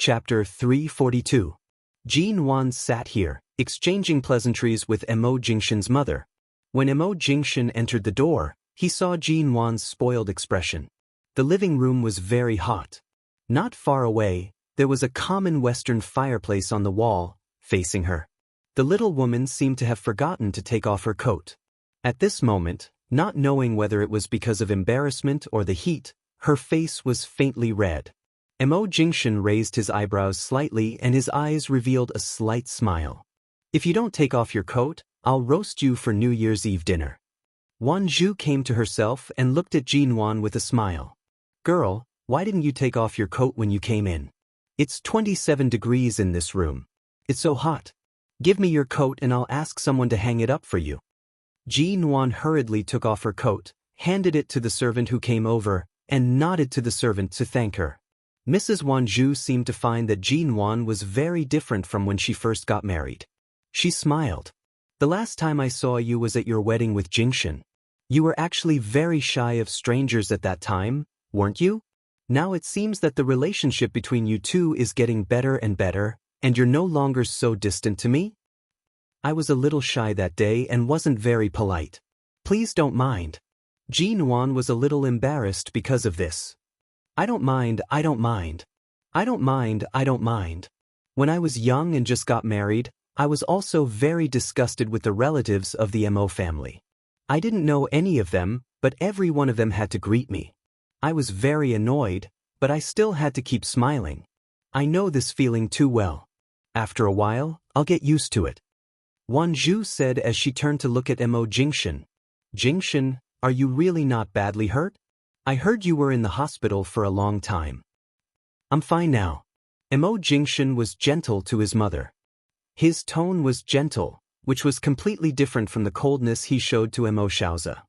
Chapter 342. Jin Wan sat here, exchanging pleasantries with Mo Jingshan's mother. When Mo Jingshan entered the door, he saw Jin Wan's spoiled expression. The living room was very hot. Not far away, there was a common Western fireplace on the wall, facing her. The little woman seemed to have forgotten to take off her coat. At this moment, not knowing whether it was because of embarrassment or the heat, her face was faintly red. Mo Jingshan raised his eyebrows slightly and his eyes revealed a slight smile. "If you don't take off your coat, I'll roast you for New Year's Eve dinner." Wan Zhu came to herself and looked at Jin Wan with a smile. "Girl, why didn't you take off your coat when you came in? It's 27 degrees in this room. It's so hot. Give me your coat and I'll ask someone to hang it up for you." Jin Wan hurriedly took off her coat, handed it to the servant who came over, and nodded to the servant to thank her. Mrs. Wan Zhu seemed to find that Jin Wan was very different from when she first got married. She smiled. "The last time I saw you was at your wedding with Jingshan. You were actually very shy of strangers at that time, weren't you? Now it seems that the relationship between you two is getting better and better, and you're no longer so distant to me?" "I was a little shy that day and wasn't very polite. Please don't mind." Jin Wan was a little embarrassed because of this. I don't mind. I don't mind. When I was young and just got married, I was also very disgusted with the relatives of the Mo family. I didn't know any of them, but every one of them had to greet me. I was very annoyed, but I still had to keep smiling. I know this feeling too well. After a while, I'll get used to it." Wan Zhu said as she turned to look at Mo Jingshan. "Jingshan, are you really not badly hurt? I heard you were in the hospital for a long time." "I'm fine now." Mo Jingshan was gentle to his mother. His tone was gentle, which was completely different from the coldness he showed to Mo Shaozi.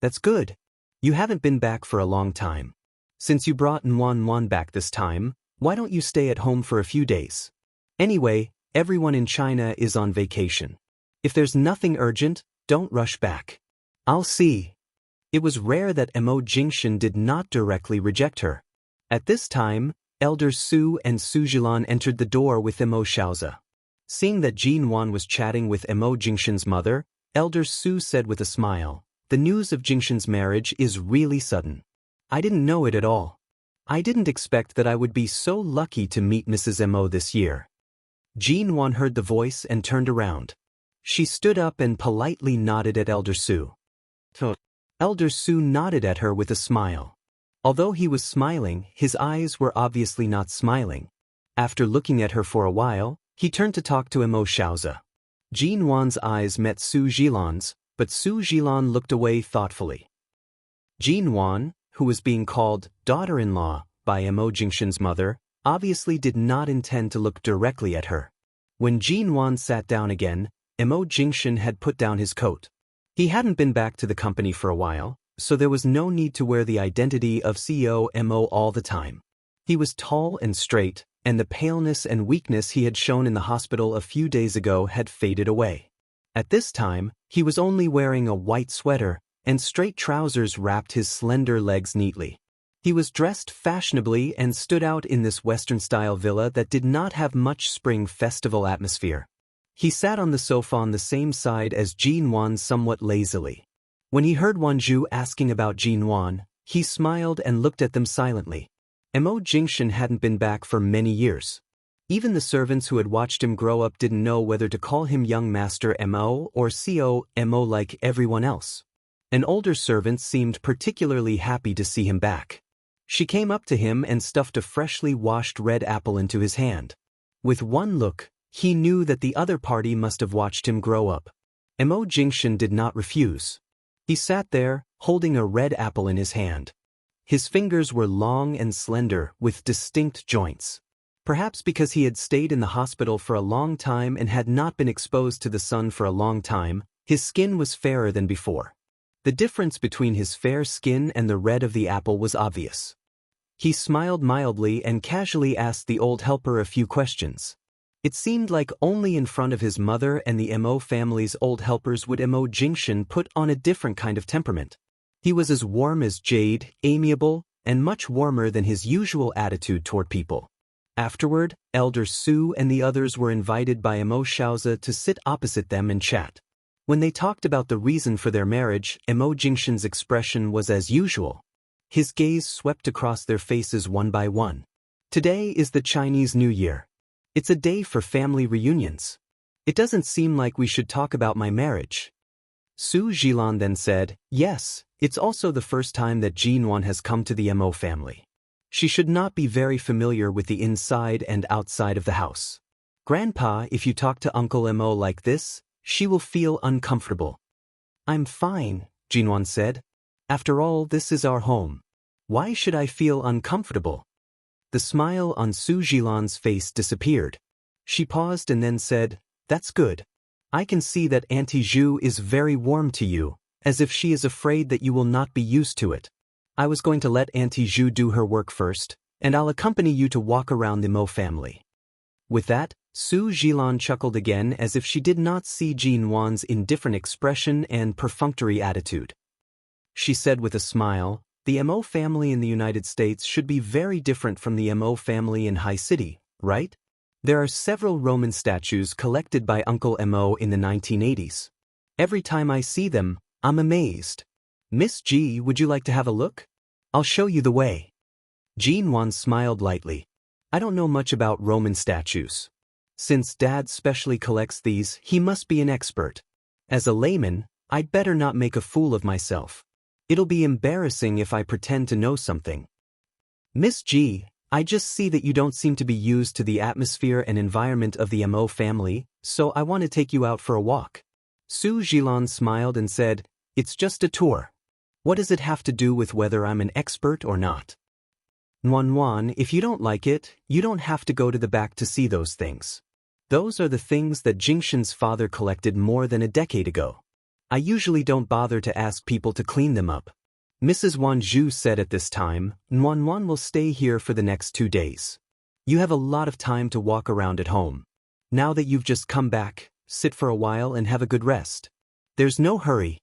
"That's good. You haven't been back for a long time. Since you brought Wan back this time, why don't you stay at home for a few days? Anyway, everyone in China is on vacation. If there's nothing urgent, don't rush back. I'll see." It was rare that Mo Jingshan did not directly reject her. At this time, Elders Su and Su Jilan entered the door with Mo Shaozi. Seeing that Jin Wan was chatting with Mo Jingshan's mother, Elder Su said with a smile, "The news of Jingshan's marriage is really sudden. I didn't know it at all. I didn't expect that I would be so lucky to meet Mrs. Mo this year." Jin Wan heard the voice and turned around. She stood up and politely nodded at Elder Su. Elder Su nodded at her with a smile. Although he was smiling, his eyes were obviously not smiling. After looking at her for a while, he turned to talk to Mo Shaozi. Jin Wan's eyes met Su Jilan's, but Su Jilan looked away thoughtfully. Jin Wan, who was being called daughter-in-law by Mo Jingshan's mother, obviously did not intend to look directly at her. When Jin Wan sat down again, Mo Jingshan had put down his coat. He hadn't been back to the company for a while, so there was no need to wear the identity of CEO Mo all the time. He was tall and straight, and the paleness and weakness he had shown in the hospital a few days ago had faded away. At this time, he was only wearing a white sweater, and straight trousers wrapped his slender legs neatly. He was dressed fashionably and stood out in this Western-style villa that did not have much spring festival atmosphere. He sat on the sofa on the same side as Jin Wan somewhat lazily. When he heard Wan Zhu asking about Jin Wan, he smiled and looked at them silently. Mo Jingshan hadn't been back for many years. Even the servants who had watched him grow up didn't know whether to call him young Master Mo or CO Mo like everyone else. An older servant seemed particularly happy to see him back. She came up to him and stuffed a freshly washed red apple into his hand. With one look, he knew that the other party must have watched him grow up. Mo Jingshan did not refuse. He sat there, holding a red apple in his hand. His fingers were long and slender, with distinct joints. Perhaps because he had stayed in the hospital for a long time and had not been exposed to the sun for a long time, his skin was fairer than before. The difference between his fair skin and the red of the apple was obvious. He smiled mildly and casually asked the old helper a few questions. It seemed like only in front of his mother and the Mo family's old helpers would Mo Jingshan put on a different kind of temperament. He was as warm as jade, amiable, and much warmer than his usual attitude toward people. Afterward, Elder Su and the others were invited by Mo Xiaozi to sit opposite them and chat. When they talked about the reason for their marriage, Mo Jingshan's expression was as usual. His gaze swept across their faces one by one. Today is the Chinese New Year. It's a day for family reunions. It doesn't seem like we should talk about my marriage. Su Zhilan then said, yes, it's also the first time that Jinwan has come to the Mo family. She should not be very familiar with the inside and outside of the house. Grandpa, if you talk to Uncle Mo like this, she will feel uncomfortable. I'm fine, Jinwan said. After all, this is our home. Why should I feel uncomfortable? The smile on Su Zhilan's face disappeared. She paused and then said, that's good. I can see that Auntie Zhu is very warm to you, as if she is afraid that you will not be used to it. I was going to let Auntie Zhu do her work first, and I'll accompany you to walk around the Mo family. With that, Su Zhilan chuckled again as if she did not see Jinwan's indifferent expression and perfunctory attitude. She said with a smile, the Mo family in the United States should be very different from the Mo family in High City, right? There are several Roman statues collected by Uncle Mo in the 1980s. Every time I see them, I'm amazed. Miss G, would you like to have a look? I'll show you the way. Jinwan smiled lightly. I don't know much about Roman statues. Since Dad specially collects these, he must be an expert. As a layman, I'd better not make a fool of myself. It'll be embarrassing if I pretend to know something. Miss G, I just see that you don't seem to be used to the atmosphere and environment of the Mo family, so I want to take you out for a walk. Su Zhilan smiled and said, it's just a tour. What does it have to do with whether I'm an expert or not? Nuan, if you don't like it, you don't have to go to the back to see those things. Those are the things that Jingshan's father collected more than a decade ago. I usually don't bother to ask people to clean them up. Mrs. Wanzhou said at this time, Nuan will stay here for the next 2 days. You have a lot of time to walk around at home. Now that you've just come back, sit for a while and have a good rest. There's no hurry.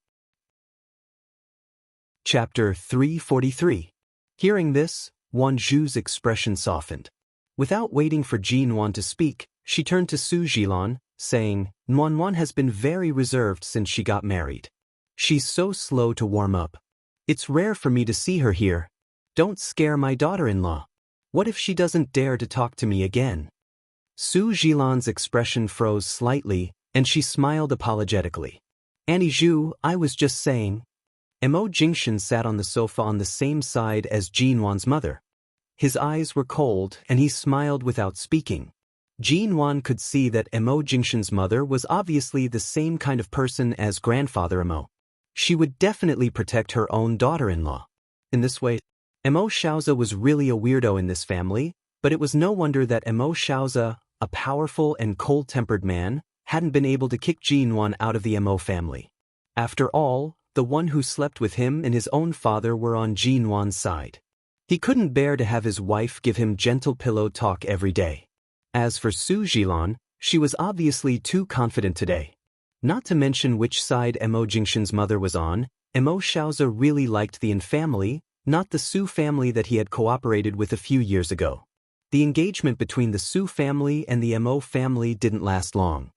Chapter 343. Hearing this, Wanzhou's expression softened. Without waiting for Jinwan to speak, she turned to Su Zhilan, saying, Nuan has been very reserved since she got married. She's so slow to warm up. It's rare for me to see her here. Don't scare my daughter-in-law. What if she doesn't dare to talk to me again? Su Zhilan's expression froze slightly, and she smiled apologetically. Auntie Zhu, I was just saying. Mo Jingshan sat on the sofa on the same side as Jinwan's mother. His eyes were cold, and he smiled without speaking. Jinwan could see that Mo Jingshan's mother was obviously the same kind of person as grandfather Mo. She would definitely protect her own daughter-in-law. In this way, Mo Xiaozi was really a weirdo in this family, but it was no wonder that Mo Xiaozi, a powerful and cold-tempered man, hadn't been able to kick Jinwan out of the Mo family. After all, the one who slept with him and his own father were on Jinwan's side. He couldn't bear to have his wife give him gentle pillow talk every day. As for Su Zhilan, she was obviously too confident today. Not to mention which side Mo Jingshan's mother was on, Mo Xiaozi really liked the Yin family, not the Su family that he had cooperated with a few years ago. The engagement between the Su family and the Mo family didn't last long.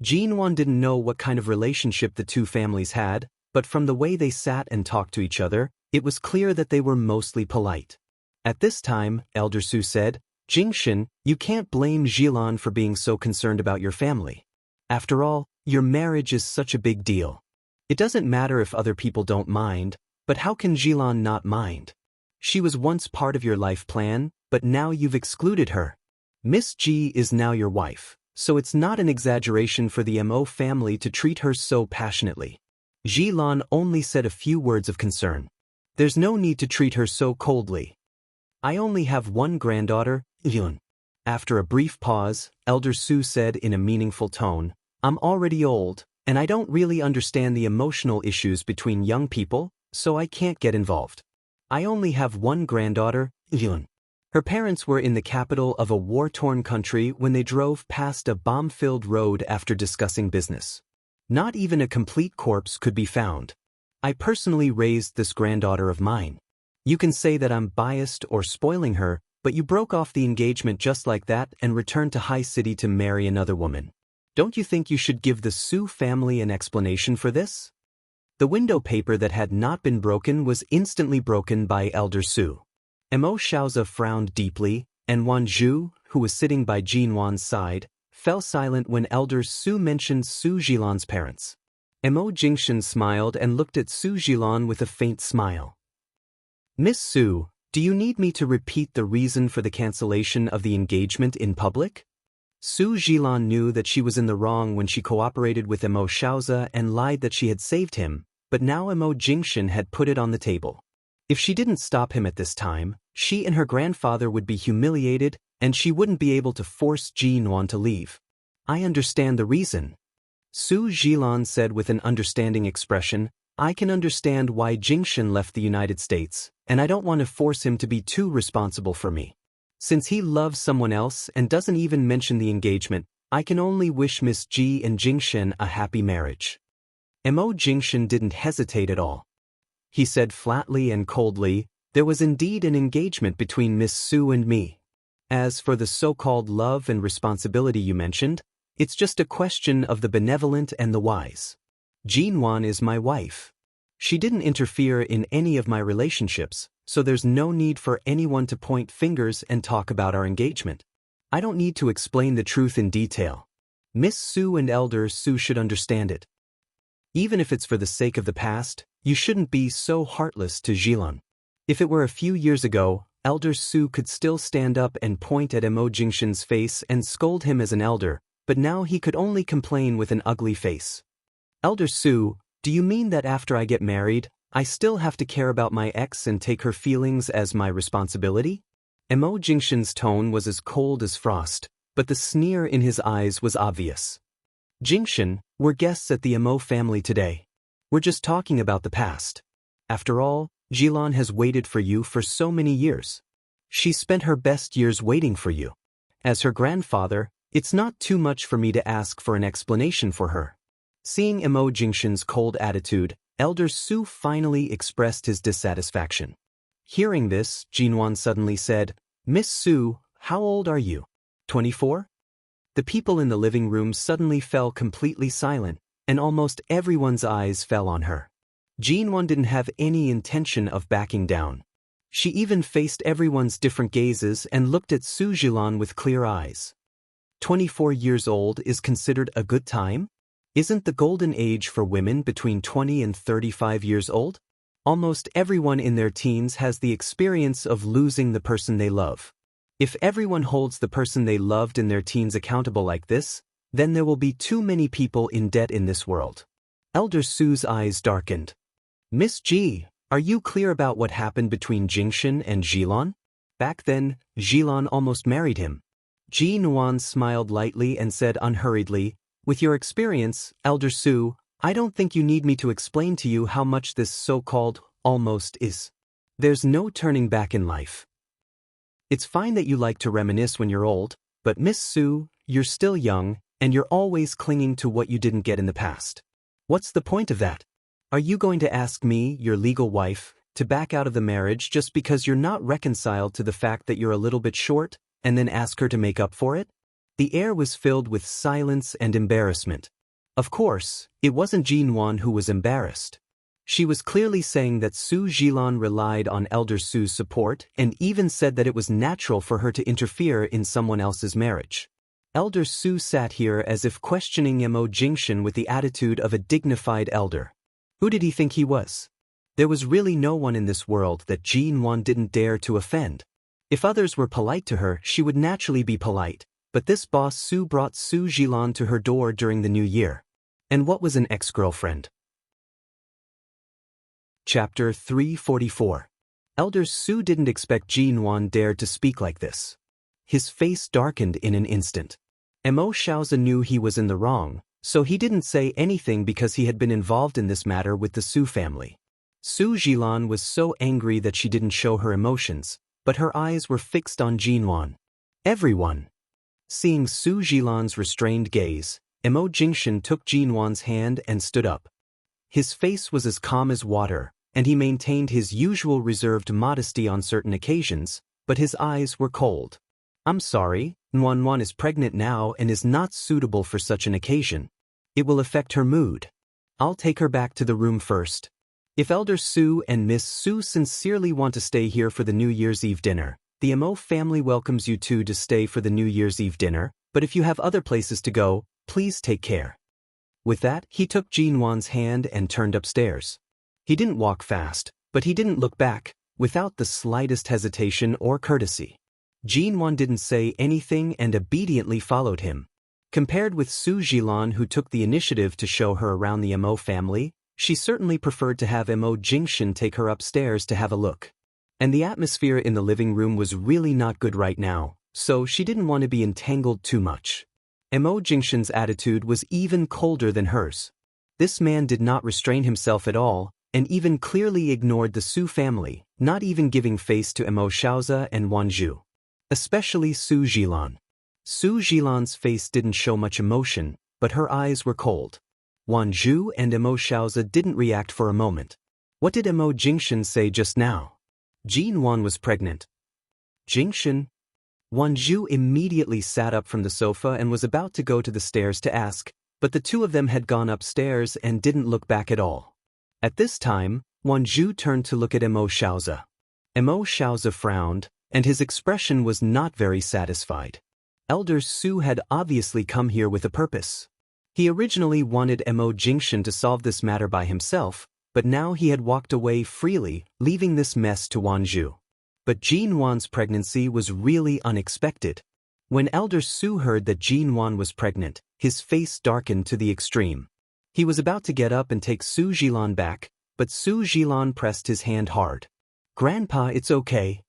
Jinwan didn't know what kind of relationship the two families had, but from the way they sat and talked to each other, it was clear that they were mostly polite. At this time, Elder Su said, Jingshan, you can't blame Zhilan for being so concerned about your family. After all, your marriage is such a big deal. It doesn't matter if other people don't mind, but how can Zhilan not mind? She was once part of your life plan, but now you've excluded her. Miss G is now your wife, so it's not an exaggeration for the Mo family to treat her so passionately. Zhilan only said a few words of concern. There's no need to treat her so coldly. I only have one granddaughter, Yun. After a brief pause, Elder Su said in a meaningful tone, I'm already old, and I don't really understand the emotional issues between young people, so I can't get involved. I only have one granddaughter, Yun. Her parents were in the capital of a war-torn country when they drove past a bomb-filled road after discussing business. Not even a complete corpse could be found. I personally raised this granddaughter of mine. You can say that I'm biased or spoiling her, But you broke off the engagement just like that and returned to High City to marry another woman. Don't you think you should give the Su family an explanation for this? The window paper that had not been broken was instantly broken by Elder Su. Mo Xiaoza frowned deeply, and Wan Zhu, who was sitting by Jin Wan's side, fell silent when Elder Su mentioned Su Jilan's parents. Mo Jingshan smiled and looked at Su Jilan with a faint smile. Miss Su, do you need me to repeat the reason for the cancellation of the engagement in public? Su Jilan knew that she was in the wrong when she cooperated with Mo Xiaoza and lied that she had saved him, but now Mo Jingshan had put it on the table. If she didn't stop him at this time, she and her grandfather would be humiliated, and she wouldn't be able to force Jin Wan to leave. I understand the reason. Su Jilan said with an understanding expression, I can understand why Jingshan left the United States, and I don't want to force him to be too responsible for me. Since he loves someone else and doesn't even mention the engagement, I can only wish Miss Ji and Jingshan a happy marriage. Mo Jingshan didn't hesitate at all. He said flatly and coldly, there was indeed an engagement between Miss Su and me. As for the so-called love and responsibility you mentioned, it's just a question of the benevolent and the wise. Jin Wan is my wife. She didn't interfere in any of my relationships, so there's no need for anyone to point fingers and talk about our engagement. I don't need to explain the truth in detail. Miss Su and Elder Su should understand it. Even if it's for the sake of the past, you shouldn't be so heartless to Jilan. If it were a few years ago, Elder Su could still stand up and point at Mo Jingshan's face and scold him as an elder, but now he could only complain with an ugly face. Elder Su, do you mean that after I get married, I still have to care about my ex and take her feelings as my responsibility? Mo Jingshan's tone was as cold as frost, but the sneer in his eyes was obvious. Jingshan, we're guests at the Mo family today. We're just talking about the past. After all, Jilan has waited for you for so many years. She spent her best years waiting for you. As her grandfather, it's not too much for me to ask for an explanation for her. Seeing Mo Jingshan's cold attitude, Elder Su finally expressed his dissatisfaction. Hearing this, Jinwan suddenly said, Miss Su, how old are you? 24? The people in the living room suddenly fell completely silent, and almost everyone's eyes fell on her. Jinwan didn't have any intention of backing down. She even faced everyone's different gazes and looked at Su Jilan with clear eyes. 24 years old is considered a good time? Isn't the golden age for women between 20 and 35 years old? Almost everyone in their teens has the experience of losing the person they love. If everyone holds the person they loved in their teens accountable like this, then there will be too many people in debt in this world. Elder Su's eyes darkened. Miss Ji, are you clear about what happened between Jingshan and Jilan? Back then, Jilan almost married him. Ji Nuan smiled lightly and said unhurriedly, with your experience, Elder Su, I don't think you need me to explain to you how much this so-called almost is. There's no turning back in life. It's fine that you like to reminisce when you're old, but Miss Su, you're still young, and you're always clinging to what you didn't get in the past. What's the point of that? Are you going to ask me, your legal wife, to back out of the marriage just because you're not reconciled to the fact that you're a little bit short, and then ask her to make up for it? The air was filled with silence and embarrassment. Of course, it wasn't Jinwan who was embarrassed. She was clearly saying that Su Jilan relied on Elder Su's support and even said that it was natural for her to interfere in someone else's marriage. Elder Su sat here as if questioning Mo Jingshan with the attitude of a dignified elder. Who did he think he was? There was really no one in this world that Jinwan didn't dare to offend. If others were polite to her, she would naturally be polite, but this boss Su brought Su Jilan to her door during the new year. And what was an ex-girlfriend? Chapter 344. Elder Su didn't expect Jinwan dared to speak like this. His face darkened in an instant. Mo Xiaoza knew he was in the wrong, so he didn't say anything because he had been involved in this matter with the Su family. Su Jilan was so angry that she didn't show her emotions, but her eyes were fixed on Jinwan. Everyone. Seeing Su Jilan's restrained gaze, Mo Jingshan took Jinwan's hand and stood up. His face was as calm as water, and he maintained his usual reserved modesty on certain occasions, but his eyes were cold. I'm sorry, Nuan is pregnant now and is not suitable for such an occasion. It will affect her mood. I'll take her back to the room first. If Elder Su and Miss Su sincerely want to stay here for the New Year's Eve dinner, the Mo family welcomes you two to stay for the New Year's Eve dinner, but if you have other places to go, please take care. With that, he took Jinwan's hand and turned upstairs. He didn't walk fast, but he didn't look back, without the slightest hesitation or courtesy. Jinwan didn't say anything and obediently followed him. Compared with Su Jilan, who took the initiative to show her around the Mo family, she certainly preferred to have Mo Jingshan take her upstairs to have a look. And the atmosphere in the living room was really not good right now, so she didn't want to be entangled too much. Mo Jingshan's attitude was even colder than hers. This man did not restrain himself at all, and even clearly ignored the Su family, not even giving face to Mo Xiaozi and Wanzhu. Especially Su Jilan. Su Jilan's face didn't show much emotion, but her eyes were cold. Wanzhu and Mo Xiaozi didn't react for a moment. What did Mo Jingshan say just now? Jinwan was pregnant. Jingshan? Wanzhu immediately sat up from the sofa and was about to go to the stairs to ask, but the two of them had gone upstairs and didn't look back at all. At this time, Wanzhu turned to look at Mo Xiaozi. Mo Xiaozi frowned, and his expression was not very satisfied. Elder Su had obviously come here with a purpose. He originally wanted Mo Jingshan to solve this matter by himself, but now he had walked away freely, leaving this mess to Wanzhu. But Jinwan's pregnancy was really unexpected. When Elder Su heard that Jinwan was pregnant, his face darkened to the extreme. He was about to get up and take Su Jilan back, but Su Jilan pressed his hand hard. "Grandpa, it's okay."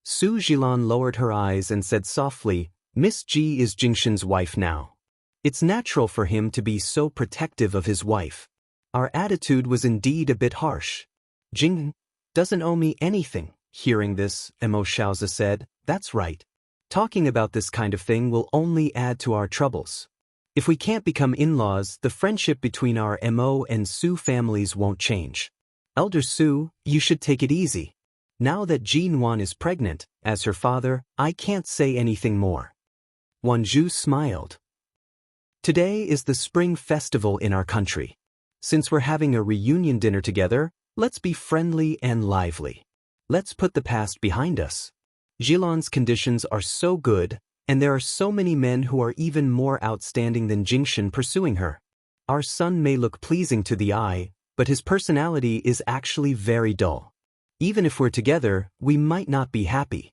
Su Jilan lowered her eyes and said softly, "Miss Ji is Jingshan's wife now. It's natural for him to be so protective of his wife. Our attitude was indeed a bit harsh. Jing doesn't owe me anything." Hearing this, Mo Xiaozi said, "That's right. Talking about this kind of thing will only add to our troubles. If we can't become in-laws, the friendship between our Mo and Su families won't change. Elder Su, you should take it easy. Now that Jinwan is pregnant, as her father, I can't say anything more." Wanzhu smiled. "Today is the spring festival in our country. Since we're having a reunion dinner together, let's be friendly and lively. Let's put the past behind us. Jilan's conditions are so good, and there are so many men who are even more outstanding than Jingshan pursuing her. Our son may look pleasing to the eye, but his personality is actually very dull. Even if we're together, we might not be happy."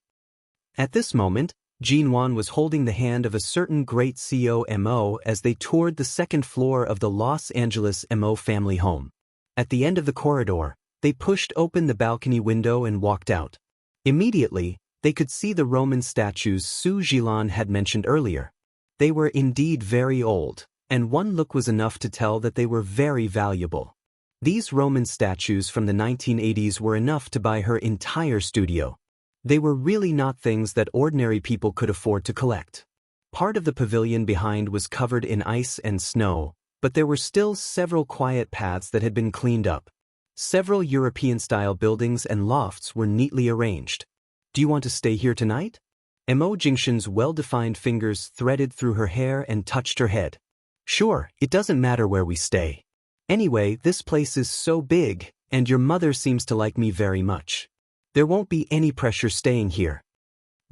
At this moment, Jinwan was holding the hand of a certain great CEO Mo as they toured the second floor of the Los Angeles Mo family home. At the end of the corridor, they pushed open the balcony window and walked out. Immediately, they could see the Roman statues Su Jilan had mentioned earlier. They were indeed very old, and one look was enough to tell that they were very valuable. These Roman statues from the 1980s were enough to buy her entire studio. They were really not things that ordinary people could afford to collect. Part of the pavilion behind was covered in ice and snow, but there were still several quiet paths that had been cleaned up. Several European-style buildings and lofts were neatly arranged. "Do you want to stay here tonight?" Mo Jingshan's well-defined fingers threaded through her hair and touched her head. "Sure, it doesn't matter where we stay. Anyway, this place is so big, and your mother seems to like me very much. There won't be any pressure staying here."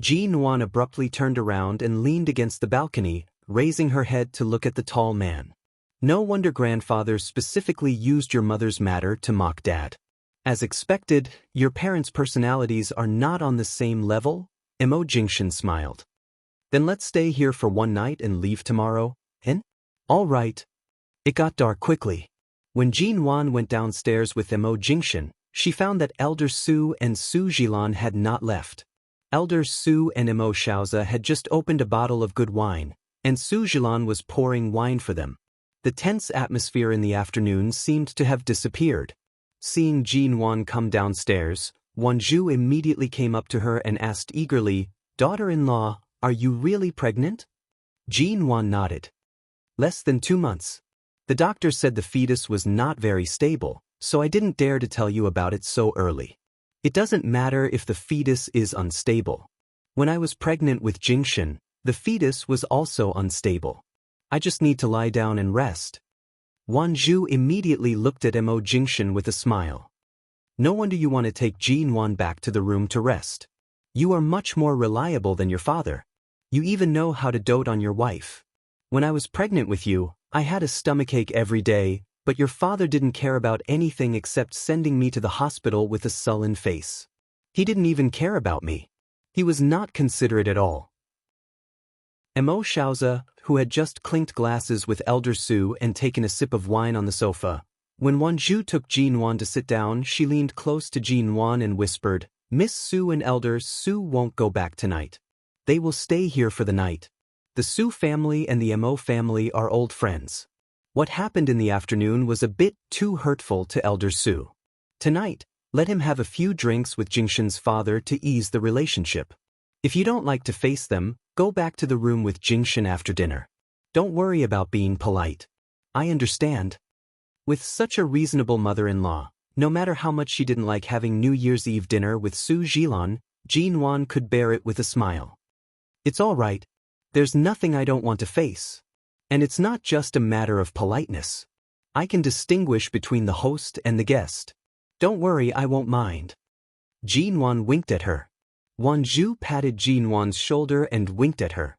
Jinwan abruptly turned around and leaned against the balcony, raising her head to look at the tall man. "No wonder grandfather specifically used your mother's matter to mock Dad. As expected, your parents' personalities are not on the same level." Mo Jingshan smiled. "Then let's stay here for one night and leave tomorrow, eh?" "All right." It got dark quickly. When Jinwan went downstairs with Mo Jingshan, she found that Elder Su and Su Jilan had not left. Elder Su and Mo Xiaozi had just opened a bottle of good wine, and Su Jilan was pouring wine for them. The tense atmosphere in the afternoon seemed to have disappeared. Seeing Jinwan come downstairs, Wanzhu immediately came up to her and asked eagerly, "Daughter-in-law, are you really pregnant?" Jinwan nodded. "Less than 2 months. The doctor said the fetus was not very stable, so I didn't dare to tell you about it so early. It doesn't matter if the fetus is unstable. When I was pregnant with Jingshan, the fetus was also unstable. I just need to lie down and rest. Wanzhu immediately looked at Mo Jingshan with a smile. No wonder you want to take Jinwan back to the room to rest. You are much more reliable than your father. You even know how to dote on your wife. When I was pregnant with you, I had a stomachache every day, but your father didn't care about anything except sending me to the hospital with a sullen face. He didn't even care about me. He was not considerate at all. Mo Xiaozi, who had just clinked glasses with Elder Su and taken a sip of wine on the sofa. When Wanzhu took Jinwan to sit down, she leaned close to Jinwan and whispered, "Miss Su and Elder Su won't go back tonight. They will stay here for the night. The Su family and the Mo family are old friends. What happened in the afternoon was a bit too hurtful to Elder Su. Tonight, let him have a few drinks with Jingshan's father to ease the relationship. If you don't like to face them, go back to the room with Jingshan after dinner. Don't worry about being polite. I understand." With such a reasonable mother-in-law, no matter how much she didn't like having New Year's Eve dinner with Su Jilan, Jinwan could bear it with a smile. "It's all right. There's nothing I don't want to face. And it's not just a matter of politeness. I can distinguish between the host and the guest. Don't worry, I won't mind." Jinwan winked at her. Wanzhu patted Jinwan's shoulder and winked at her.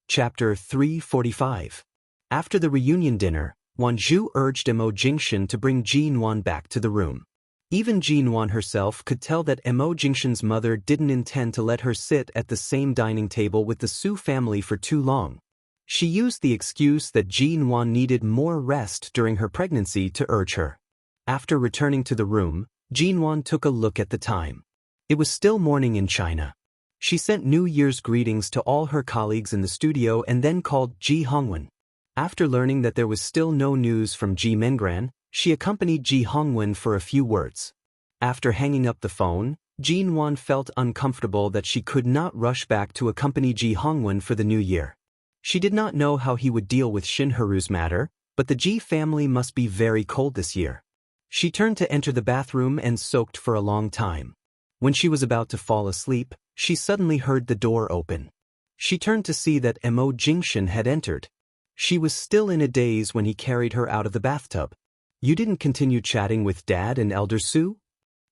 Chapter 345. After the reunion dinner, Wanzhu urged Mo Jingshan to bring Jinwan back to the room. Even Jinwan herself could tell that Mo Jingshan's mother didn't intend to let her sit at the same dining table with the Su family for too long. She used the excuse that Jinwan needed more rest during her pregnancy to urge her. After returning to the room, Jinwan took a look at the time. It was still morning in China. She sent New Year's greetings to all her colleagues in the studio and then called Ji Hongwen. After learning that there was still no news from Ji Mengran, she accompanied Ji Hongwen for a few words. After hanging up the phone, Jinwan felt uncomfortable that she could not rush back to accompany Ji Hongwen for the new year. She did not know how he would deal with Shinharu's matter, but the Ji family must be very cold this year. She turned to enter the bathroom and soaked for a long time. When she was about to fall asleep, she suddenly heard the door open. She turned to see that Mo Jingshan had entered. She was still in a daze when he carried her out of the bathtub. "You didn't continue chatting with Dad and Elder Su?"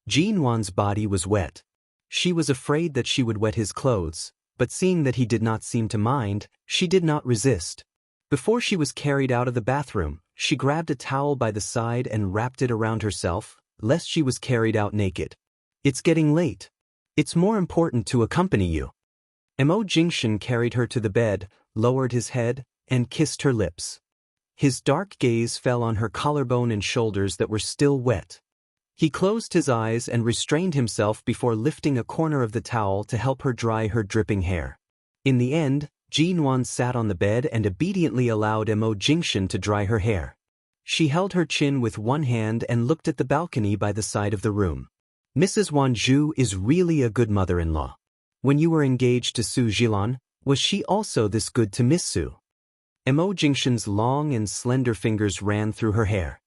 Jinwan's body was wet. She was afraid that she would wet his clothes, but seeing that he did not seem to mind, she did not resist. Before she was carried out of the bathroom, she grabbed a towel by the side and wrapped it around herself, lest she was carried out naked. "It's getting late. It's more important to accompany you." Mo Jingshan carried her to the bed, lowered his head, and kissed her lips. His dark gaze fell on her collarbone and shoulders that were still wet. He closed his eyes and restrained himself before lifting a corner of the towel to help her dry her dripping hair. In the end, Jinwan sat on the bed and obediently allowed Mo Jingshan to dry her hair. She held her chin with one hand and looked at the balcony by the side of the room. "Mrs. Wanzhu is really a good mother-in-law. When you were engaged to Su Jilan, was she also this good to Miss Su?" Mo Jingshan's long and slender fingers ran through her hair.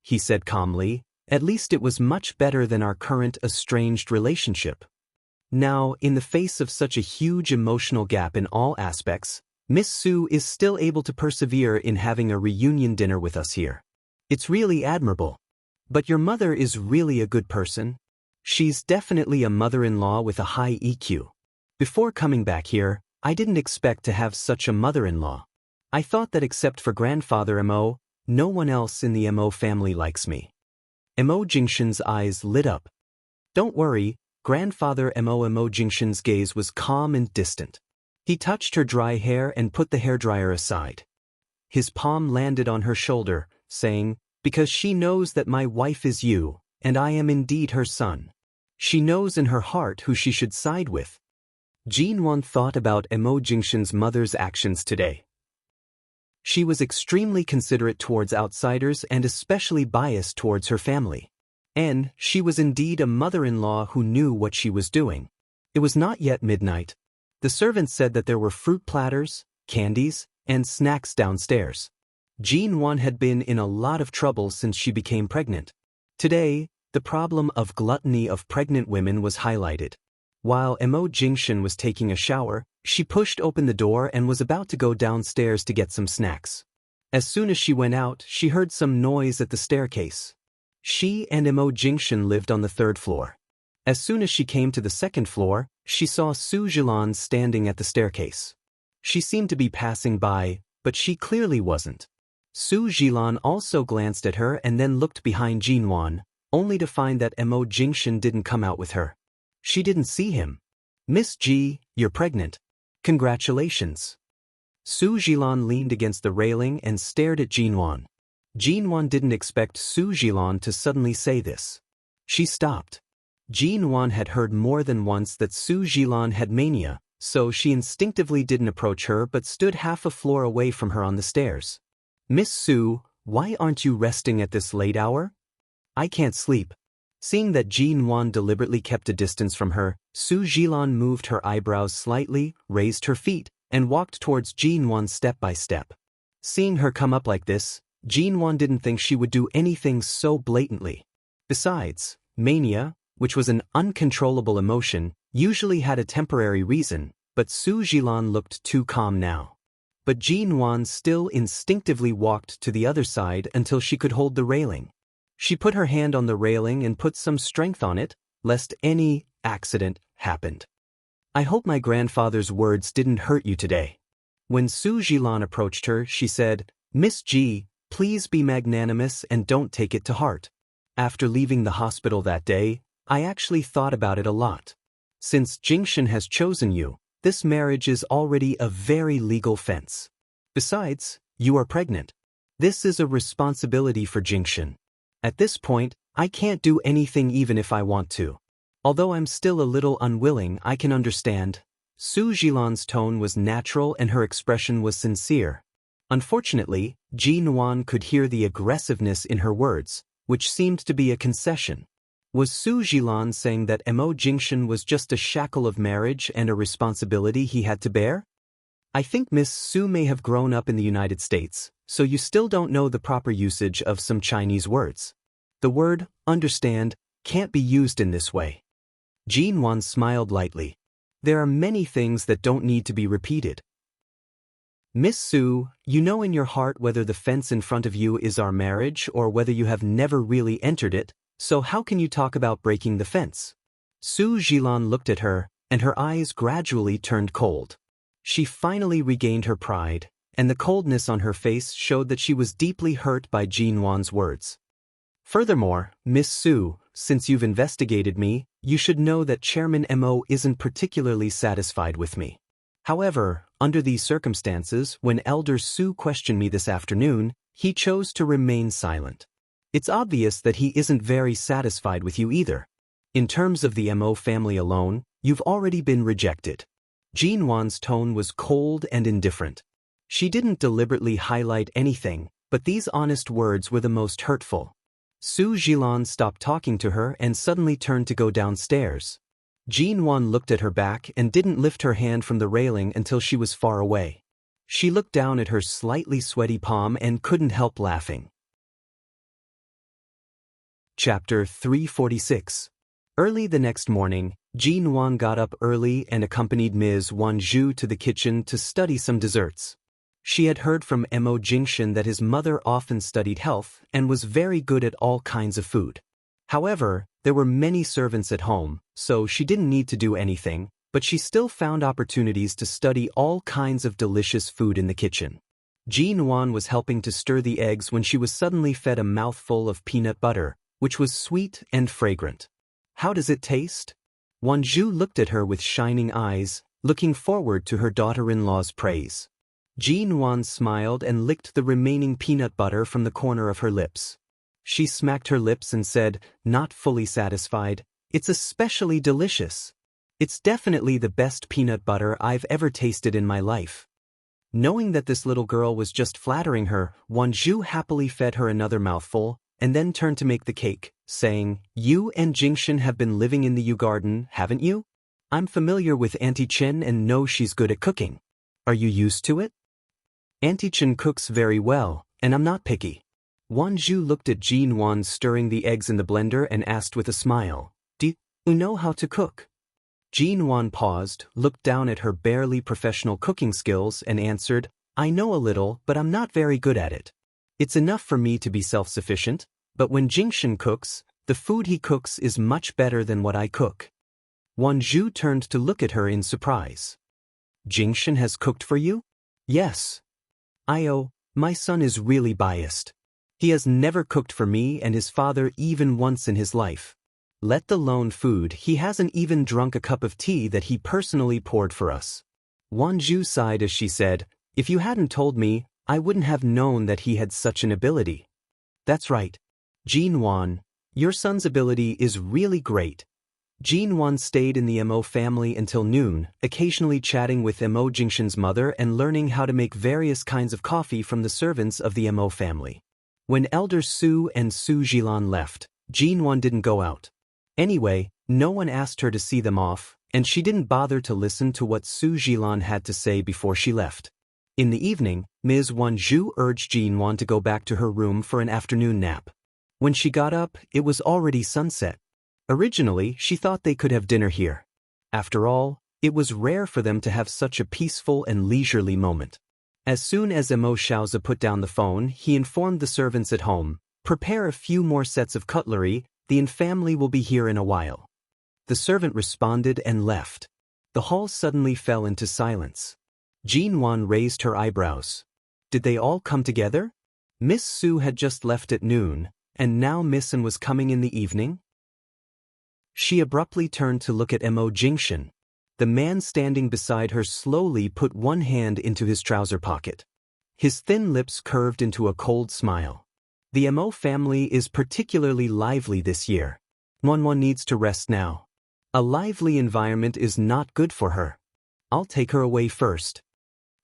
He said calmly, "At least it was much better than our current estranged relationship." Now, in the face of such a huge emotional gap in all aspects, Miss Su is still able to persevere in having a reunion dinner with us here. It's really admirable. But your mother is really a good person. She's definitely a mother-in-law with a high EQ. Before coming back here, I didn't expect to have such a mother-in-law. I thought that except for grandfather Mo, no one else in the Mo family likes me. Mo Jingshan's eyes lit up. "Don't worry, grandfather Mo." Mo Jingshan's gaze was calm and distant. He touched her dry hair and put the hairdryer aside. His palm landed on her shoulder, saying, "Because she knows that my wife is you, and I am indeed her son. She knows in her heart who she should side with." Jinwan thought about Mo Jingshan's mother's actions today. She was extremely considerate towards outsiders and especially biased towards her family. And she was indeed a mother-in-law who knew what she was doing. It was not yet midnight. The servants said that there were fruit platters, candies, and snacks downstairs. Jinwan had been in a lot of trouble since she became pregnant. Today, the problem of gluttony of pregnant women was highlighted. While Mo Jingshan was taking a shower, she pushed open the door and was about to go downstairs to get some snacks. As soon as she went out, she heard some noise at the staircase. She and Mo Jingshan lived on the 3rd floor. As soon as she came to the 2nd floor, she saw Su Jilan standing at the staircase. She seemed to be passing by, but she clearly wasn't. Su Jilan also glanced at her and then looked behind Jinwan, only to find that Mo Jingshan didn't come out with her. She didn't see him. "Miss Ji, you're pregnant. Congratulations." Su Jilan leaned against the railing and stared at Jinwan. Jinwan didn't expect Su Jilan to suddenly say this. She stopped. Jinwan had heard more than once that Su Jilan had mania, so she instinctively didn't approach her but stood half a floor away from her on the stairs. "Miss Su, why aren't you resting at this late hour?" "I can't sleep." Seeing that Jinwan deliberately kept a distance from her, Su Jilan moved her eyebrows slightly, raised her feet, and walked towards Jinwan step by step. Seeing her come up like this, Jinwan didn't think she would do anything so blatantly. Besides, mania, which was an uncontrollable emotion, usually had a temporary reason, but Su Jilan looked too calm now. But Jinwan still instinctively walked to the other side until she could hold the railing. She put her hand on the railing and put some strength on it, lest any accident happened. "I hope my grandfather's words didn't hurt you today." When Su Jilan approached her, she said, "Miss Ji, please be magnanimous and don't take it to heart. After leaving the hospital that day, I actually thought about it a lot. Since Jingshan has chosen you, this marriage is already a very legal fence. Besides, you are pregnant. This is a responsibility for Jingshan. At this point, I can't do anything even if I want to. Although I'm still a little unwilling, I can understand." Su Jilan's tone was natural and her expression was sincere. Unfortunately, Jinwan could hear the aggressiveness in her words, which seemed to be a concession. Was Su Jilan saying that Mo Jingshan was just a shackle of marriage and a responsibility he had to bear? "I think Miss Su may have grown up in the United States, so you still don't know the proper usage of some Chinese words. The word, understand, can't be used in this way." Jinwan smiled lightly. "There are many things that don't need to be repeated. Miss Su, you know in your heart whether the fence in front of you is our marriage or whether you have never really entered it, so how can you talk about breaking the fence?" Su Jilan looked at her, and her eyes gradually turned cold. She finally regained her pride, and the coldness on her face showed that she was deeply hurt by Jinwan's words. "Furthermore, Miss Su, since you've investigated me, you should know that Chairman Mo isn't particularly satisfied with me. However, under these circumstances, when Elder Su questioned me this afternoon, he chose to remain silent. It's obvious that he isn't very satisfied with you either. In terms of the Mo family alone, you've already been rejected." Jinwan's tone was cold and indifferent. She didn't deliberately highlight anything, but these honest words were the most hurtful. Su Jilan stopped talking to her and suddenly turned to go downstairs. Jinwan looked at her back and didn't lift her hand from the railing until she was far away. She looked down at her slightly sweaty palm and couldn't help laughing. Chapter 346. Early the next morning, Jinwan got up early and accompanied Ms. Wanzhou to the kitchen to study some desserts. She had heard from Mo Jingshan that his mother often studied health and was very good at all kinds of food. However, there were many servants at home, so she didn't need to do anything, but she still found opportunities to study all kinds of delicious food in the kitchen. Jinwan was helping to stir the eggs when she was suddenly fed a mouthful of peanut butter, which was sweet and fragrant. "How does it taste?" Wanzhou looked at her with shining eyes, looking forward to her daughter-in-law's praise. Jinwan smiled and licked the remaining peanut butter from the corner of her lips. She smacked her lips and said, not fully satisfied, "It's especially delicious. It's definitely the best peanut butter I've ever tasted in my life." Knowing that this little girl was just flattering her, Wanzhou happily fed her another mouthful, and then turned to make the cake, saying, "You and Jingshan have been living in the Yew Garden, haven't you? I'm familiar with Auntie Chen and know she's good at cooking. Are you used to it?" "Auntie Chen cooks very well, and I'm not picky." Wanzhou looked at Jinwan stirring the eggs in the blender and asked with a smile, "Do you know how to cook?" Jean Wan paused, looked down at her barely professional cooking skills and answered, I know a little, but I'm not very good at it. It's enough for me to be self-sufficient, but when Jingshan cooks, the food he cooks is much better than what I cook. Wan Zhu turned to look at her in surprise. Jingshan has cooked for you? Yes. My son is really biased. He has never cooked for me and his father even once in his life. Let alone food, he hasn't even drunk a cup of tea that he personally poured for us. Wan Zhu sighed as she said, if you hadn't told me, I wouldn't have known that he had such an ability. That's right. Jean Wan, your son's ability is really great. Jean Wan stayed in the Mo family until noon, occasionally chatting with Mo Jingshan's mother and learning how to make various kinds of coffee from the servants of the Mo family. When elders Su and Su Jilan left, Jean Wan didn't go out. Anyway, no one asked her to see them off, and she didn't bother to listen to what Su Jilan had to say before she left. In the evening, Ms. Wan Zhu urged Jean Wan to go back to her room for an afternoon nap. When she got up, it was already sunset. Originally, she thought they could have dinner here. After all, it was rare for them to have such a peaceful and leisurely moment. As soon as Mo Xiaozi put down the phone, he informed the servants at home, prepare a few more sets of cutlery, the family will be here in a while. The servant responded and left. The hall suddenly fell into silence. Jean Wan raised her eyebrows. Did they all come together? Miss Su had just left at noon, and now Miss An was coming in the evening? She abruptly turned to look at Mo Jingshan. The man standing beside her slowly put one hand into his trouser pocket. His thin lips curved into a cold smile. The Mo family is particularly lively this year. Wan needs to rest now. A lively environment is not good for her. I'll take her away first.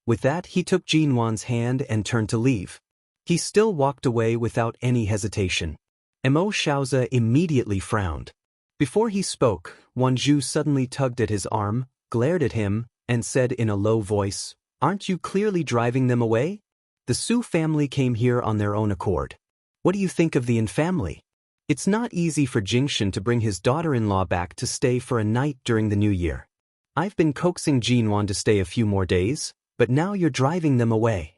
With that, he took Jean Wan's hand and turned to leave. He still walked away without any hesitation. Mo Xiaozi immediately frowned. Before he spoke, Wan Zhu suddenly tugged at his arm, glared at him, and said in a low voice, Aren't you clearly driving them away? The Su family came here on their own accord. What do you think of the family? It's not easy for Jingshan to bring his daughter-in-law back to stay for a night during the new year. I've been coaxing Jean Wan to stay a few more days, but now you're driving them away.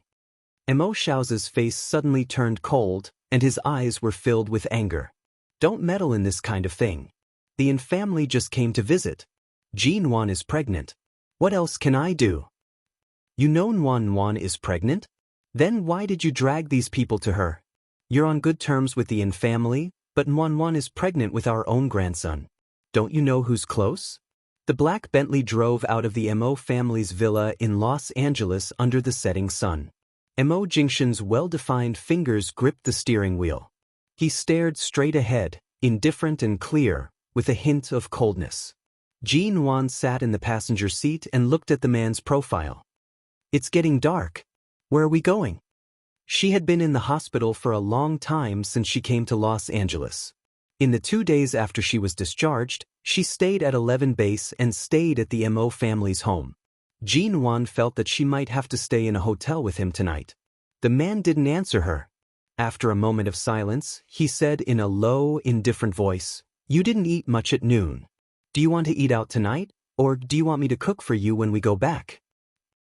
Mo Xiaozi's face suddenly turned cold, and his eyes were filled with anger. Don't meddle in this kind of thing. The family just came to visit. Jean Wan is pregnant. What else can I do? You know Wan is pregnant? Then why did you drag these people to her? You're on good terms with the family, but Wan is pregnant with our own grandson. Don't you know who's close? The black Bentley drove out of the Mo family's villa in Los Angeles under the setting sun. Mo Jingshan's well-defined fingers gripped the steering wheel. He stared straight ahead, indifferent and clear, with a hint of coldness. Jean Wan sat in the passenger seat and looked at the man's profile. It's getting dark. Where are we going? She had been in the hospital for a long time since she came to Los Angeles. In the 2 days after she was discharged, she stayed at 11 Base and stayed at the Mo family's home. Jean Wan felt that she might have to stay in a hotel with him tonight. The man didn't answer her. After a moment of silence, he said in a low, indifferent voice, You didn't eat much at noon. Do you want to eat out tonight, or do you want me to cook for you when we go back?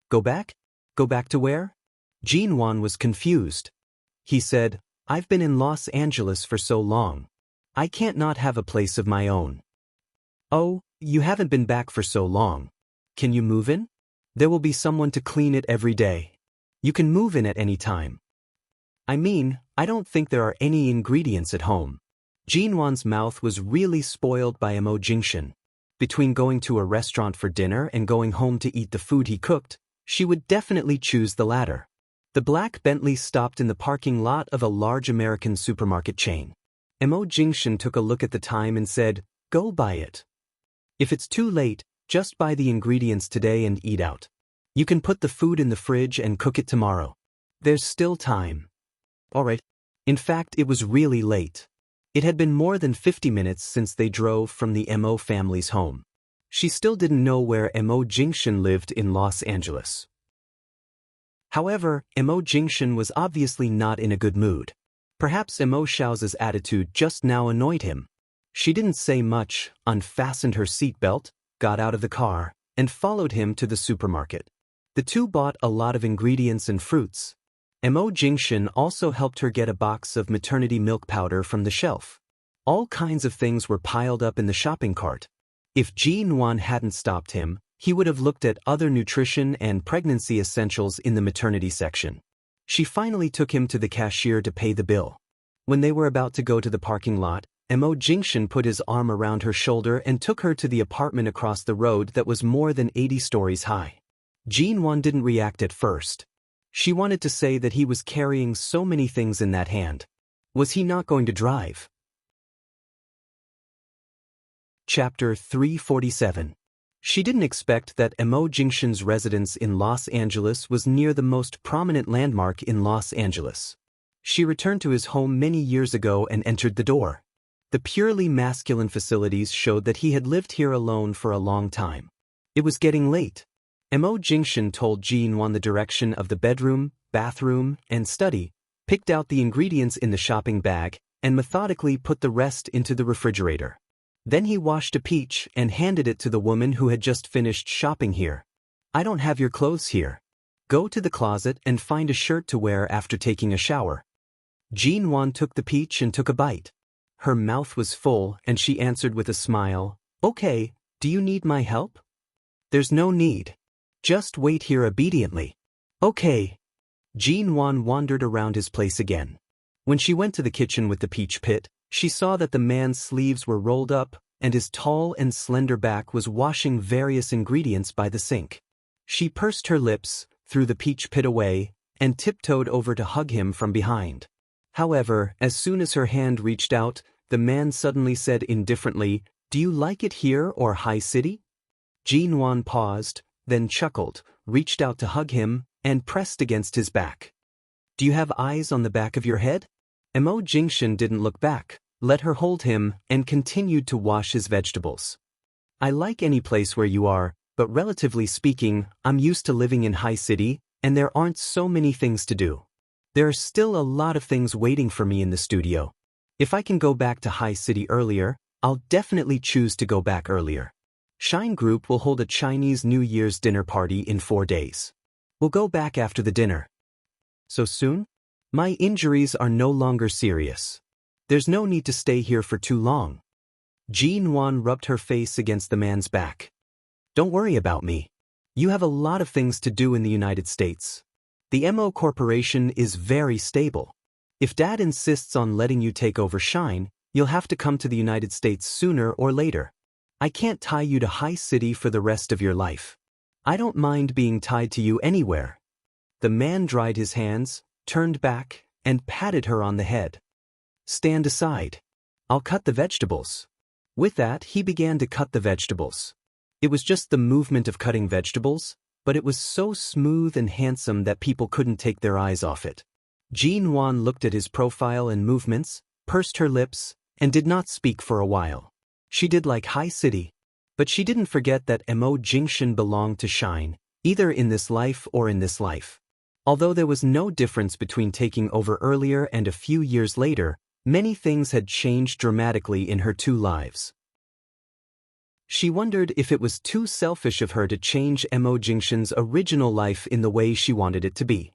Go back? Go back to where? Jean Wan was confused. He said, I've been in Los Angeles for so long. I can't not have a place of my own. Oh, you haven't been back for so long. Can you move in? There will be someone to clean it every day. You can move in at any time. I mean, I don't think there are any ingredients at home. Jean Wan's mouth was really spoiled by Mo Jingshan. Between going to a restaurant for dinner and going home to eat the food he cooked, she would definitely choose the latter. The black Bentley stopped in the parking lot of a large American supermarket chain. Mo Jingshan took a look at the time and said, Go buy it. If it's too late, just buy the ingredients today and eat out. You can put the food in the fridge and cook it tomorrow. There's still time. All right. In fact, it was really late. It had been more than 50 minutes since they drove from the Mo family's home. She still didn't know where Mo Jingshan lived in Los Angeles. However, Mo Jingshan was obviously not in a good mood. Perhaps Mo Xiaozi's attitude just now annoyed him. She didn't say much, unfastened her seatbelt, got out of the car, and followed him to the supermarket. The two bought a lot of ingredients and fruits. Mo Jingshin also helped her get a box of maternity milk powder from the shelf. All kinds of things were piled up in the shopping cart. If Ji Nwan hadn't stopped him, he would have looked at other nutrition and pregnancy essentials in the maternity section. She finally took him to the cashier to pay the bill. When they were about to go to the parking lot, Mo Jingshin put his arm around her shoulder and took her to the apartment across the road that was more than 80 stories high. Ji Nwan didn't react at first. She wanted to say that he was carrying so many things in that hand. Was he not going to drive? Chapter 347. She didn't expect that Mo Jingshin's residence in Los Angeles was near the most prominent landmark in Los Angeles. She returned to his home many years ago and entered the door. The purely masculine facilities showed that he had lived here alone for a long time. It was getting late. Mo Jingshin told Ji Nwan the direction of the bedroom, bathroom, and study, picked out the ingredients in the shopping bag, and methodically put the rest into the refrigerator. Then he washed a peach and handed it to the woman who had just finished shopping here. "I don't have your clothes here. Go to the closet and find a shirt to wear after taking a shower." Ji Nwan took the peach and took a bite. Her mouth was full and she answered with a smile, "Okay, do you need my help?" "There's no need. Just wait here obediently." "Okay." Ji Nwan wandered around his place again. When she went to the kitchen with the peach pit, she saw that the man's sleeves were rolled up, and his tall and slender back was washing various ingredients by the sink. She pursed her lips, threw the peach pit away, and tiptoed over to hug him from behind. However, as soon as her hand reached out, the man suddenly said indifferently, "Do you like it here or High City?" Ji Nwan paused, then chuckled, reached out to hug him, and pressed against his back. "Do you have eyes on the back of your head?" Mo Jingshin didn't look back, let her hold him, and continued to wash his vegetables. "I like any place where you are, but relatively speaking, I'm used to living in High City, and there aren't so many things to do. There are still a lot of things waiting for me in the studio. If I can go back to High City earlier, I'll definitely choose to go back earlier. Shine Group will hold a Chinese New Year's dinner party in 4 days. We'll go back after the dinner." "So soon? My injuries are no longer serious. There's no need to stay here for too long." Ji Nwan rubbed her face against the man's back. "Don't worry about me. You have a lot of things to do in the United States. The MO Corporation is very stable. If Dad insists on letting you take over Shine, you'll have to come to the United States sooner or later. I can't tie you to High City for the rest of your life. I don't mind being tied to you anywhere." The man dried his hands, turned back, and patted her on the head. "Stand aside. I'll cut the vegetables." With that, he began to cut the vegetables. It was just the movement of cutting vegetables, but it was so smooth and handsome that people couldn't take their eyes off it. Ji Nwan looked at his profile and movements, pursed her lips, and did not speak for a while. She did like High City, but she didn't forget that Mo Jingshin belonged to Shine, either in this life or in this life. Although there was no difference between taking over earlier and a few years later, many things had changed dramatically in her two lives. She wondered if it was too selfish of her to change Mo Jingshin's original life in the way she wanted it to be.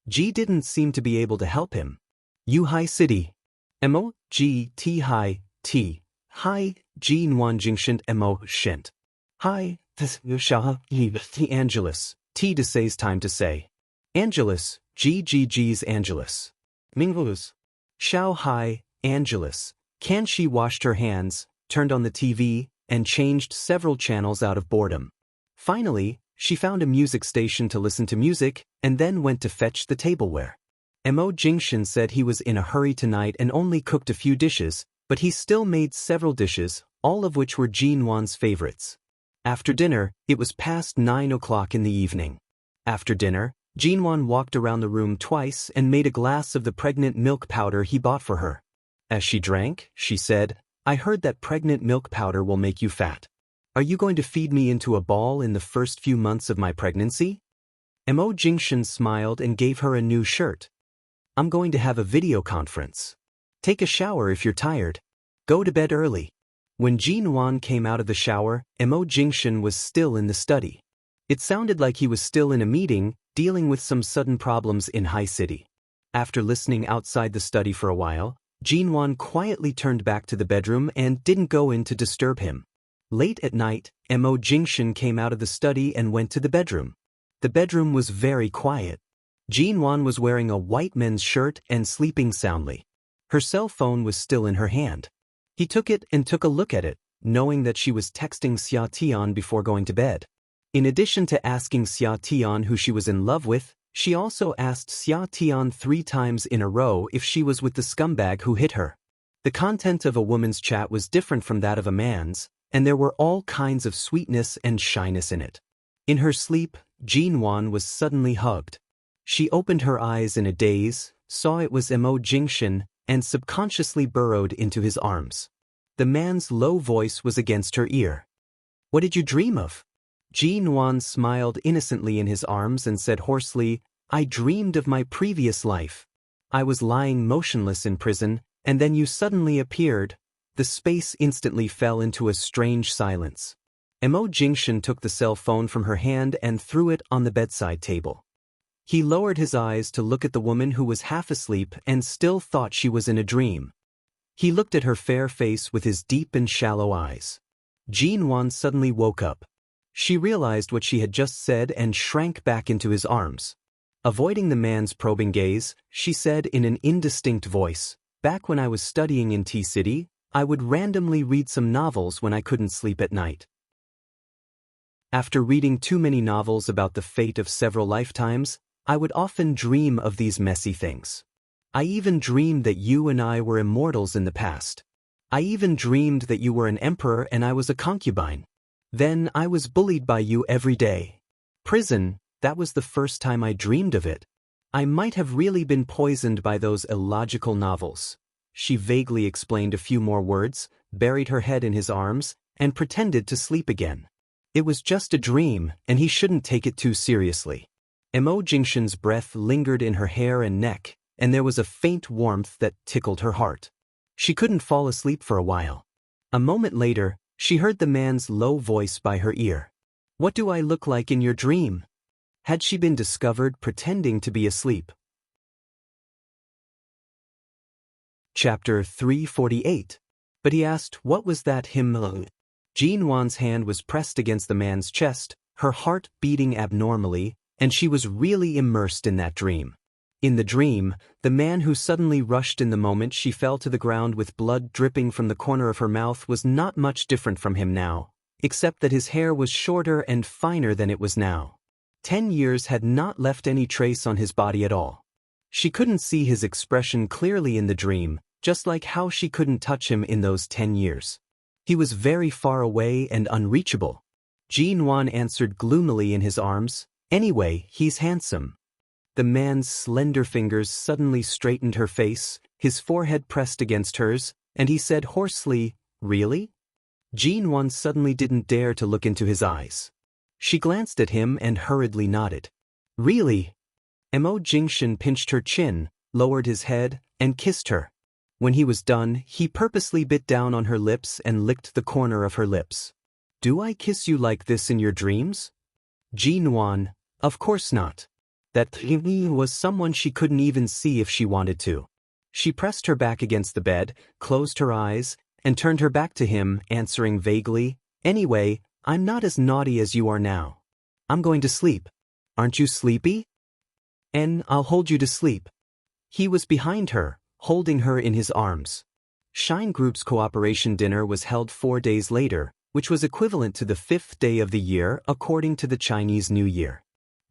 Ji didn't seem to be able to help him. "You High City." Mo, G, T High, T. Hi, Ji Nwan Jingshin Mo Shint. Hi, this Shah, T Angelus, T to say's time to say. Angelus, G's Angelus. Mingvus. Shao Hai, Angelus. Can she washed her hands, turned on the TV, and changed several channels out of boredom. Finally, she found a music station to listen to music, and then went to fetch the tableware. Mo Jingshin said he was in a hurry tonight and only cooked a few dishes, but he still made several dishes, all of which were Ji Nwan's favorites. After dinner, it was past 9 o'clock in the evening. After dinner, Ji Nwan walked around the room twice and made a glass of the pregnant milk powder he bought for her. As she drank, she said, "I heard that pregnant milk powder will make you fat. Are you going to feed me into a ball in the first few months of my pregnancy?" Mo Jingshin smiled and gave her a new shirt. "I'm going to have a video conference. Take a shower if you're tired. Go to bed early. When Jinwan came out of the shower, Mo Jingshan was still in the study. It sounded like he was still in a meeting, dealing with some sudden problems in High City. After listening outside the study for a while, Jinwan quietly turned back to the bedroom and didn't go in to disturb him. Late at night, Mo Jingshan came out of the study and went to the bedroom. The bedroom was very quiet. Jinwan was wearing a white men's shirt and sleeping soundly. Her cell phone was still in her hand. He took it and took a look at it, knowing that she was texting Xia Tian before going to bed. In addition to asking Xia Tian who she was in love with, she also asked Xia Tian 3 times in a row if she was with the scumbag who hit her. The content of a woman's chat was different from that of a man's, and there were all kinds of sweetness and shyness in it. In her sleep, Jinwan was suddenly hugged. She opened her eyes in a daze, saw it was Mo Jingshan, and subconsciously burrowed into his arms. The man's low voice was against her ear. "What did you dream of?" Jinwan smiled innocently in his arms and said hoarsely, "I dreamed of my previous life. I was lying motionless in prison, and then you suddenly appeared." The space instantly fell into a strange silence. Mo Jingshan took the cell phone from her hand and threw it on the bedside table. He lowered his eyes to look at the woman who was half asleep and still thought she was in a dream. He looked at her fair face with his deep and shallow eyes. Jinwan suddenly woke up. She realized what she had just said and shrank back into his arms. Avoiding the man's probing gaze, she said in an indistinct voice, "Back when I was studying in T-City, I would randomly read some novels when I couldn't sleep at night. After reading too many novels about the fate of several lifetimes, I would often dream of these messy things. I even dreamed that you and I were immortals in the past. I even dreamed that you were an emperor and I was a concubine. Then I was bullied by you every day. Prison, that was the first time I dreamed of it. I might have really been poisoned by those illogical novels." She vaguely explained a few more words, buried her head in his arms, and pretended to sleep again. It was just a dream, and he shouldn't take it too seriously. Mo Jingshan's breath lingered in her hair and neck, and there was a faint warmth that tickled her heart. She couldn't fall asleep for a while. A moment later, she heard the man's low voice by her ear. "What do I look like in your dream?" Had she been discovered pretending to be asleep? Chapter 348. But he asked, "What was that him?" Jinwan's hand was pressed against the man's chest, her heart beating abnormally, and she was really immersed in that dream. In the dream, the man who suddenly rushed in the moment she fell to the ground with blood dripping from the corner of her mouth was not much different from him now, except that his hair was shorter and finer than it was now. 10 years had not left any trace on his body at all. She couldn't see his expression clearly in the dream, just like how she couldn't touch him in those 10 years. He was very far away and unreachable. Jinwan answered gloomily in his arms, "Anyway, he's handsome." The man's slender fingers suddenly straightened her face, his forehead pressed against hers, and he said hoarsely, "Really?" Jinwan suddenly didn't dare to look into his eyes. She glanced at him and hurriedly nodded. "Really?" Mo Jingshan pinched her chin, lowered his head, and kissed her. When he was done, he purposely bit down on her lips and licked the corner of her lips. "Do I kiss you like this in your dreams?" Jinwan, "Of course not." That was someone she couldn't even see if she wanted to. She pressed her back against the bed, closed her eyes, and turned her back to him, answering vaguely, "Anyway, I'm not as naughty as you are now. I'm going to sleep. Aren't you sleepy?" "And I'll hold you to sleep." He was behind her, holding her in his arms. Shine Group's cooperation dinner was held 4 days later, which was equivalent to the 5th day of the year according to the Chinese New Year.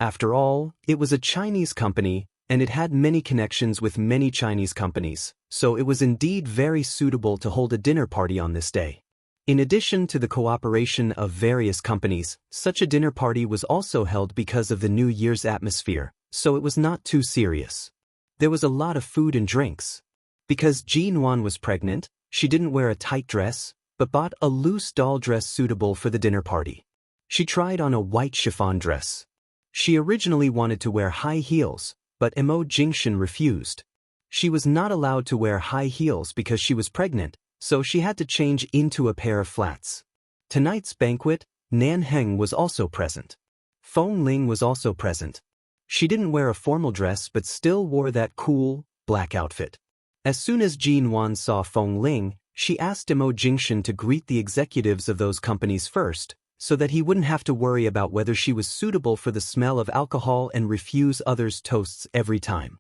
After all, it was a Chinese company, and it had many connections with many Chinese companies, so it was indeed very suitable to hold a dinner party on this day. In addition to the cooperation of various companies, such a dinner party was also held because of the New Year's atmosphere, so it was not too serious. There was a lot of food and drinks. Because Jinwan was pregnant, she didn't wear a tight dress, but bought a loose doll dress suitable for the dinner party. She tried on a white chiffon dress. She originally wanted to wear high heels, but Mo Jingshan refused. She was not allowed to wear high heels because she was pregnant, so she had to change into a pair of flats. Tonight's banquet, Nan Heng was also present. Feng Ling was also present. She didn't wear a formal dress but still wore that cool, black outfit. As soon as Jin Wan saw Feng Ling, she asked Mo Jingshan to greet the executives of those companies first, so that he wouldn't have to worry about whether she was suitable for the smell of alcohol and refuse others' toasts every time.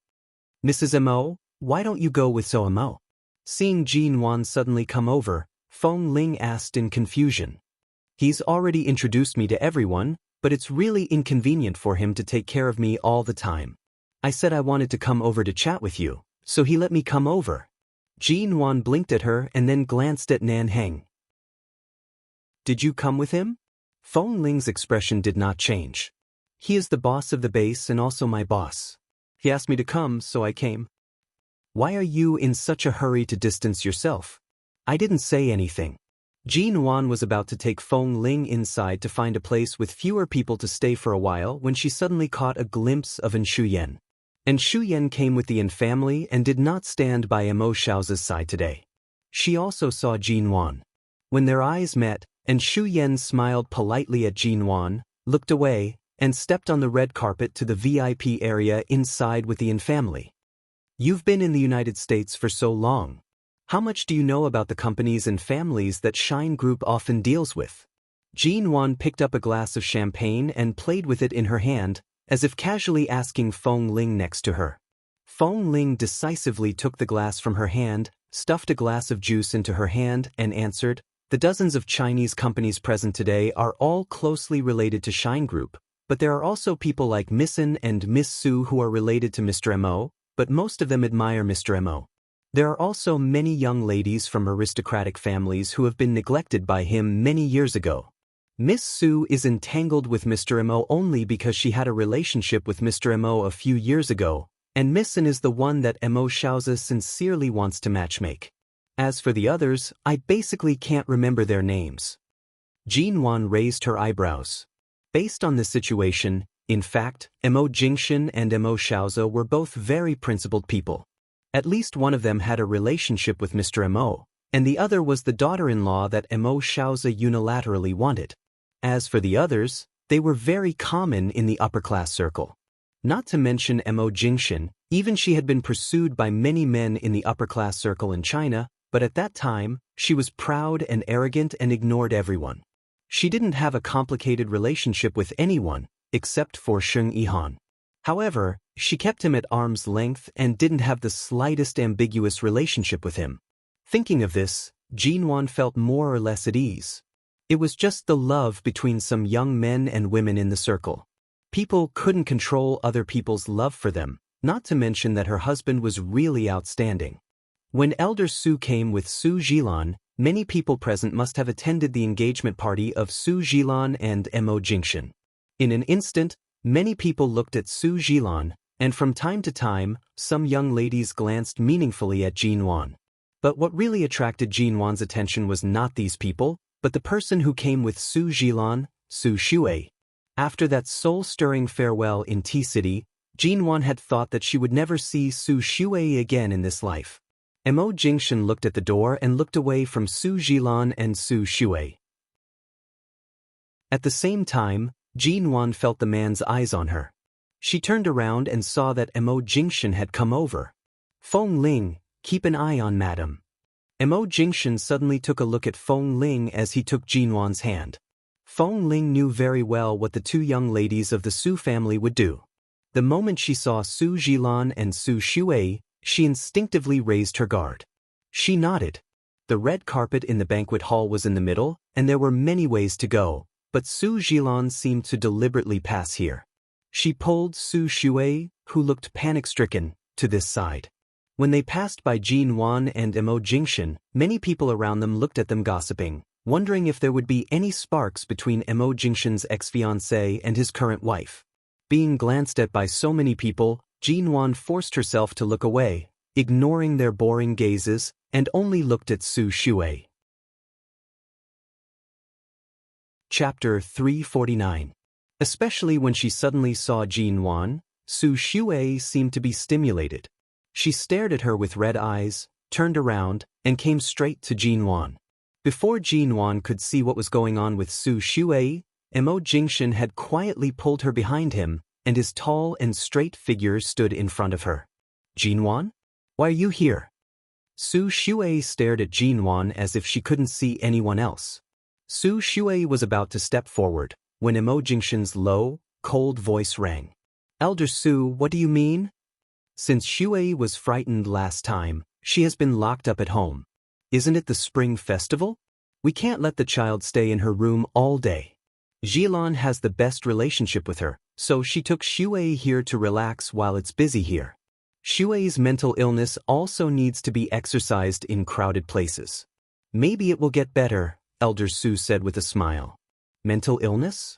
"Mrs. Mo, why don't you go with So Mo?" Seeing Jin Wan suddenly come over, Feng Ling asked in confusion. "He's already introduced me to everyone, but it's really inconvenient for him to take care of me all the time. I said I wanted to come over to chat with you, so he let me come over." Jin Wan blinked at her and then glanced at Nan Heng. "Did you come with him?" Feng Ling's expression did not change. "He is the boss of the base and also my boss. He asked me to come, so I came." "Why are you in such a hurry to distance yourself?" "I didn't say anything." Jin Wan was about to take Feng Ling inside to find a place with fewer people to stay for a while when she suddenly caught a glimpse of An Shuyen. And Shuyen came with the An family and did not stand by Mo Xiao's side today. She also saw Jin Wan. When their eyes met, An Shuyen smiled politely at Jin Wan, looked away, and stepped on the red carpet to the VIP area inside with the An family. "You've been in the United States for so long. How much do you know about the companies and families that Shine Group often deals with?" Jin Wan picked up a glass of champagne and played with it in her hand, as if casually asking Feng Ling next to her. Feng Ling decisively took the glass from her hand, stuffed a glass of juice into her hand, and answered, "The dozens of Chinese companies present today are all closely related to Shine Group, but there are also people like Miss An and Miss Su who are related to Mr. Mo, but most of them admire Mr. Mo. There are also many young ladies from aristocratic families who have been neglected by him many years ago. Miss Su is entangled with Mr. Mo only because she had a relationship with Mr. Mo a few years ago, and Miss An is the one that Mo Xiaozi sincerely wants to matchmake. As for the others, I basically can't remember their names." Jin Wan raised her eyebrows. Based on this situation, in fact, Mo Jingshan and Mo Xiaozi were both very principled people. At least one of them had a relationship with Mr. Mo, and the other was the daughter-in-law that Mo Xiaozi unilaterally wanted. As for the others, they were very common in the upper-class circle. Not to mention Mo Jingshan, even she had been pursued by many men in the upper-class circle in China, but at that time, she was proud and arrogant and ignored everyone. She didn't have a complicated relationship with anyone, except for Sheng Yihan. However, she kept him at arm's length and didn't have the slightest ambiguous relationship with him. Thinking of this, Jin Wan felt more or less at ease. It was just the love between some young men and women in the circle. People couldn't control other people's love for them, not to mention that her husband was really outstanding. When Elder Su came with Su Jilan, many people present must have attended the engagement party of Su Jilan and Mo Jingshan. In an instant, many people looked at Su Jilan, and from time to time, some young ladies glanced meaningfully at Jin Wan. But what really attracted Jin Wan's attention was not these people, but the person who came with Su Jilan, Su Shui. After that soul-stirring farewell in T-City, Jin Wan had thought that she would never see Su Shui again in this life. Mo Jingshan looked at the door and looked away from Su Jilan and Su Shui. At the same time, Jin Wan felt the man's eyes on her. She turned around and saw that Mo Jingshan had come over. "Feng Ling, keep an eye on Madam." Mo Jingshan suddenly took a look at Feng Ling as he took Jin Wan's hand. Feng Ling knew very well what the two young ladies of the Su family would do. The moment she saw Su Jilan and Su Shui, she instinctively raised her guard. She nodded. The red carpet in the banquet hall was in the middle, and there were many ways to go, but Su Jilan seemed to deliberately pass here. She pulled Su Shui, who looked panic-stricken, to this side. When they passed by Jin Wan and Mo Jingshan, many people around them looked at them gossiping, wondering if there would be any sparks between Mo Jingshan's ex-fiancée and his current wife. Being glanced at by so many people, Jin Wan forced herself to look away, ignoring their boring gazes, and only looked at Su Shui. Chapter 349. Especially when she suddenly saw Jin Wan, Su Shui seemed to be stimulated. She stared at her with red eyes, turned around, and came straight to Jinwan. Before Jinwan could see what was going on with Su Shuai, Mo Jingshan had quietly pulled her behind him, and his tall and straight figure stood in front of her. Jinwan? Why are you here? Su Shuai stared at Jinwan as if she couldn't see anyone else. Su Shuai was about to step forward, when Mo Jingshan's low, cold voice rang. Elder Su, what do you mean? Since Shuai was frightened last time, she has been locked up at home. Isn't it the spring festival? We can't let the child stay in her room all day. Jilan has the best relationship with her, so she took Shuai here to relax while it's busy here. Shuai's mental illness also needs to be exercised in crowded places. Maybe it will get better, Elder Su said with a smile. Mental illness?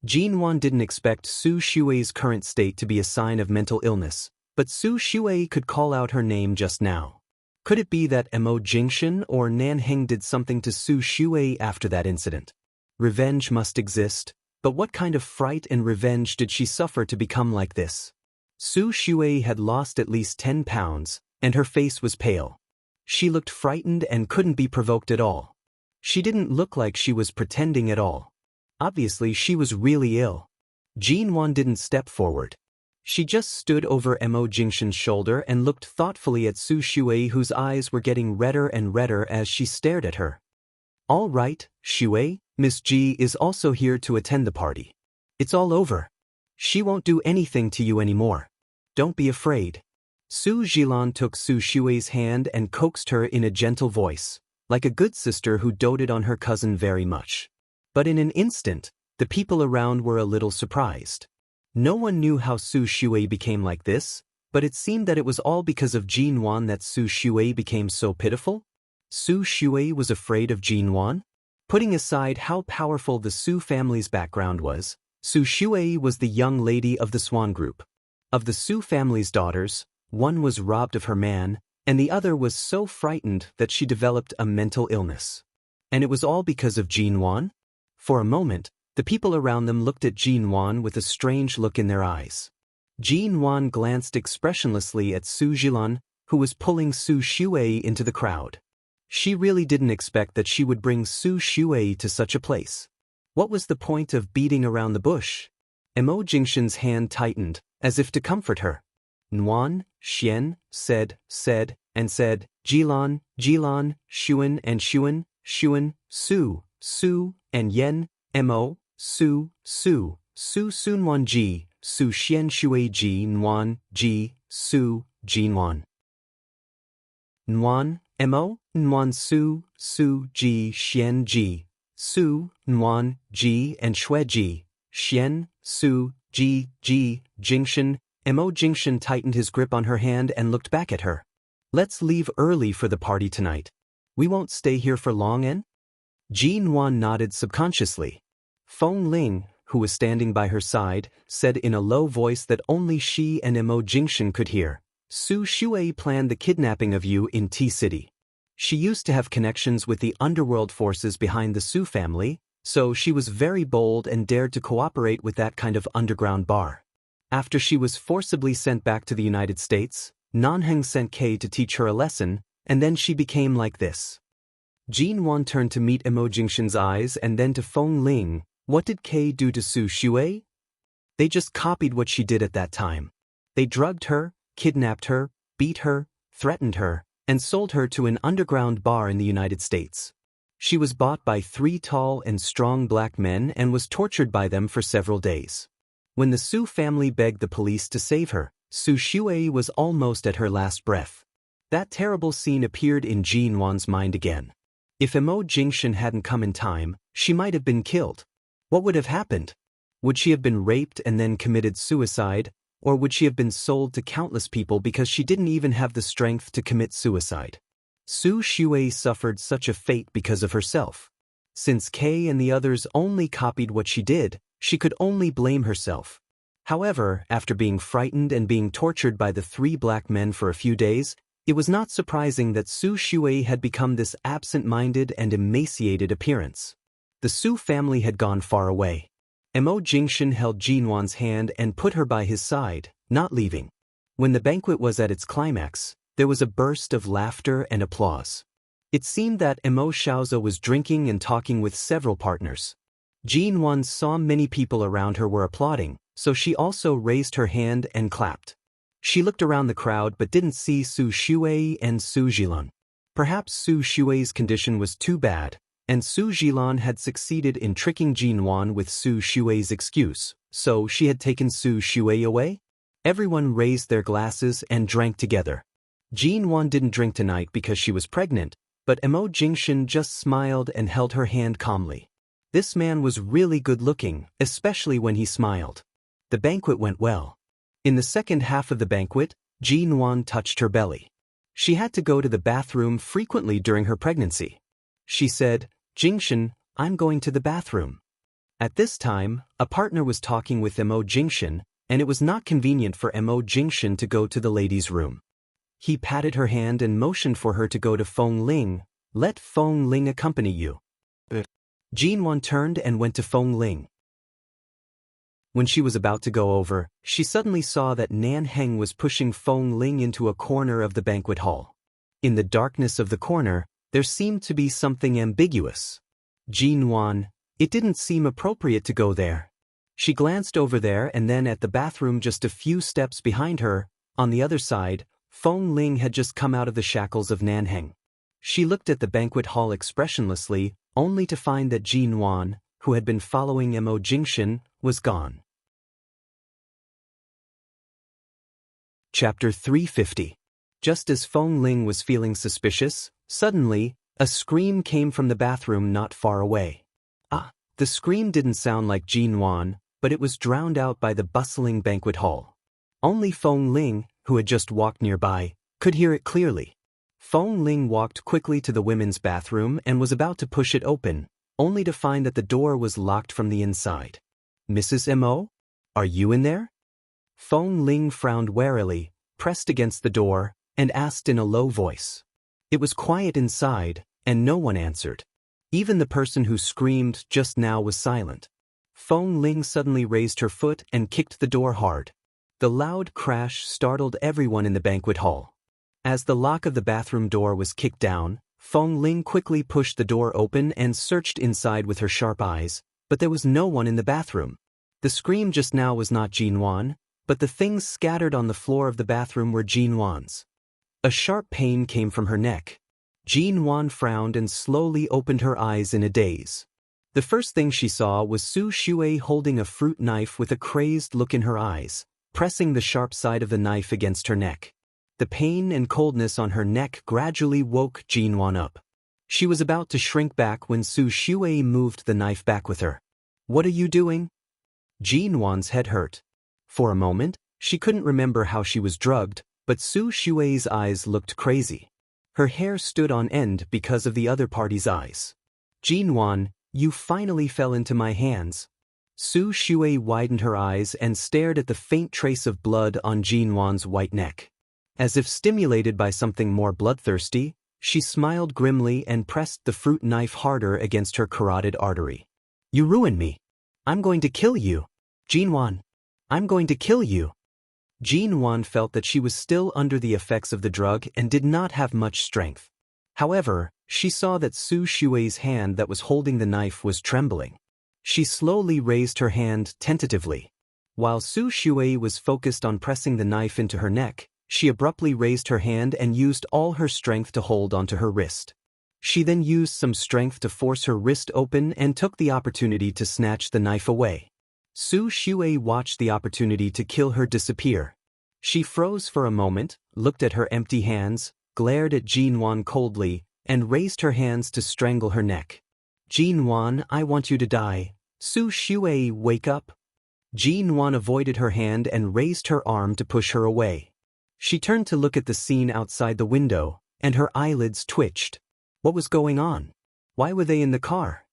Jinwan didn't expect Su Shuai's current state to be a sign of mental illness, but Su Shuai could call out her name just now. Could it be that Mo Jingshan or Nanheng did something to Su Shuai after that incident? Revenge must exist, but what kind of fright and revenge did she suffer to become like this? Su Shuai had lost at least 10 pounds, and her face was pale. She looked frightened and couldn't be provoked at all. She didn't look like she was pretending at all. Obviously, she was really ill. Jinwan didn't step forward. She just stood over Mo Jingshan's shoulder and looked thoughtfully at Su Shuai, whose eyes were getting redder and redder as she stared at her. All right, Shuai, Miss Ji is also here to attend the party. It's all over. She won't do anything to you anymore. Don't be afraid. Su Jilan took Su Shuai's hand and coaxed her in a gentle voice, like a good sister who doted on her cousin very much. But in an instant, the people around were a little surprised. No one knew how Su Shuai became like this, but it seemed that it was all because of Jinwan that Su Shuai became so pitiful. Su Shuai was afraid of Jinwan? Putting aside how powerful the Su family's background was, Su Shuai was the young lady of the Swan group. Of the Su family's daughters, one was robbed of her man, and the other was so frightened that she developed a mental illness. And it was all because of Jinwan? For a moment, the people around them looked at Jinwan with a strange look in their eyes. Jinwan glanced expressionlessly at Su Jilan, who was pulling Su Shuai into the crowd. She really didn't expect that she would bring Su Shuai to such a place. What was the point of beating around the bush? Mo Jingshan's hand tightened, as if to comfort her. Nuan, Xian, said, Jilan, Shuan and Shuan, Su, and Yen, Mo, Su, Sunwan Ji, Su Xian Shuai Ji Nuan, Ji, Su, Jinwan. Nuan, Mo, Nuan Su, Ji, Xian Ji, Su, Nuan, Ji and Shui Ji, Xian, Su, Ji, Jingshan. Mo Jingshan tightened his grip on her hand and looked back at her. Let's leave early for the party tonight. We won't stay here for long, en? Jinwan nodded subconsciously. Feng Ling, who was standing by her side, said in a low voice that only she and Mo Jingshan could hear, Su Shuai planned the kidnapping of you in T-City. She used to have connections with the underworld forces behind the Su family, so she was very bold and dared to cooperate with that kind of underground bar. After she was forcibly sent back to the United States, Nanheng sent Kei to teach her a lesson, and then she became like this. Jinwan turned to meet Mo Jingshan's eyes and then to Feng Ling. What did Kei do to Su Shuai? They just copied what she did at that time. They drugged her, kidnapped her, beat her, threatened her, and sold her to an underground bar in the United States. She was bought by 3 tall and strong black men and was tortured by them for several days. When the Su family begged the police to save her, Su Shuai was almost at her last breath. That terrible scene appeared in Jinwan's mind again. If Mo Jingshan hadn't come in time, she might have been killed. What would have happened? Would she have been raped and then committed suicide, or would she have been sold to countless people because she didn't even have the strength to commit suicide? Su Shuai suffered such a fate because of herself. Since Kei and the others only copied what she did, she could only blame herself. However, after being frightened and being tortured by the 3 black men for a few days, it was not surprising that Su Shuai had become this absent-minded and emaciated appearance. The Su family had gone far away. Mo Jingshan held Jinwan's hand and put her by his side, not leaving. When the banquet was at its climax, There was a burst of laughter and applause. It seemed that Mo Xiaoze was drinking and talking with several partners. Jin Wan saw many people around her were applauding, so she also raised her hand and clapped. She looked around the crowd but didn't see Su Shuai and Su Zhilan. Perhaps Su Shuai's condition was too bad, and Su Zhilan had succeeded in tricking Jin Wan with Su Shuai's excuse, so she had taken Su Shuai away? Everyone raised their glasses and drank together. Jin Wan didn't drink tonight because she was pregnant, but Mo Jingshan just smiled and held her hand calmly. This man was really good-looking, especially when he smiled. The banquet went well. In the second half of the banquet, Jin Wan touched her belly. She had to go to the bathroom frequently during her pregnancy. She said, "Jingshan, I'm going to the bathroom." At this time, a partner was talking with Mo Jingshan, and it was not convenient for Mo Jingshan to go to the ladies' room. He patted her hand and motioned for her to go to Feng Ling. "Let Feng Ling accompany you." Jin Wan turned and went to Feng Ling. When she was about to go over, she suddenly saw that Nan Heng was pushing Feng Ling into a corner of the banquet hall. In the darkness of the corner, there seemed to be something ambiguous. Jin Wan, it didn't seem appropriate to go there. She glanced over there and then at the bathroom just a few steps behind her. On the other side, Feng Ling had just come out of the shackles of Nan Heng. She looked at the banquet hall expressionlessly, only to find that Jin Wan, who had been following Mo Jingshan, was gone. Chapter 350. Just as Feng Ling was feeling suspicious, suddenly, a scream came from the bathroom not far away. The scream didn't sound like Jin Wan, but it was drowned out by the bustling banquet hall. Only Feng Ling, who had just walked nearby, could hear it clearly. Feng Ling walked quickly to the women's bathroom and was about to push it open, only to find that the door was locked from the inside. "Mrs. Mo? Are you in there?" Feng Ling frowned warily, pressed against the door, and asked in a low voice. It was quiet inside, and no one answered. Even the person who screamed just now was silent. Feng Ling suddenly raised her foot and kicked the door hard. The loud crash startled everyone in the banquet hall. As the lock of the bathroom door was kicked down, Feng Ling quickly pushed the door open and searched inside with her sharp eyes, but there was no one in the bathroom. The scream just now was not Jin Wan, but the things scattered on the floor of the bathroom were Jin Wan's. A sharp pain came from her neck. Jin Wan frowned and slowly opened her eyes in a daze. The first thing she saw was Su Shuai holding a fruit knife with a crazed look in her eyes, pressing the sharp side of the knife against her neck. The pain and coldness on her neck gradually woke Jin Wan up. She was about to shrink back when Su Shuai moved the knife back with her. "What are you doing?" Jin Wan's head hurt. For a moment, she couldn't remember how she was drugged, but Su Shuai's eyes looked crazy. Her hair stood on end because of the other party's eyes. "Jin Wan, you finally fell into my hands." Su Shuai widened her eyes and stared at the faint trace of blood on Jin Wan's white neck. As if stimulated by something more bloodthirsty, she smiled grimly and pressed the fruit knife harder against her carotid artery. "You ruined me. I'm going to kill you. Jin Wan, I'm going to kill you." Jin Wan felt that she was still under the effects of the drug and did not have much strength. However, she saw that Su Shuai's hand that was holding the knife was trembling. She slowly raised her hand tentatively. While Su Shuai was focused on pressing the knife into her neck, she abruptly raised her hand and used all her strength to hold onto her wrist. She then used some strength to force her wrist open and took the opportunity to snatch the knife away. Su Shuai watched the opportunity to kill her disappear. She froze for a moment, looked at her empty hands, glared at Jin Wan coldly, and raised her hands to strangle her neck. "Jin Wan, I want you to die. Su Shuai, wake up." Jin Wan avoided her hand and raised her arm to push her away. She turned to look at the scene outside the window, and her eyelids twitched. What was going on? Why were they in the car?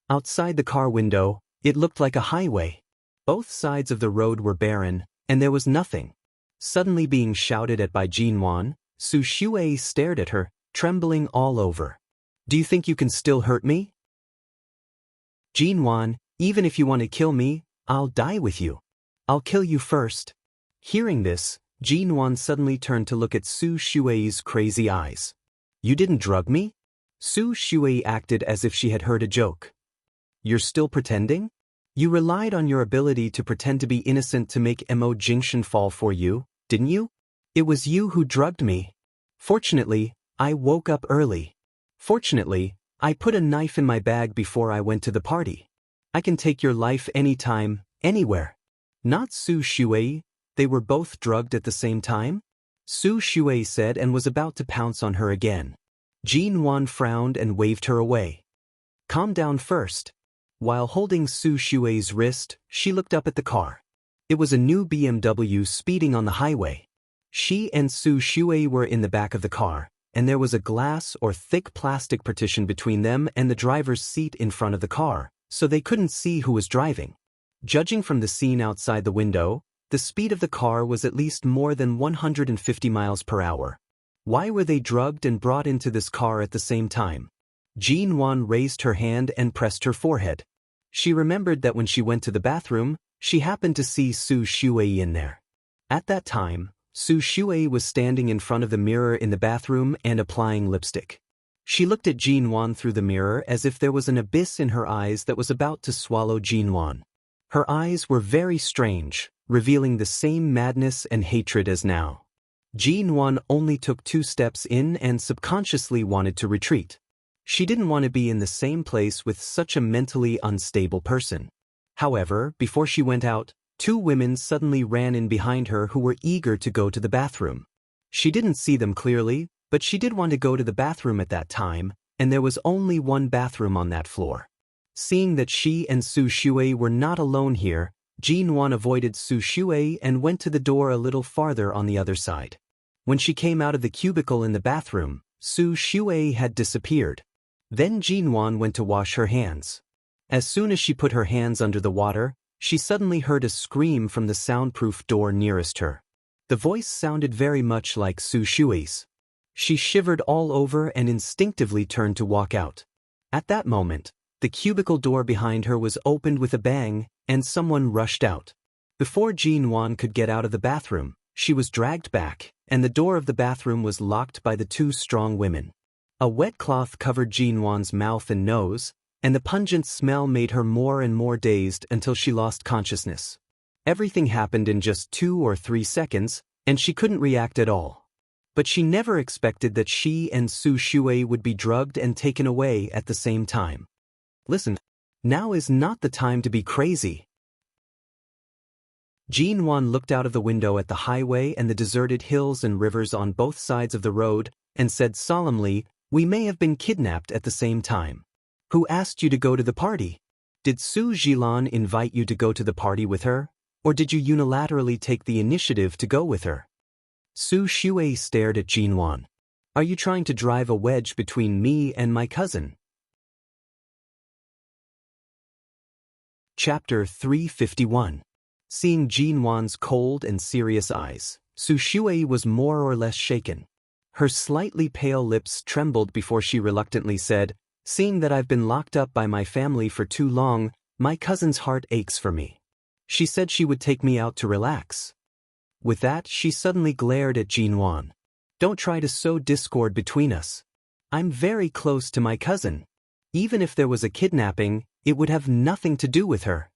Outside the car window, it looked like a highway. Both sides of the road were barren, and there was nothing. Suddenly being shouted at by Jin Wan, Su Shuai stared at her, trembling all over. "Do you think you can still hurt me?" "Jin Wan, even if you want to kill me, I'll die with you. I'll kill you first." Hearing this, Jinwan suddenly turned to look at Su Shui's crazy eyes. You didn't drug me? Su Shui acted as if she had heard a joke. You're still pretending? You relied on your ability to pretend to be innocent to make Mo Jingshan fall for you, didn't you? It was you who drugged me. Fortunately, I woke up early. Fortunately, I put a knife in my bag before I went to the party. I can take your life anytime, anywhere. Not Su Shui. They were both drugged at the same time? Su Shui said and was about to pounce on her again. Jinwan frowned and waved her away. Calm down first. While holding Su Shui's wrist, she looked up at the car. It was a new BMW speeding on the highway. She and Su Shui were in the back of the car, and there was a glass or thick plastic partition between them and the driver's seat in front of the car, so they couldn't see who was driving. Judging from the scene outside the window, the speed of the car was at least more than 150 miles per hour. Why were they drugged and brought into this car at the same time? Jinwan raised her hand and pressed her forehead. She remembered that when she went to the bathroom, she happened to see Su Shui in there. At that time, Su Shui was standing in front of the mirror in the bathroom and applying lipstick. She looked at Jinwan through the mirror as if there was an abyss in her eyes that was about to swallow Jinwan. Her eyes were very strange, revealing the same madness and hatred as now. Jinwan only took 2 steps in and subconsciously wanted to retreat. She didn't want to be in the same place with such a mentally unstable person. However, before she went out, 2 women suddenly ran in behind her who were eager to go to the bathroom. She didn't see them clearly, but she did want to go to the bathroom at that time, and there was only one bathroom on that floor. Seeing that she and Su Shui were not alone here, Jinwan avoided Su Shui and went to the door a little farther on the other side. When she came out of the cubicle in the bathroom, Su Shui had disappeared. Then Jinwan went to wash her hands. As soon as she put her hands under the water, she suddenly heard a scream from the soundproof door nearest her. The voice sounded very much like Su Shui's. She shivered all over and instinctively turned to walk out. At that moment, the cubicle door behind her was opened with a bang, and someone rushed out. Before Jinwan could get out of the bathroom, she was dragged back, and the door of the bathroom was locked by the 2 strong women. A wet cloth covered Jinwan's mouth and nose, and the pungent smell made her more and more dazed until she lost consciousness. Everything happened in just 2 or 3 seconds, and she couldn't react at all. But she never expected that she and Su Shui would be drugged and taken away at the same time. Listen, now is not the time to be crazy. Jinwan looked out of the window at the highway and the deserted hills and rivers on both sides of the road, and said solemnly, "We may have been kidnapped at the same time. Who asked you to go to the party? Did Su Jilan invite you to go to the party with her, or did you unilaterally take the initiative to go with her?" Su Shui stared at Jinwan. "Are you trying to drive a wedge between me and my cousin?" Chapter 351. Seeing Jinwan's cold and serious eyes, Su Shui was more or less shaken. Her slightly pale lips trembled before she reluctantly said, "Seeing that I've been locked up by my family for too long, my cousin's heart aches for me. She said she would take me out to relax." With that, she suddenly glared at Jinwan. "Don't try to sow discord between us. I'm very close to my cousin. Even if there was a kidnapping, it would have nothing to do with her."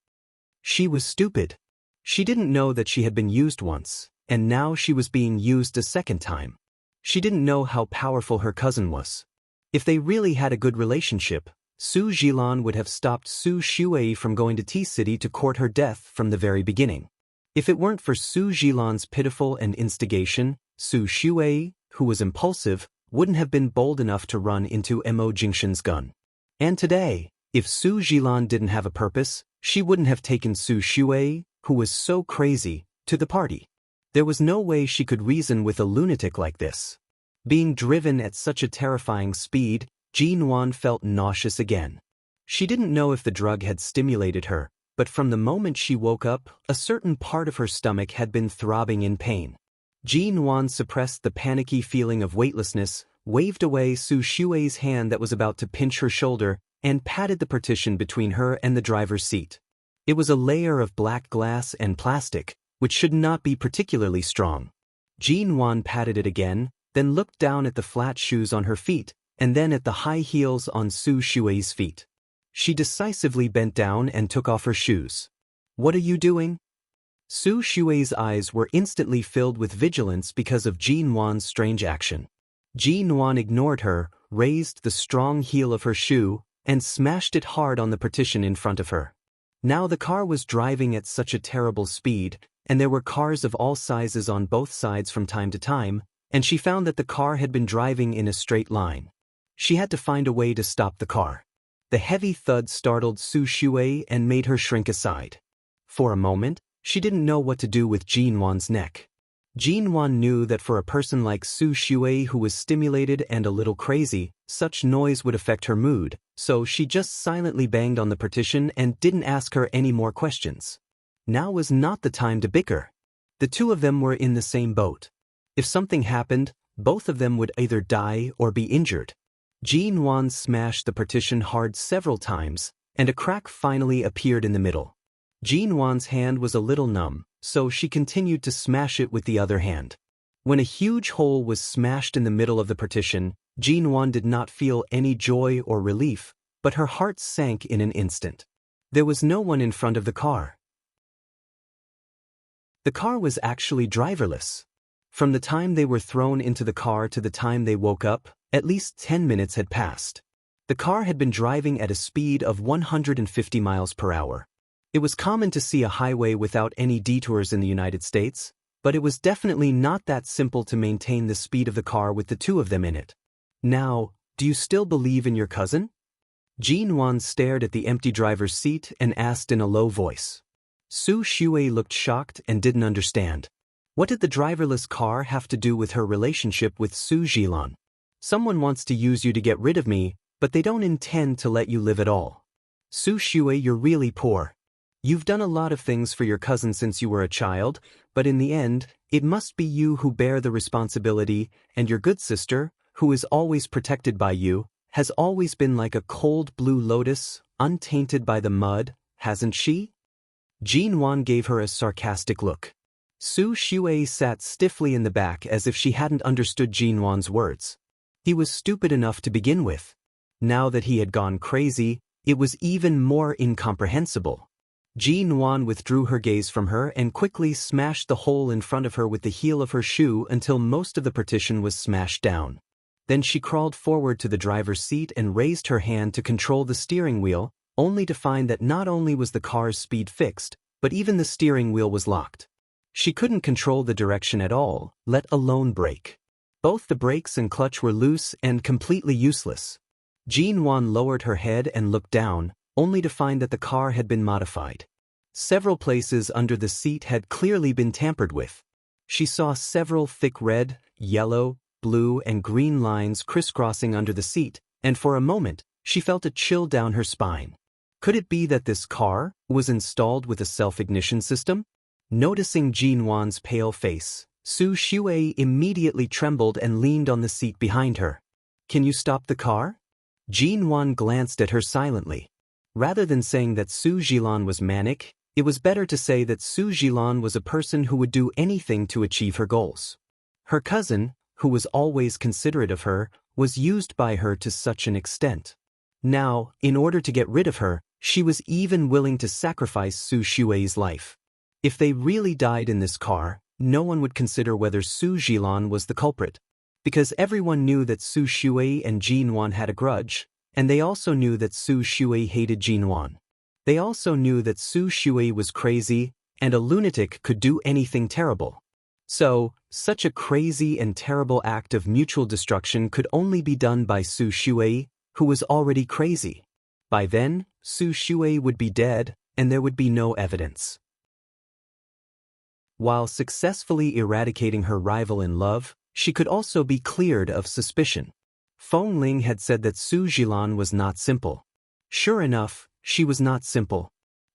She was stupid. She didn't know that she had been used once, and now she was being used a second time. She didn't know how powerful her cousin was. If they really had a good relationship, Su Jilan would have stopped Su Shui from going to T-City to court her death from the very beginning. If it weren't for Su Jilan's pitiful and instigation, Su Shui, who was impulsive, wouldn't have been bold enough to run into Mo Jingshan's gun. And today, if Su Jilan didn't have a purpose, she wouldn't have taken Su Shui, who was so crazy, to the party. There was no way she could reason with a lunatic like this. Being driven at such a terrifying speed, Jinwan felt nauseous again. She didn't know if the drug had stimulated her, but from the moment she woke up, a certain part of her stomach had been throbbing in pain. Jinwan suppressed the panicky feeling of weightlessness, waved away Su Shui's hand that was about to pinch her shoulder, and patted the partition between her and the driver's seat. It was a layer of black glass and plastic, which should not be particularly strong. Jean Wan patted it again, then looked down at the flat shoes on her feet, and then at the high heels on Su Shui's feet. She decisively bent down and took off her shoes. "What are you doing?" Su Shui's eyes were instantly filled with vigilance because of Jean Wan's strange action. Jean Wan ignored her, raised the strong heel of her shoe, and smashed it hard on the partition in front of her. Now the car was driving at such a terrible speed, and there were cars of all sizes on both sides from time to time, and she found that the car had been driving in a straight line. She had to find a way to stop the car. The heavy thud startled Su Shui and made her shrink aside. For a moment, she didn't know what to do with Jean Wan's neck. Jean Wan knew that for a person like Su Shui who was stimulated and a little crazy, such noise would affect her mood, so she just silently banged on the partition and didn't ask her any more questions. Now was not the time to bicker. The two of them were in the same boat. If something happened, both of them would either die or be injured. Jean Wan smashed the partition hard several times, and a crack finally appeared in the middle. Jean Wan's hand was a little numb, so she continued to smash it with the other hand. When a huge hole was smashed in the middle of the partition, Jean Wan did not feel any joy or relief, but her heart sank in an instant. There was no one in front of the car. The car was actually driverless. From the time they were thrown into the car to the time they woke up, at least 10 minutes had passed. The car had been driving at a speed of 150 miles per hour. It was common to see a highway without any detours in the United States, but it was definitely not that simple to maintain the speed of the car with the two of them in it. "Now, do you still believe in your cousin?" Jean Wan stared at the empty driver's seat and asked in a low voice. Su Shui looked shocked and didn't understand. What did the driverless car have to do with her relationship with Su Jilan? "Someone wants to use you to get rid of me, but they don't intend to let you live at all. Su Shui, you're really poor. You've done a lot of things for your cousin since you were a child, but in the end, it must be you who bear the responsibility, and your good sister, who is always protected by you, has always been like a cold blue lotus, untainted by the mud, hasn't she?" Jean Wan gave her a sarcastic look. Su Shui sat stiffly in the back as if she hadn't understood Jean Wan's words. He was stupid enough to begin with. Now that he had gone crazy, it was even more incomprehensible. Jean Wan withdrew her gaze from her and quickly smashed the hole in front of her with the heel of her shoe until most of the partition was smashed down. Then she crawled forward to the driver's seat and raised her hand to control the steering wheel, only to find that not only was the car's speed fixed, but even the steering wheel was locked. She couldn't control the direction at all, let alone brake. Both the brakes and clutch were loose and completely useless. Jean Wan lowered her head and looked down, only to find that the car had been modified. Several places under the seat had clearly been tampered with. She saw several thick red, yellow, blue, and green lines crisscrossing under the seat, and for a moment, she felt a chill down her spine. Could it be that this car was installed with a self-ignition system? Noticing Jean Wan's pale face, Su Shui immediately trembled and leaned on the seat behind her. "Can you stop the car?" Jean Wan glanced at her silently. Rather than saying that Su Jilan was manic, it was better to say that Su Jilan was a person who would do anything to achieve her goals. Her cousin, who was always considerate of her, was used by her to such an extent. Now, in order to get rid of her, she was even willing to sacrifice Su Shui's life. If they really died in this car, no one would consider whether Su Jilan was the culprit. Because everyone knew that Su Shui and Jean Wan had a grudge, and they also knew that Su Shui hated Jean Wan. They also knew that Su Shui was crazy, and a lunatic could do anything terrible. So, such a crazy and terrible act of mutual destruction could only be done by Su Shui, who was already crazy. By then, Su Shui would be dead, and there would be no evidence. While successfully eradicating her rival in love, she could also be cleared of suspicion. Feng Ling had said that Su Jilan was not simple. Sure enough, she was not simple.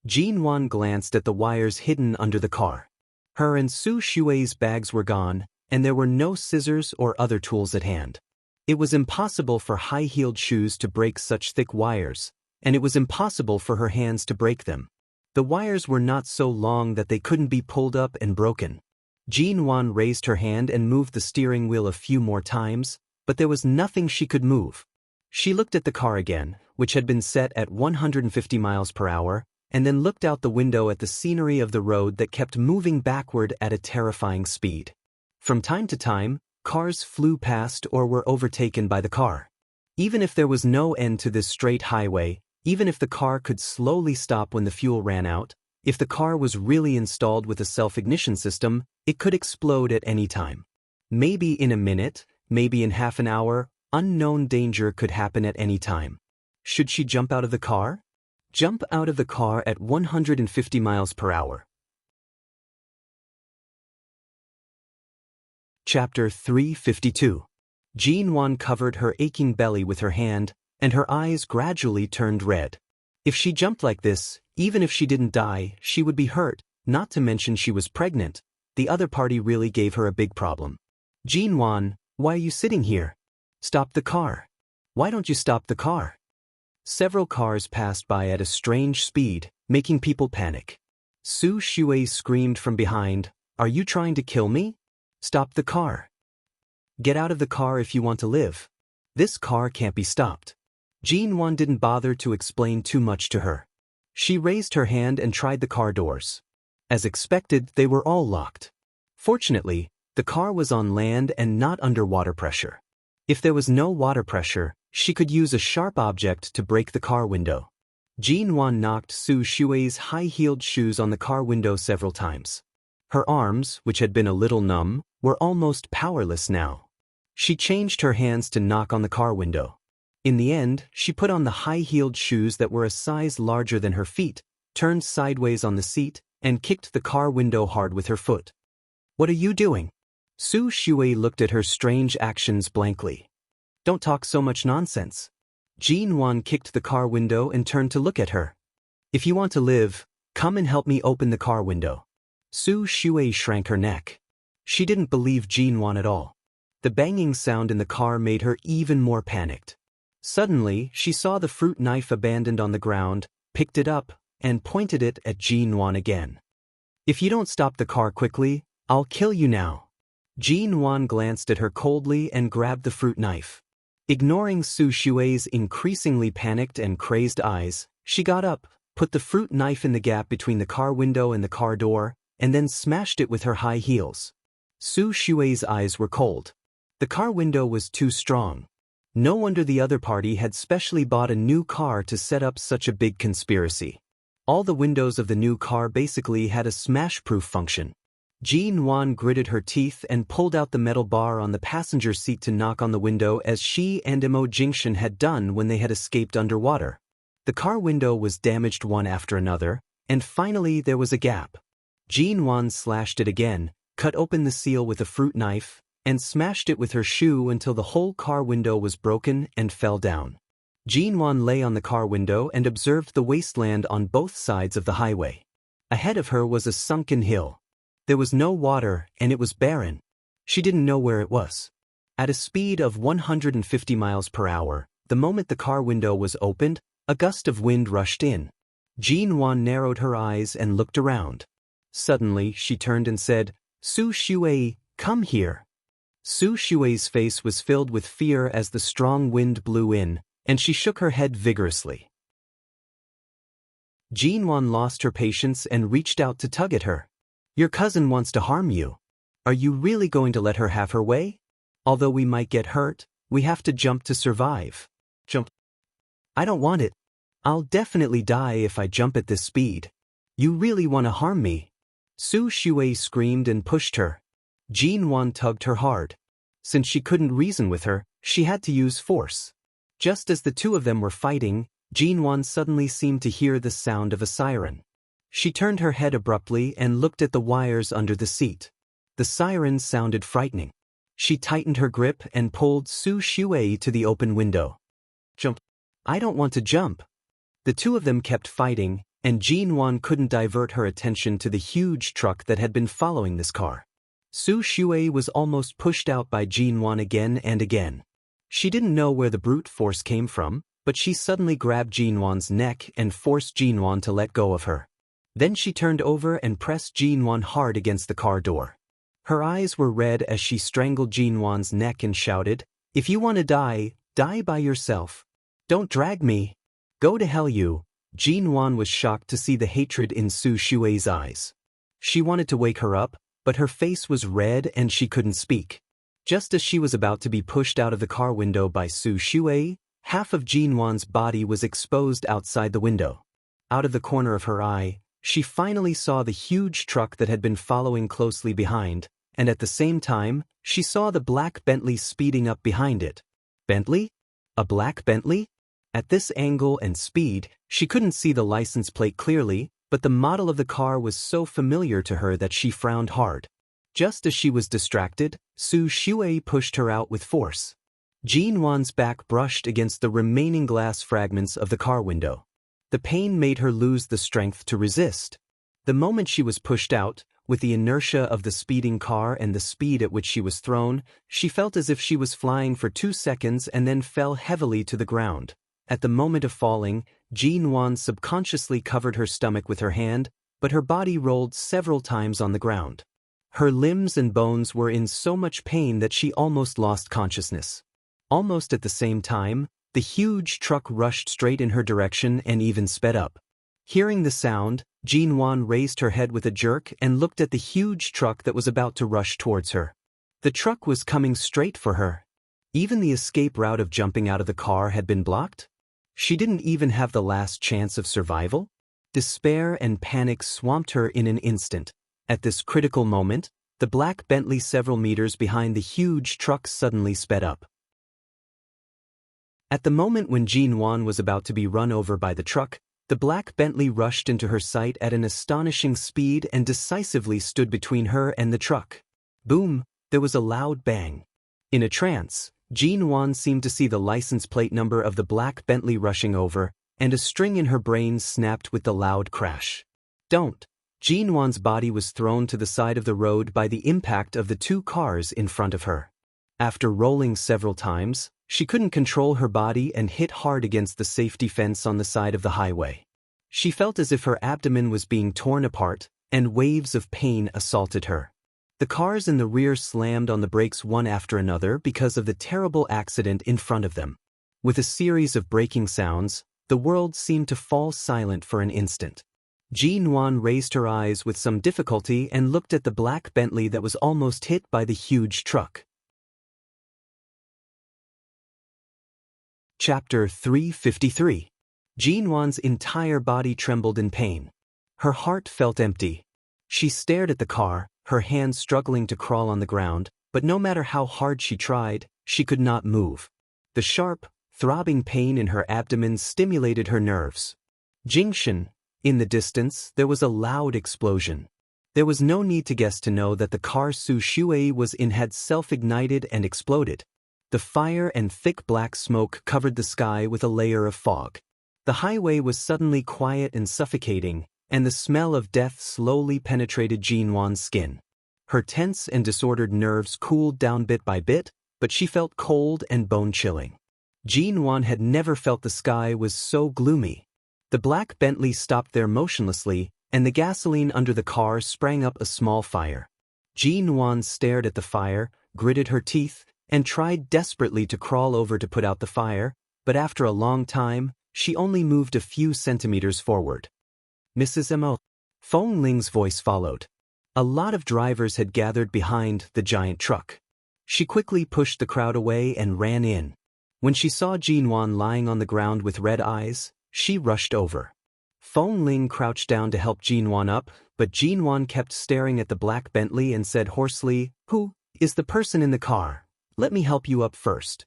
Jean Wan glanced at the wires hidden under the car. Her and Su Shui's bags were gone, and there were no scissors or other tools at hand. It was impossible for high-heeled shoes to break such thick wires, and it was impossible for her hands to break them. The wires were not so long that they couldn't be pulled up and broken. Jean Wan raised her hand and moved the steering wheel a few more times, but there was nothing she could move. She looked at the car again, which had been set at 150 miles per hour, and then looked out the window at the scenery of the road that kept moving backward at a terrifying speed. From time to time, cars flew past or were overtaken by the car. Even if there was no end to this straight highway, even if the car could slowly stop when the fuel ran out, if the car was really installed with a self-ignition system, it could explode at any time. Maybe in a minute, maybe in half an hour, unknown danger could happen at any time. Should she jump out of the car? Jump out of the car at 150 miles per hour. Chapter 352. Jean Wan covered her aching belly with her hand, and her eyes gradually turned red. If she jumped like this, even if she didn't die, she would be hurt, not to mention she was pregnant. The other party really gave her a big problem. Jean Wan, why are you sitting here? Stop the car. Why don't you stop the car? Several cars passed by at a strange speed, making people panic. Su Shui screamed from behind, "Are you trying to kill me? Stop the car. Get out of the car if you want to live. This car can't be stopped." Jean Wan didn't bother to explain too much to her. She raised her hand and tried the car doors. As expected, they were all locked. Fortunately, the car was on land and not under water pressure. If there was no water pressure, she could use a sharp object to break the car window. Jean Wan knocked Su Shui's high-heeled shoes on the car window several times. Her arms, which had been a little numb, were almost powerless now. She changed her hands to knock on the car window. In the end, she put on the high-heeled shoes that were a size larger than her feet, turned sideways on the seat, and kicked the car window hard with her foot. "What are you doing?" Su Shui looked at her strange actions blankly. "Don't talk so much nonsense." Jean Wan kicked the car window and turned to look at her. "If you want to live, come and help me open the car window." Su Shui shrank her neck. She didn't believe Jean Wan at all. The banging sound in the car made her even more panicked. Suddenly, she saw the fruit knife abandoned on the ground, picked it up, and pointed it at Jean Wan again. "If you don't stop the car quickly, I'll kill you now." Jean Wan glanced at her coldly and grabbed the fruit knife. Ignoring Su Shui's increasingly panicked and crazed eyes, she got up, put the fruit knife in the gap between the car window and the car door, and then smashed it with her high heels. Su Shui's eyes were cold. The car window was too strong. No wonder the other party had specially bought a new car to set up such a big conspiracy. All the windows of the new car basically had a smash-proof function. Jean Wan gritted her teeth and pulled out the metal bar on the passenger seat to knock on the window as she and Mo Jingshan had done when they had escaped underwater. The car window was damaged one after another, and finally there was a gap. Jean Wan slashed it again, cut open the seal with a fruit knife, and smashed it with her shoe until the whole car window was broken and fell down. Jean Wan lay on the car window and observed the wasteland on both sides of the highway. Ahead of her was a sunken hill. There was no water, and it was barren. She didn't know where it was. At a speed of 150 miles per hour, the moment the car window was opened, a gust of wind rushed in. Jean Wan narrowed her eyes and looked around. Suddenly, she turned and said, "Su Shui, come here." Su Shui's face was filled with fear as the strong wind blew in, and she shook her head vigorously. Jean Wan lost her patience and reached out to tug at her. "Your cousin wants to harm you. Are you really going to let her have her way? Although we might get hurt, we have to jump to survive." "Jump? I don't want it. I'll definitely die if I jump at this speed. You really want to harm me?" Su Shui screamed and pushed her. Jean Wan tugged her hard. Since she couldn't reason with her, she had to use force. Just as the two of them were fighting, Jean Wan suddenly seemed to hear the sound of a siren. She turned her head abruptly and looked at the wires under the seat. The siren sounded frightening. She tightened her grip and pulled Su Shui to the open window. "Jump." "I don't want to jump." The two of them kept fighting, and Jean Wan couldn't divert her attention to the huge truck that had been following this car. Su Shui was almost pushed out by Jean Wan again and again. She didn't know where the brute force came from, but she suddenly grabbed Jean Wan's neck and forced Jean Wan to let go of her. Then she turned over and pressed Jean Wan hard against the car door. Her eyes were red as she strangled Jinwan's neck and shouted, "If you want to die, die by yourself. Don't drag me. Go to hell you." Jinwan was shocked to see the hatred in Su Shui's eyes. She wanted to wake her up, but her face was red and she couldn't speak. Just as she was about to be pushed out of the car window by Su Shui, half of Jinwan's body was exposed outside the window. Out of the corner of her eye, she finally saw the huge truck that had been following closely behind, and at the same time, she saw the black Bentley speeding up behind it. Bentley? A black Bentley? At this angle and speed, she couldn't see the license plate clearly, but the model of the car was so familiar to her that she frowned hard. Just as she was distracted, Su Shui pushed her out with force. Jinwan's back brushed against the remaining glass fragments of the car window. The pain made her lose the strength to resist. The moment she was pushed out, with the inertia of the speeding car and the speed at which she was thrown, she felt as if she was flying for 2 seconds and then fell heavily to the ground. At the moment of falling, Jinwan subconsciously covered her stomach with her hand, but her body rolled several times on the ground. Her limbs and bones were in so much pain that she almost lost consciousness. Almost at the same time, the huge truck rushed straight in her direction and even sped up. Hearing the sound, Jinwan raised her head with a jerk and looked at the huge truck that was about to rush towards her. The truck was coming straight for her. Even the escape route of jumping out of the car had been blocked. She didn't even have the last chance of survival. Despair and panic swamped her in an instant. At this critical moment, the black Bentley several meters behind the huge truck suddenly sped up. At the moment when Jinwan was about to be run over by the truck, the black Bentley rushed into her sight at an astonishing speed and decisively stood between her and the truck. Boom! There was a loud bang. In a trance, Jinwan seemed to see the license plate number of the black Bentley rushing over, and a string in her brain snapped with the loud crash. Don't! Jinwan's body was thrown to the side of the road by the impact of the 2 cars in front of her. After rolling several times, she couldn't control her body and hit hard against the safety fence on the side of the highway. She felt as if her abdomen was being torn apart, and waves of pain assaulted her. The cars in the rear slammed on the brakes one after another because of the terrible accident in front of them. With a series of braking sounds, the world seemed to fall silent for an instant. Jinwan raised her eyes with some difficulty and looked at the black Bentley that was almost hit by the huge truck. Chapter 353. Jinwan's entire body trembled in pain. Her heart felt empty. She stared at the car, her hands struggling to crawl on the ground, but no matter how hard she tried, she could not move. The sharp, throbbing pain in her abdomen stimulated her nerves. Jingshan. In the distance, there was a loud explosion. There was no need to guess to know that the car Su Shui was in had self-ignited and exploded. The fire and thick black smoke covered the sky with a layer of fog. The highway was suddenly quiet and suffocating, and the smell of death slowly penetrated Jinwan's skin. Her tense and disordered nerves cooled down bit by bit, but she felt cold and bone-chilling. Jinwan had never felt the sky was so gloomy. The black Bentley stopped there motionlessly, and the gasoline under the car sprang up a small fire. Jinwan stared at the fire, gritted her teeth, and tried desperately to crawl over to put out the fire, but after a long time, she only moved a few centimeters forward. "Mrs. Mo." Feng Ling's voice followed. A lot of drivers had gathered behind the giant truck. She quickly pushed the crowd away and ran in. When she saw Jinwan lying on the ground with red eyes, she rushed over. Feng Ling crouched down to help Jinwan up, but Jinwan kept staring at the black Bentley and said hoarsely, "Who is the person in the car? Let me help you up first."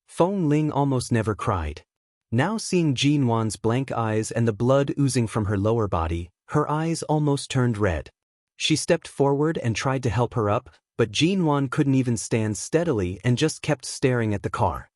Feng Ling almost never cried. Now seeing Jinwan's blank eyes and the blood oozing from her lower body, her eyes almost turned red. She stepped forward and tried to help her up, but Jinwan couldn't even stand steadily and just kept staring at the car.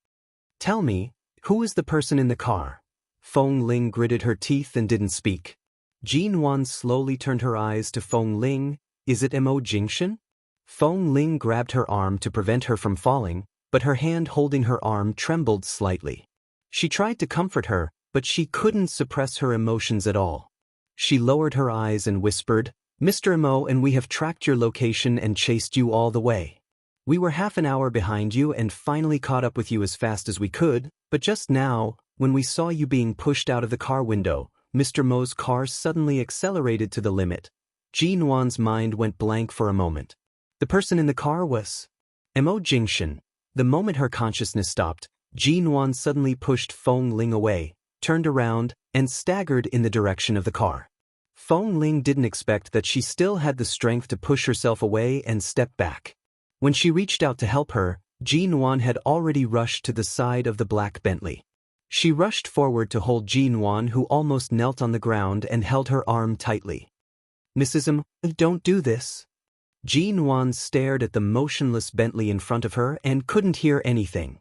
"Tell me, who is the person in the car?" Feng Ling gritted her teeth and didn't speak. Jinwan slowly turned her eyes to Feng Ling. "Is it Mo Jingshan?" Feng Ling grabbed her arm to prevent her from falling, but her hand holding her arm trembled slightly. She tried to comfort her, but she couldn't suppress her emotions at all. She lowered her eyes and whispered, Mr. Mo and we have tracked your location and chased you all the way. We were half an hour behind you and finally caught up with you as fast as we could, but just now, when we saw you being pushed out of the car window, Mr. Mo's car suddenly accelerated to the limit. Jin Wan's mind went blank for a moment. The person in the car was Mo Jingshan. The moment her consciousness stopped, Jin Wan suddenly pushed Feng Ling away, turned around, and staggered in the direction of the car. Feng Ling didn't expect that she still had the strength to push herself away and step back. When she reached out to help her, Jin Wan had already rushed to the side of the black Bentley. She rushed forward to hold Jin Wan, who almost knelt on the ground, and held her arm tightly. "Mrs. M, don't do this." Jin Wan stared at the motionless Bentley in front of her and couldn't hear anything.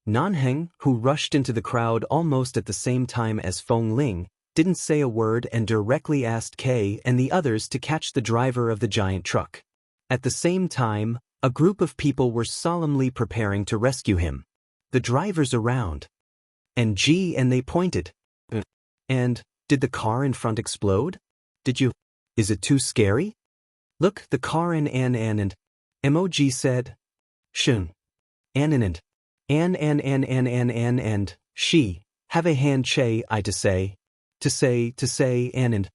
Nanheng, who rushed into the crowd almost at the same time as Feng Ling, didn't say a word and directly asked Kay and the others to catch the driver of the giant truck. At the same time, a group of people were solemnly preparing to rescue him. The driver's around. And they pointed. And, did the car in front explode? Is it too scary? Look, the car and MOG said. Shun. And she, have a hand Che I to say and.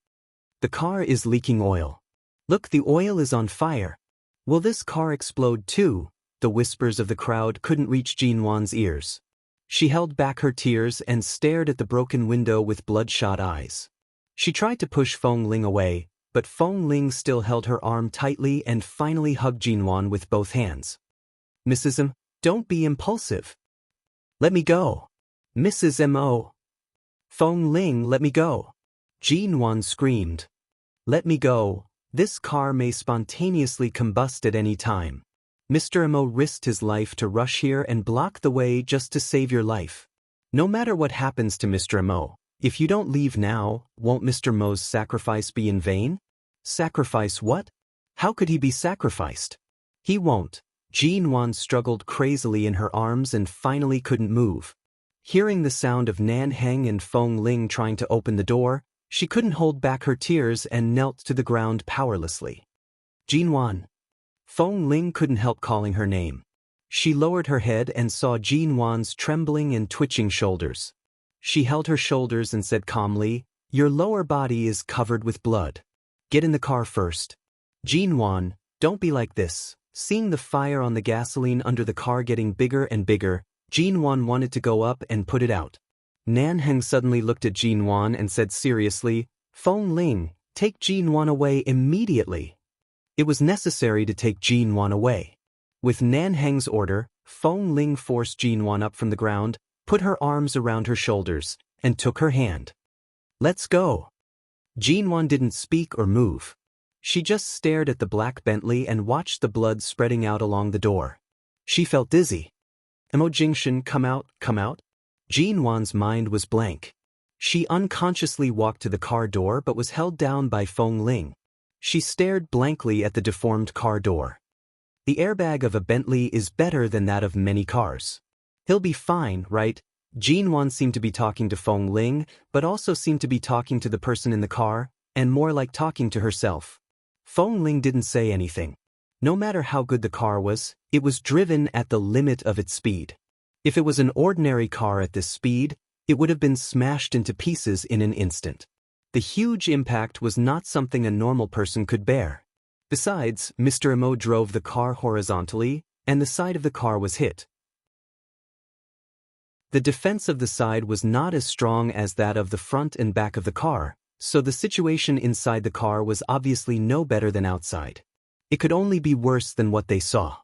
The car is leaking oil. Look, the oil is on fire. Will this car explode too? The whispers of the crowd couldn't reach Jin Wan's ears. She held back her tears and stared at the broken window with bloodshot eyes. She tried to push Feng Ling away, but Feng Ling still held her arm tightly and finally hugged Jin Wan with both hands. "Mrs. M, don't be impulsive. Let me go. Mrs. M.O. Feng Ling, let me go." Jin Wan screamed. "Let me go. This car may spontaneously combust at any time. Mr. Mo risked his life to rush here and block the way just to save your life. No matter what happens to Mr. Mo, if you don't leave now, won't Mr. Mo's sacrifice be in vain?" "Sacrifice what? How could he be sacrificed?" "He won't." Jin Wan struggled crazily in her arms and finally couldn't move. Hearing the sound of Nanheng and Feng Ling trying to open the door, she couldn't hold back her tears and knelt to the ground powerlessly. "Jin Wan." Feng Ling couldn't help calling her name. She lowered her head and saw Jin Wan's trembling and twitching shoulders. She held her shoulders and said calmly, "Your lower body is covered with blood. Get in the car first." "Jin Wan, don't be like this." Seeing the fire on the gasoline under the car getting bigger and bigger, Jin Wan wanted to go up and put it out. Nanheng suddenly looked at Jin Wan and said seriously, "Feng Ling, take Jin Wan away immediately." It was necessary to take Jin Wan away. With Nanheng's order, Feng Ling forced Jin Wan up from the ground, put her arms around her shoulders, and took her hand. "Let's go." Jin Wan didn't speak or move. She just stared at the black Bentley and watched the blood spreading out along the door. She felt dizzy. "Mo Jingshan, come out." Jin Wan's mind was blank. She unconsciously walked to the car door but was held down by Feng Ling. She stared blankly at the deformed car door. The airbag of a Bentley is better than that of many cars. "He'll be fine, right?" Jin Wan seemed to be talking to Feng Ling, but also seemed to be talking to the person in the car, and more like talking to herself. Feng Ling didn't say anything. No matter how good the car was, it was driven at the limit of its speed. If it was an ordinary car at this speed, it would have been smashed into pieces in an instant. The huge impact was not something a normal person could bear. Besides, Mr. Mo drove the car horizontally, and the side of the car was hit. The defense of the side was not as strong as that of the front and back of the car, so the situation inside the car was obviously no better than outside. It could only be worse than what they saw.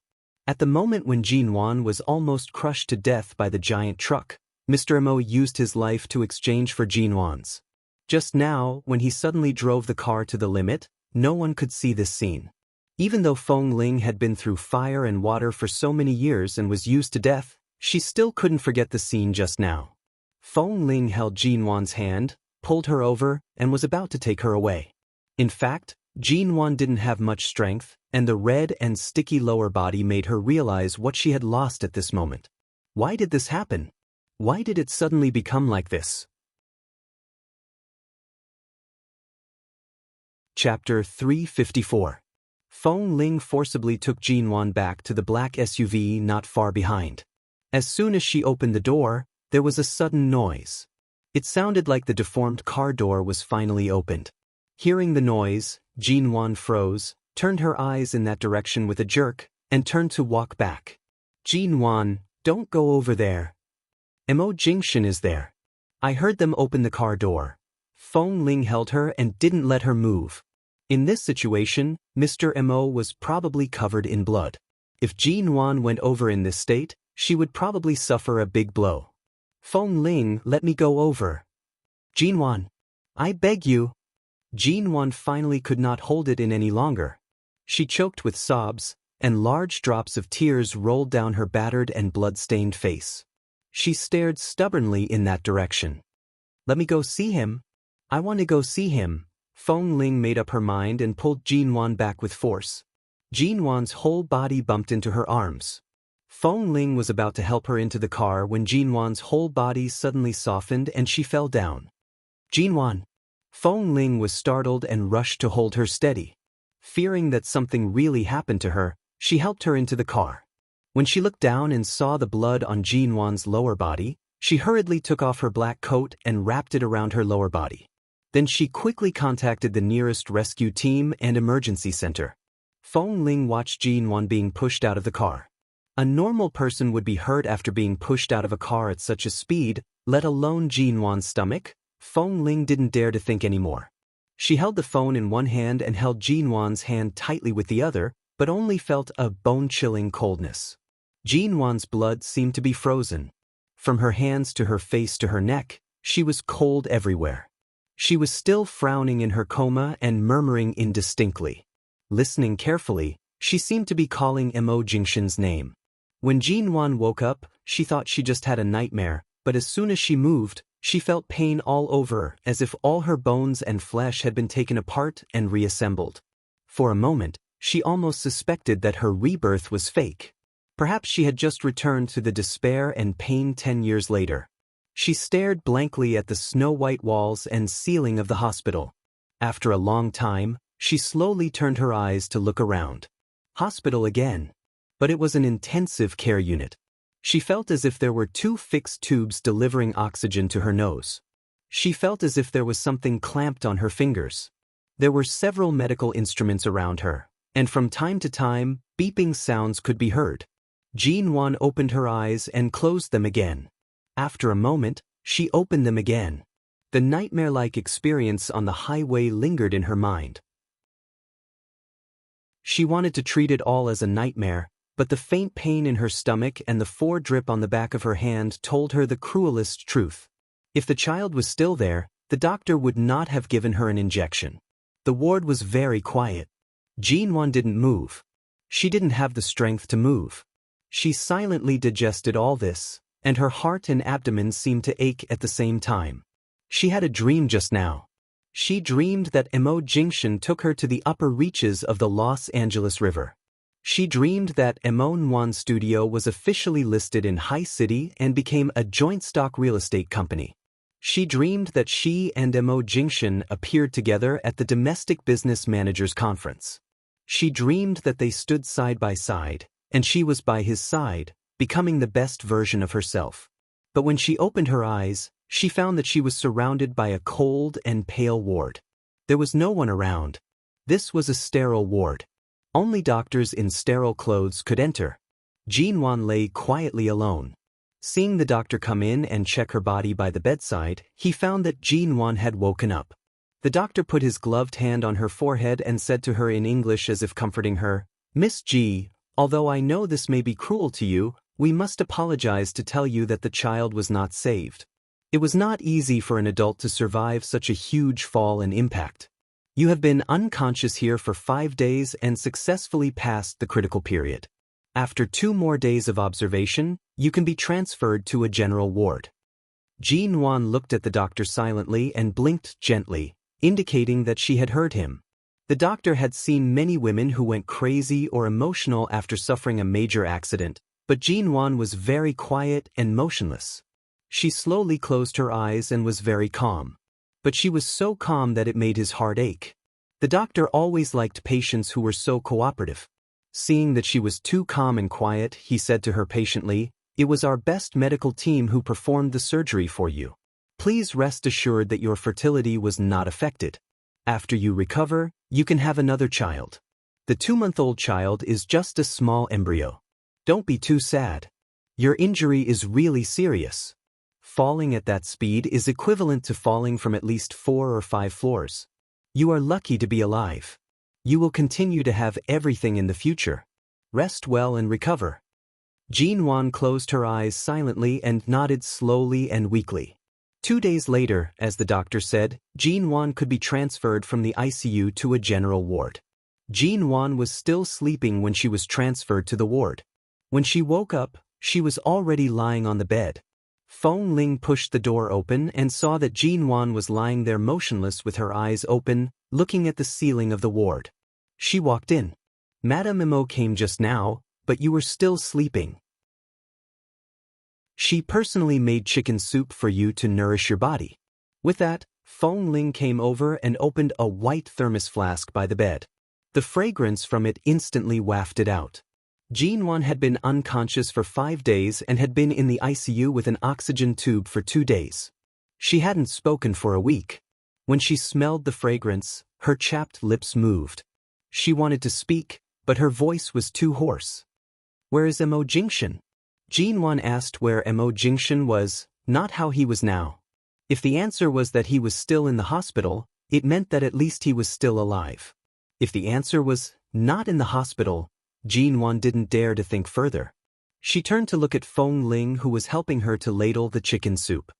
At the moment when Jin Wan was almost crushed to death by the giant truck, Mr. Mo used his life to exchange for Jin Wan's. Just now, when he suddenly drove the car to the limit, no one could see this scene. Even though Feng Ling had been through fire and water for so many years and was used to death, she still couldn't forget the scene just now. Feng Ling held Jin Wan's hand, pulled her over, and was about to take her away. In fact, Jin Wan didn't have much strength, and the red and sticky lower body made her realize what she had lost at this moment. Why did this happen? Why did it suddenly become like this? Chapter 354. Feng Ling forcibly took Jinwan back to the black SUV not far behind. As soon as she opened the door, there was a sudden noise. It sounded like the deformed car door was finally opened. Hearing the noise, Jinwan froze, turned her eyes in that direction with a jerk, and turned to walk back. Jinwan, don't go over there. Mo Jingshan is there. I heard them open the car door. Feng Ling held her and didn't let her move. In this situation, Mr. Mo was probably covered in blood. If Jinwan went over in this state, she would probably suffer a big blow. Feng Ling, let me go over. Jinwan. I beg you. Jinwan finally could not hold it in any longer. She choked with sobs, and large drops of tears rolled down her battered and blood-stained face. She stared stubbornly in that direction. Let me go see him. I want to go see him. Feng Ling made up her mind and pulled Jinwan back with force. Jinwan's whole body bumped into her arms. Feng Ling was about to help her into the car when Jinwan's whole body suddenly softened and she fell down. Jinwan. Feng Ling was startled and rushed to hold her steady. Fearing that something really happened to her, she helped her into the car. When she looked down and saw the blood on Jinwan's lower body, she hurriedly took off her black coat and wrapped it around her lower body. Then she quickly contacted the nearest rescue team and emergency center. Feng Ling watched Jinwan being pushed out of the car. A normal person would be hurt after being pushed out of a car at such a speed, let alone Jinwan's stomach. Feng Ling didn't dare to think anymore. She held the phone in one hand and held Jinwan's hand tightly with the other, but only felt a bone-chilling coldness. Jinwan's blood seemed to be frozen. From her hands to her face to her neck, she was cold everywhere. She was still frowning in her coma and murmuring indistinctly. Listening carefully, she seemed to be calling Mo Jingshan's name. When Jinwan woke up, she thought she just had a nightmare, but as soon as she moved, she felt pain all over, as if all her bones and flesh had been taken apart and reassembled. For a moment, she almost suspected that her rebirth was fake. Perhaps she had just returned to the despair and pain 10 years later. She stared blankly at the snow-white walls and ceiling of the hospital. After a long time, she slowly turned her eyes to look around. Hospital again. But it was an intensive care unit. She felt as if there were 2 fixed tubes delivering oxygen to her nose. She felt as if there was something clamped on her fingers. There were several medical instruments around her, and from time to time, beeping sounds could be heard. Jinwan opened her eyes and closed them again. After a moment, she opened them again. The nightmare-like experience on the highway lingered in her mind. She wanted to treat it all as a nightmare, but the faint pain in her stomach and the 4 drip on the back of her hand told her the cruelest truth. If the child was still there, the doctor would not have given her an injection. The ward was very quiet. Jinwan didn't move. She didn't have the strength to move. She silently digested all this, and her heart and abdomen seemed to ache at the same time. She had a dream just now. She dreamed that Mo Jingshan took her to the upper reaches of the Los Angeles River. She dreamed that Mo Nguyen Studio was officially listed in High City and became a joint stock real estate company. She dreamed that she and Mo Jingshan appeared together at the Domestic Business Managers Conference. She dreamed that they stood side by side, and she was by his side, becoming the best version of herself. But when she opened her eyes, she found that she was surrounded by a cold and pale ward. There was no one around. This was a sterile ward. Only doctors in sterile clothes could enter. Jinwan lay quietly alone. Seeing the doctor come in and check her body by the bedside, he found that Jinwan had woken up. The doctor put his gloved hand on her forehead and said to her in English as if comforting her, "Miss G, although I know this may be cruel to you, we must apologize to tell you that the child was not saved. It was not easy for an adult to survive such a huge fall and impact. You have been unconscious here for 5 days and successfully passed the critical period. After 2 more days of observation, you can be transferred to a general ward." Jinwan looked at the doctor silently and blinked gently, indicating that she had heard him. The doctor had seen many women who went crazy or emotional after suffering a major accident, but Jinwan was very quiet and motionless. She slowly closed her eyes and was very calm. But she was so calm that it made his heart ache. The doctor always liked patients who were so cooperative. Seeing that she was too calm and quiet, he said to her patiently, "It was our best medical team who performed the surgery for you. Please rest assured that your fertility was not affected. After you recover, you can have another child. The 2-month-old child is just a small embryo. Don't be too sad. Your injury is really serious. Falling at that speed is equivalent to falling from at least 4 or 5 floors. You are lucky to be alive. You will continue to have everything in the future. Rest well and recover." Jean-Wan closed her eyes silently and nodded slowly and weakly. 2 days later, as the doctor said, Jean-Wan could be transferred from the ICU to a general ward. Jean-Wan was still sleeping when she was transferred to the ward. When she woke up, she was already lying on the bed. Feng Ling pushed the door open and saw that Jean-Wan was lying there motionless with her eyes open, looking at the ceiling of the ward. She walked in. "Madame Emo came just now, but you were still sleeping. She personally made chicken soup for you to nourish your body." With that, Feng Ling came over and opened a white thermos flask by the bed. The fragrance from it instantly wafted out. Jean-Wan had been unconscious for 5 days and had been in the ICU with an oxygen tube for 2 days. She hadn't spoken for a week. When she smelled the fragrance, her chapped lips moved. She wanted to speak, but her voice was too hoarse. "Where is Mo Jingshan?" Jean-Wan asked where Mo Jingshan was, not how he was now. If the answer was that he was still in the hospital, it meant that at least he was still alive. If the answer was not in the hospital, Jean-Wan didn't dare to think further. She turned to look at Feng Ling, who was helping her to ladle the chicken soup.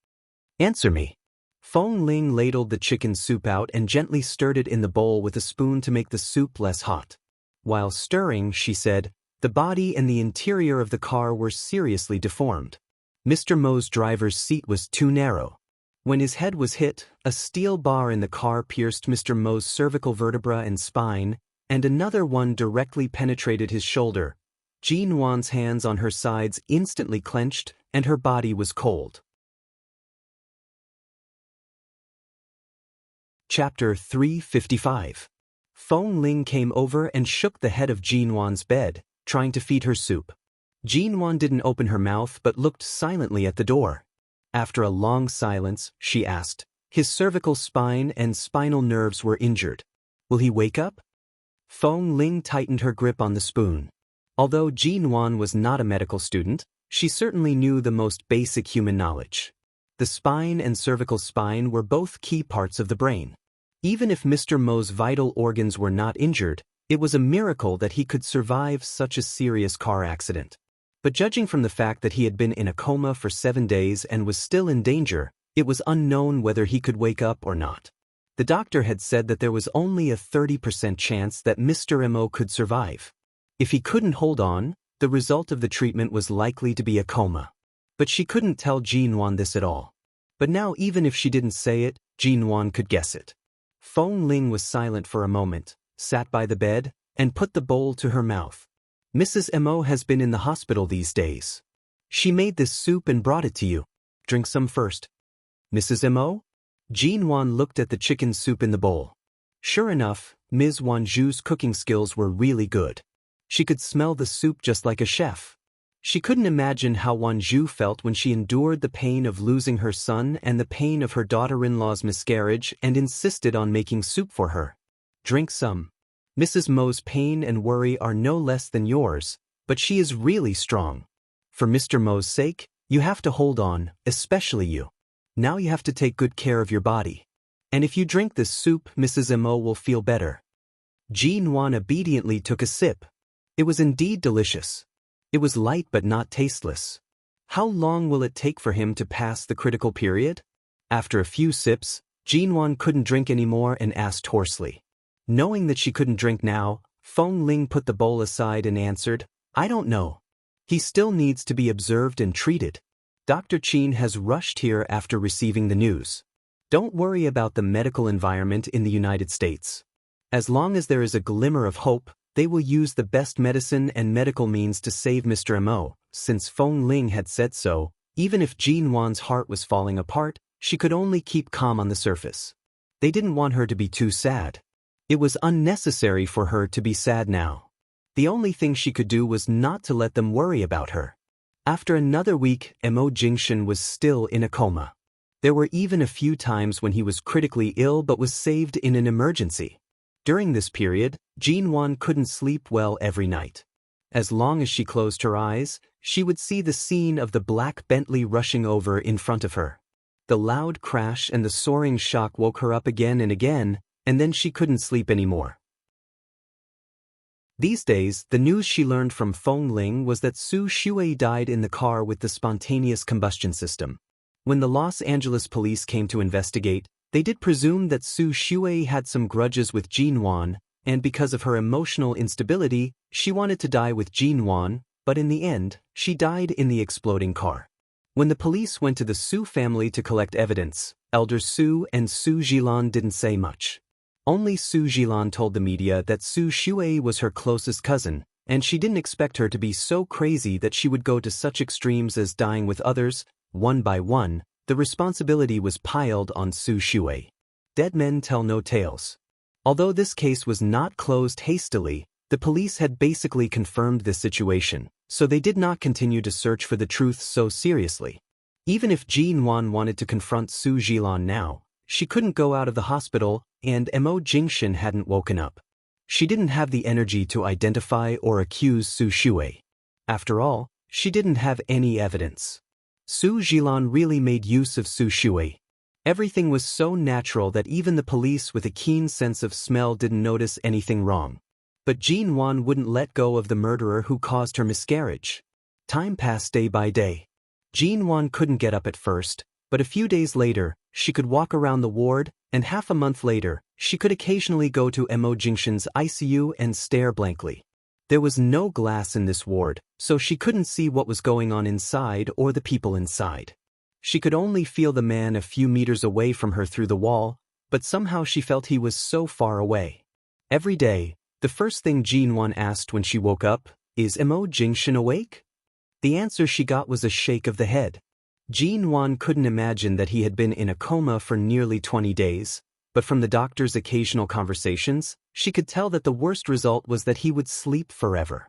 "Answer me." Feng Ling ladled the chicken soup out and gently stirred it in the bowl with a spoon to make the soup less hot. While stirring, she said, "The body and the interior of the car were seriously deformed. Mr. Mo's driver's seat was too narrow. When his head was hit, a steel bar in the car pierced Mr. Mo's cervical vertebra and spine, and another one directly penetrated his shoulder." Jean-Wan's hands on her sides instantly clenched, and her body was cold. Chapter 355. Feng Ling came over and shook the head of Jean-Wan's bed, trying to feed her soup. Jean-Wan didn't open her mouth but looked silently at the door. After a long silence, she asked, "His cervical spine and spinal nerves were injured. Will he wake up?" Feng Ling tightened her grip on the spoon. Although Jean-Wan was not a medical student, she certainly knew the most basic human knowledge. The spine and cervical spine were both key parts of the brain. Even if Mr. Mo's vital organs were not injured, it was a miracle that he could survive such a serious car accident. But judging from the fact that he had been in a coma for 7 days and was still in danger, it was unknown whether he could wake up or not. The doctor had said that there was only a 30% chance that Mr. Mo could survive. If he couldn't hold on, the result of the treatment was likely to be a coma. But she couldn't tell Jean-Wan this at all. But now even if she didn't say it, Jean-Wan could guess it. Feng Ling was silent for a moment, sat by the bed, and put the bowl to her mouth. "Mrs. Mo has been in the hospital these days. She made this soup and brought it to you. Drink some first." "Mrs. Mo?" Jean-Wan looked at the chicken soup in the bowl. Sure enough, Ms. Wanzhu's cooking skills were really good. She could smell the soup just like a chef. She couldn't imagine how Wanzhu felt when she endured the pain of losing her son and the pain of her daughter-in-law's miscarriage and insisted on making soup for her. "Drink some. Mrs. Mo's pain and worry are no less than yours, but she is really strong. For Mr. Mo's sake, you have to hold on, especially you. Now you have to take good care of your body. And if you drink this soup, Mrs. Mo will feel better." Jean-Wan obediently took a sip. It was indeed delicious. It was light but not tasteless. How long will it take for him to pass the critical period? After a few sips, Jean-Wan couldn't drink anymore and asked hoarsely. Knowing that she couldn't drink now, Feng Ling put the bowl aside and answered, "I don't know. He still needs to be observed and treated. Dr. Qin has rushed here after receiving the news. Don't worry about the medical environment in the United States. As long as there is a glimmer of hope, they will use the best medicine and medical means to save Mr. Mo." Since Feng Ling had said so, even if Jean-Wan's heart was falling apart, she could only keep calm on the surface. They didn't want her to be too sad. It was unnecessary for her to be sad now. The only thing she could do was not to let them worry about her. After another week, Mo Jingshan was still in a coma. There were even a few times when he was critically ill but was saved in an emergency. During this period, Jinwan couldn't sleep well every night. As long as she closed her eyes, she would see the scene of the black Bentley rushing over in front of her. The loud crash and the soaring shock woke her up again, and then she couldn't sleep anymore. These days, the news she learned from Feng Ling was that Su Shui died in the car with the spontaneous combustion system. When the Los Angeles police came to investigate, they did presume that Su Shui had some grudges with Jinwan, and because of her emotional instability, she wanted to die with Jinwan, but in the end, she died in the exploding car. When the police went to the Su family to collect evidence, Elder Su and Su Jilan didn't say much. Only Su Jilan told the media that Su Shui was her closest cousin, and she didn't expect her to be so crazy that she would go to such extremes as dying with others. One by one, the responsibility was piled on Su Shui. Dead men tell no tales. Although this case was not closed hastily, the police had basically confirmed this situation, so they did not continue to search for the truth so seriously. Even if Jinwan wanted to confront Su Jilan now, she couldn't go out of the hospital, and Mo Jingshan hadn't woken up. She didn't have the energy to identify or accuse Su Shui. After all, she didn't have any evidence. Su Jilan really made use of Su Shui. Everything was so natural that even the police with a keen sense of smell didn't notice anything wrong. But Jinwan wouldn't let go of the murderer who caused her miscarriage. Time passed day by day. Jinwan couldn't get up at first, but a few days later, she could walk around the ward, and half a month later, she could occasionally go to Mo Jingshan's ICU and stare blankly. There was no glass in this ward, so she couldn't see what was going on inside or the people inside. She could only feel the man a few meters away from her through the wall, but somehow she felt he was so far away. Every day, the first thing Jinwan asked when she woke up, "Is Mo Jingshan awake?" The answer she got was a shake of the head. Jinwan couldn't imagine that he had been in a coma for nearly 20 days, but from the doctor's occasional conversations, she could tell that the worst result was that he would sleep forever.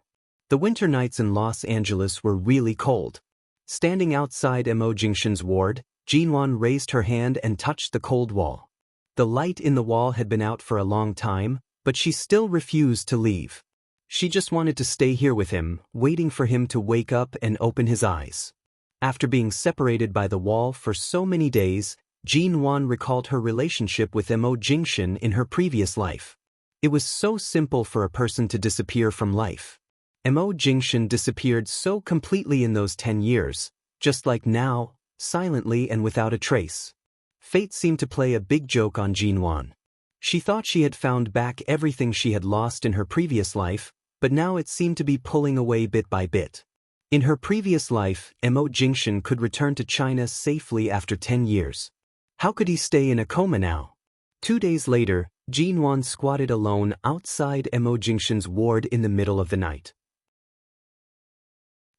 The winter nights in Los Angeles were really cold. Standing outside Mo Jingshan's ward, Jinwan raised her hand and touched the cold wall. The light in the wall had been out for a long time, but she still refused to leave. She just wanted to stay here with him, waiting for him to wake up and open his eyes. After being separated by the wall for so many days, Jinwan recalled her relationship with Mo Jingshan in her previous life. It was so simple for a person to disappear from life. Mo Jingshan disappeared so completely in those 10 years, just like now, silently and without a trace. Fate seemed to play a big joke on Jinwan. She thought she had found back everything she had lost in her previous life, but now it seemed to be pulling away bit by bit. In her previous life, Mo Jingshan could return to China safely after 10 years. How could he stay in a coma now? 2 days later, Jinwan squatted alone outside Mo Jingshan's ward in the middle of the night.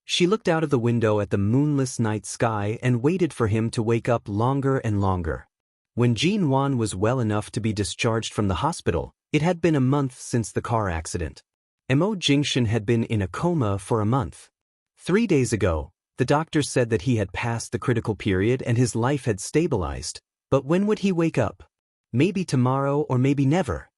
She looked out of the window at the moonless night sky and waited for him to wake up longer and longer. When Jinwan was well enough to be discharged from the hospital, it had been a month since the car accident. Mo Jingshan had been in a coma for a month. 3 days ago, the doctor said that he had passed the critical period and his life had stabilized, but when would he wake up? Maybe tomorrow or maybe never.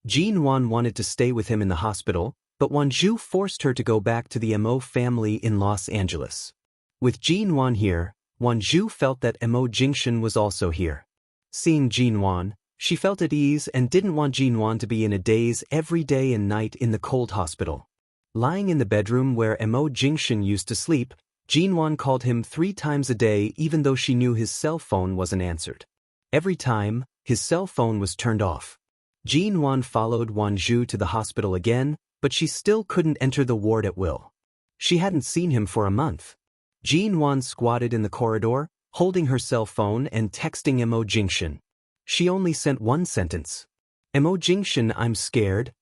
Jinwan wanted to stay with him in the hospital, but Wanzhou forced her to go back to the Mo family in Los Angeles. With Jinwan here, Wanzhou felt that Mo Jingshan was also here. Seeing Jinwan, she felt at ease and didn't want Jinwan to be in a daze every day and night in the cold hospital. Lying in the bedroom where Mo Jingshan used to sleep, Jinwan called him 3 times a day even though she knew his cell phone wasn't answered. Every time, his cell phone was turned off. Jinwan followed Wanzhou to the hospital again, but she still couldn't enter the ward at will. She hadn't seen him for a month. Jinwan squatted in the corridor, holding her cell phone and texting Mo Jingshan. She only sent one sentence. "Mo Jingshan, I'm scared."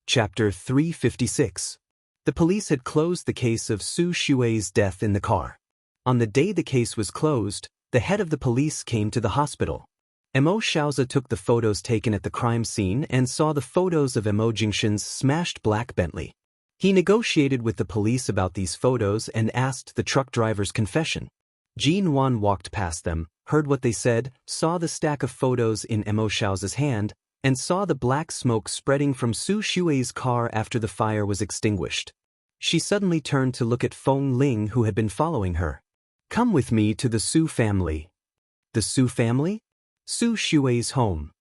Chapter 356. The police had closed the case of Su Shui's death in the car. On the day the case was closed, the head of the police came to the hospital. Mo Xiaozi took the photos taken at the crime scene and saw the photos of Mo Jingxin's smashed black Bentley. He negotiated with the police about these photos and asked the truck driver's confession. Jin Wan walked past them, heard what they said, saw the stack of photos in Mo Xiaozi's hand, and saw the black smoke spreading from Su Xue's car after the fire was extinguished. She suddenly turned to look at Feng Ling, who had been following her. "Come with me to the Su family." The Su family? Su Xue's home.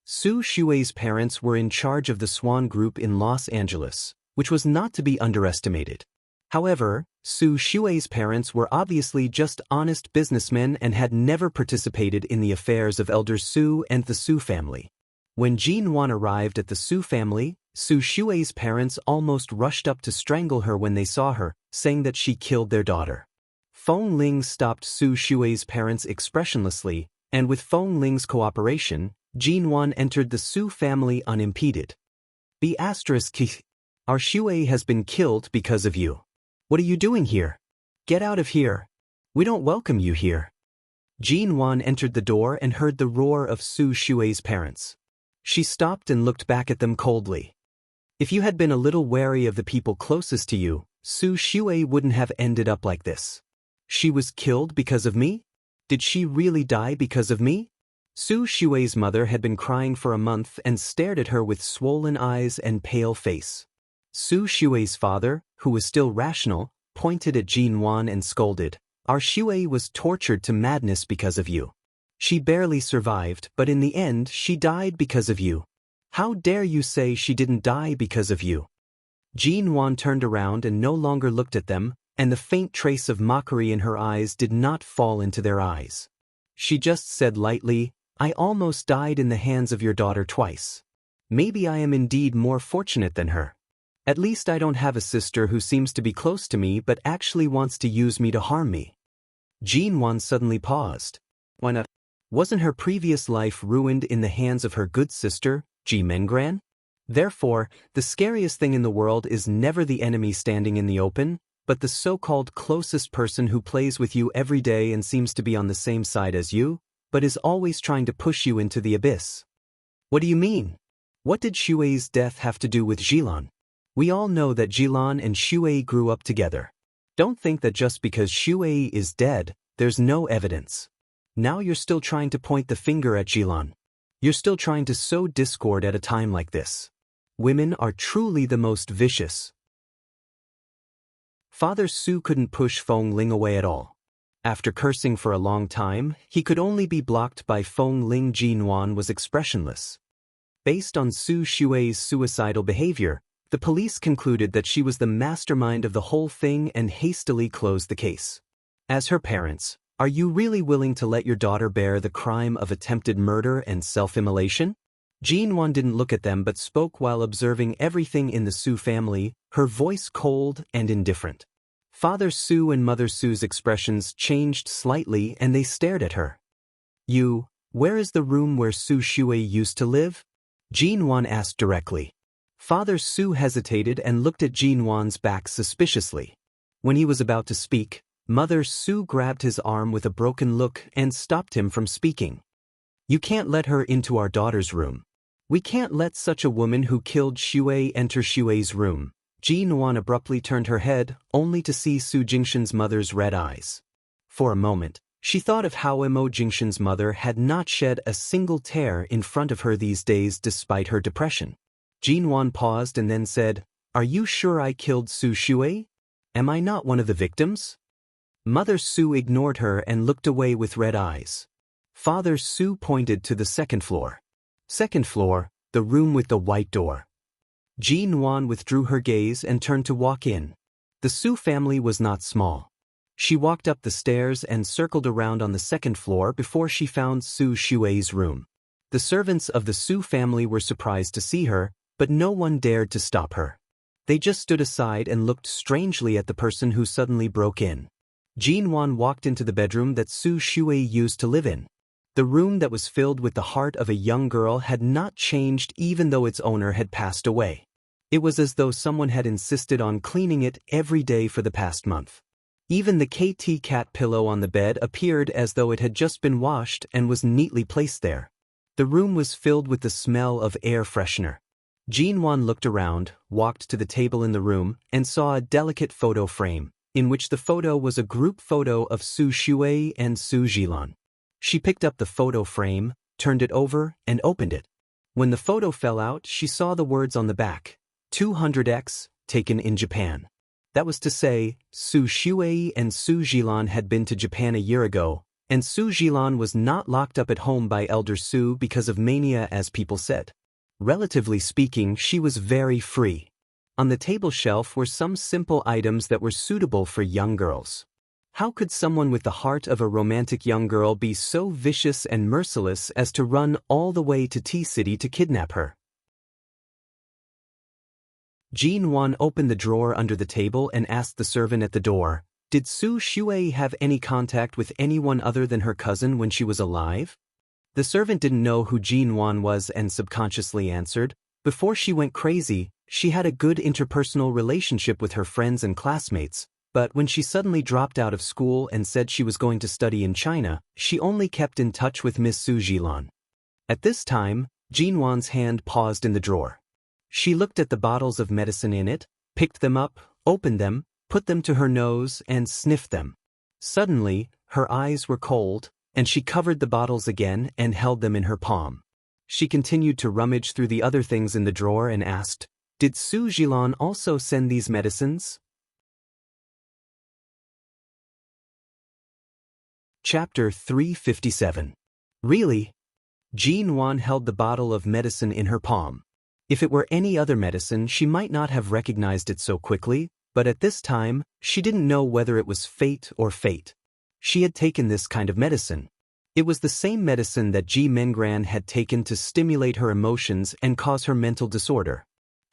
Su Xue's parents were in charge of the Swan Group in Los Angeles, which was not to be underestimated. However, Su Xue's parents were obviously just honest businessmen and had never participated in the affairs of Elder Su and the Su family. When Jin Wan arrived at the Su family, Su Xue's parents almost rushed up to strangle her when they saw her, saying that she killed their daughter. Feng Ling stopped Su Xue's parents expressionlessly, and with Feng Ling's cooperation, Jin Wan entered the Su family unimpeded. Our Xue has been killed because of you. What are you doing here? Get out of here. We don't welcome you here. Jin Wan entered the door and heard the roar of Su Xue's parents. She stopped and looked back at them coldly. If you had been a little wary of the people closest to you, Su Xue wouldn't have ended up like this. She was killed because of me? Did she really die because of me? Su Xue's mother had been crying for a month and stared at her with swollen eyes and pale face. Su Xue's father, who was still rational, pointed at Jin Wan and scolded, "Our Xue was tortured to madness because of you. She barely survived, but in the end she died because of you. How dare you say she didn't die because of you?" Jin Wan turned around and no longer looked at them, and the faint trace of mockery in her eyes did not fall into their eyes. She just said lightly, "I almost died in the hands of your daughter twice. Maybe I am indeed more fortunate than her. At least I don't have a sister who seems to be close to me but actually wants to use me to harm me." Jin Wan suddenly paused. Why not? Wasn't her previous life ruined in the hands of her good sister, Ji Mengran? Therefore, the scariest thing in the world is never the enemy standing in the open, but the so-called closest person who plays with you every day and seems to be on the same side as you, but is always trying to push you into the abyss. What do you mean? What did Xue's death have to do with Jilan? We all know that Jilan and Xue grew up together. Don't think that just because Xue is dead, there's no evidence. Now you're still trying to point the finger at Jilan. You're still trying to sow discord at a time like this. Women are truly the most vicious. Father Su couldn't push Feng Ling away at all. After cursing for a long time, he could only be blocked by Feng Ling. Jin Wan was expressionless. Based on Su Xue's suicidal behavior, the police concluded that she was the mastermind of the whole thing and hastily closed the case. As her parents, are you really willing to let your daughter bear the crime of attempted murder and self-immolation? Jin Wan didn't look at them but spoke while observing everything in the Su family, her voice cold and indifferent. Father Su and Mother Su's expressions changed slightly and they stared at her. Where is the room where Su Xue used to live? Jin Wan asked directly. Father Su hesitated and looked at Jin Wan's back suspiciously. When he was about to speak, Mother Su grabbed his arm with a broken look and stopped him from speaking. You can't let her into our daughter's room. We can't let such a woman who killed Xue enter Xue's room. Jin Wan abruptly turned her head, only to see Su Jingxin's mother's red eyes. For a moment, she thought of how Mo Jingxin's mother had not shed a single tear in front of her these days despite her depression. Jin Wan paused and then said, "Are you sure I killed Su Xue? Am I not one of the victims?" Mother Su ignored her and looked away with red eyes. Father Su pointed to the second floor. Second floor, the room with the white door. Jin Wan withdrew her gaze and turned to walk in. The Su family was not small. She walked up the stairs and circled around on the second floor before she found Su Xue's room. The servants of the Su family were surprised to see her, but no one dared to stop her. They just stood aside and looked strangely at the person who suddenly broke in. Jin Wan walked into the bedroom that Su Xue used to live in. The room that was filled with the heart of a young girl had not changed even though its owner had passed away. It was as though someone had insisted on cleaning it every day for the past month. Even the KT cat pillow on the bed appeared as though it had just been washed and was neatly placed there. The room was filled with the smell of air freshener. Jinwan looked around, walked to the table in the room, and saw a delicate photo frame, in which the photo was a group photo of Su Shuai and Su Jilan. She picked up the photo frame, turned it over, and opened it. When the photo fell out, she saw the words on the back, 200x, taken in Japan. That was to say, Su Shuai and Su Jilan had been to Japan a year ago, and Su Jilan was not locked up at home by Elder Su because of mania as people said. Relatively speaking, she was very free. On the table shelf were some simple items that were suitable for young girls. How could someone with the heart of a romantic young girl be so vicious and merciless as to run all the way to T-City to kidnap her? Jinwan opened the drawer under the table and asked the servant at the door, "Did Su Shuai have any contact with anyone other than her cousin when she was alive?" The servant didn't know who Jinwan was and subconsciously answered, "Before she went crazy, she had a good interpersonal relationship with her friends and classmates, but when she suddenly dropped out of school and said she was going to study in China, she only kept in touch with Miss Su Jilan." At this time, Jinwan's hand paused in the drawer. She looked at the bottles of medicine in it, picked them up, opened them, put them to her nose, and sniffed them. Suddenly, her eyes were cold, and she covered the bottles again and held them in her palm. She continued to rummage through the other things in the drawer and asked, "Did Su Jilan also send these medicines?" Chapter 357. Really? Jinwan held the bottle of medicine in her palm. If it were any other medicine, she might not have recognized it so quickly, but at this time, she didn't know whether it was fate or fate. She had taken this kind of medicine. It was the same medicine that Ji Mengran had taken to stimulate her emotions and cause her mental disorder.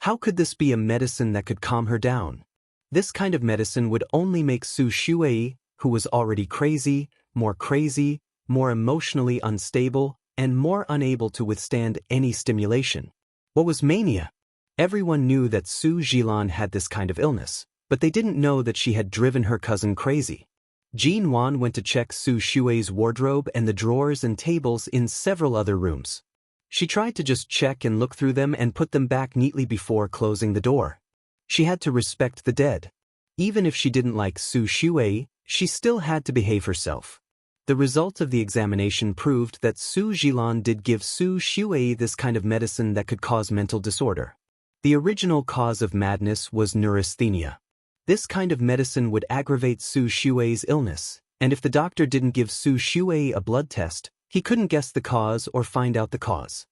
How could this be a medicine that could calm her down? This kind of medicine would only make Su Shuai, who was already crazy, more emotionally unstable, and more unable to withstand any stimulation. What was mania? Everyone knew that Su Jilan had this kind of illness, but they didn't know that she had driven her cousin crazy. Jinwan went to check Su Shuai's wardrobe and the drawers and tables in several other rooms. She tried to just check and look through them and put them back neatly before closing the door. She had to respect the dead. Even if she didn't like Su Shuai, she still had to behave herself. The result of the examination proved that Su Jilan did give Su Shuai this kind of medicine that could cause mental disorder. The original cause of madness was neurasthenia. This kind of medicine would aggravate Su Shuai's illness, and if the doctor didn't give Su Shuai a blood test, he couldn't guess the cause or find out the cause.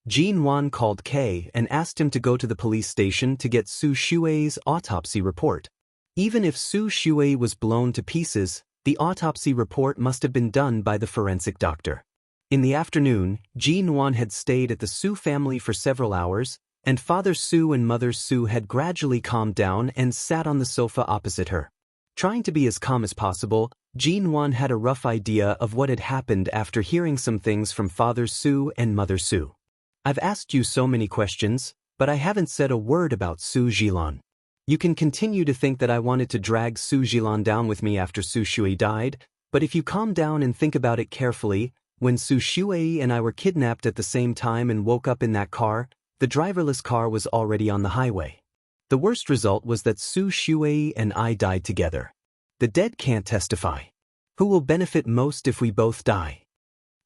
Jinwan called K and asked him to go to the police station to get Su Shuai's autopsy report. Even if Su Shuai was blown to pieces, the autopsy report must have been done by the forensic doctor. In the afternoon, Jinwan had stayed at the Su family for several hours, and Father Su and Mother Su had gradually calmed down and sat on the sofa opposite her. Trying to be as calm as possible, Jinwan had a rough idea of what had happened after hearing some things from Father Su and Mother Su. "I've asked you so many questions, but I haven't said a word about Su Jilan. You can continue to think that I wanted to drag Su Jilan down with me after Su Shuai died, but if you calm down and think about it carefully, when Su Shuai and I were kidnapped at the same time and woke up in that car, the driverless car was already on the highway. The worst result was that Su Shuai and I died together. The dead can't testify. Who will benefit most if we both die?"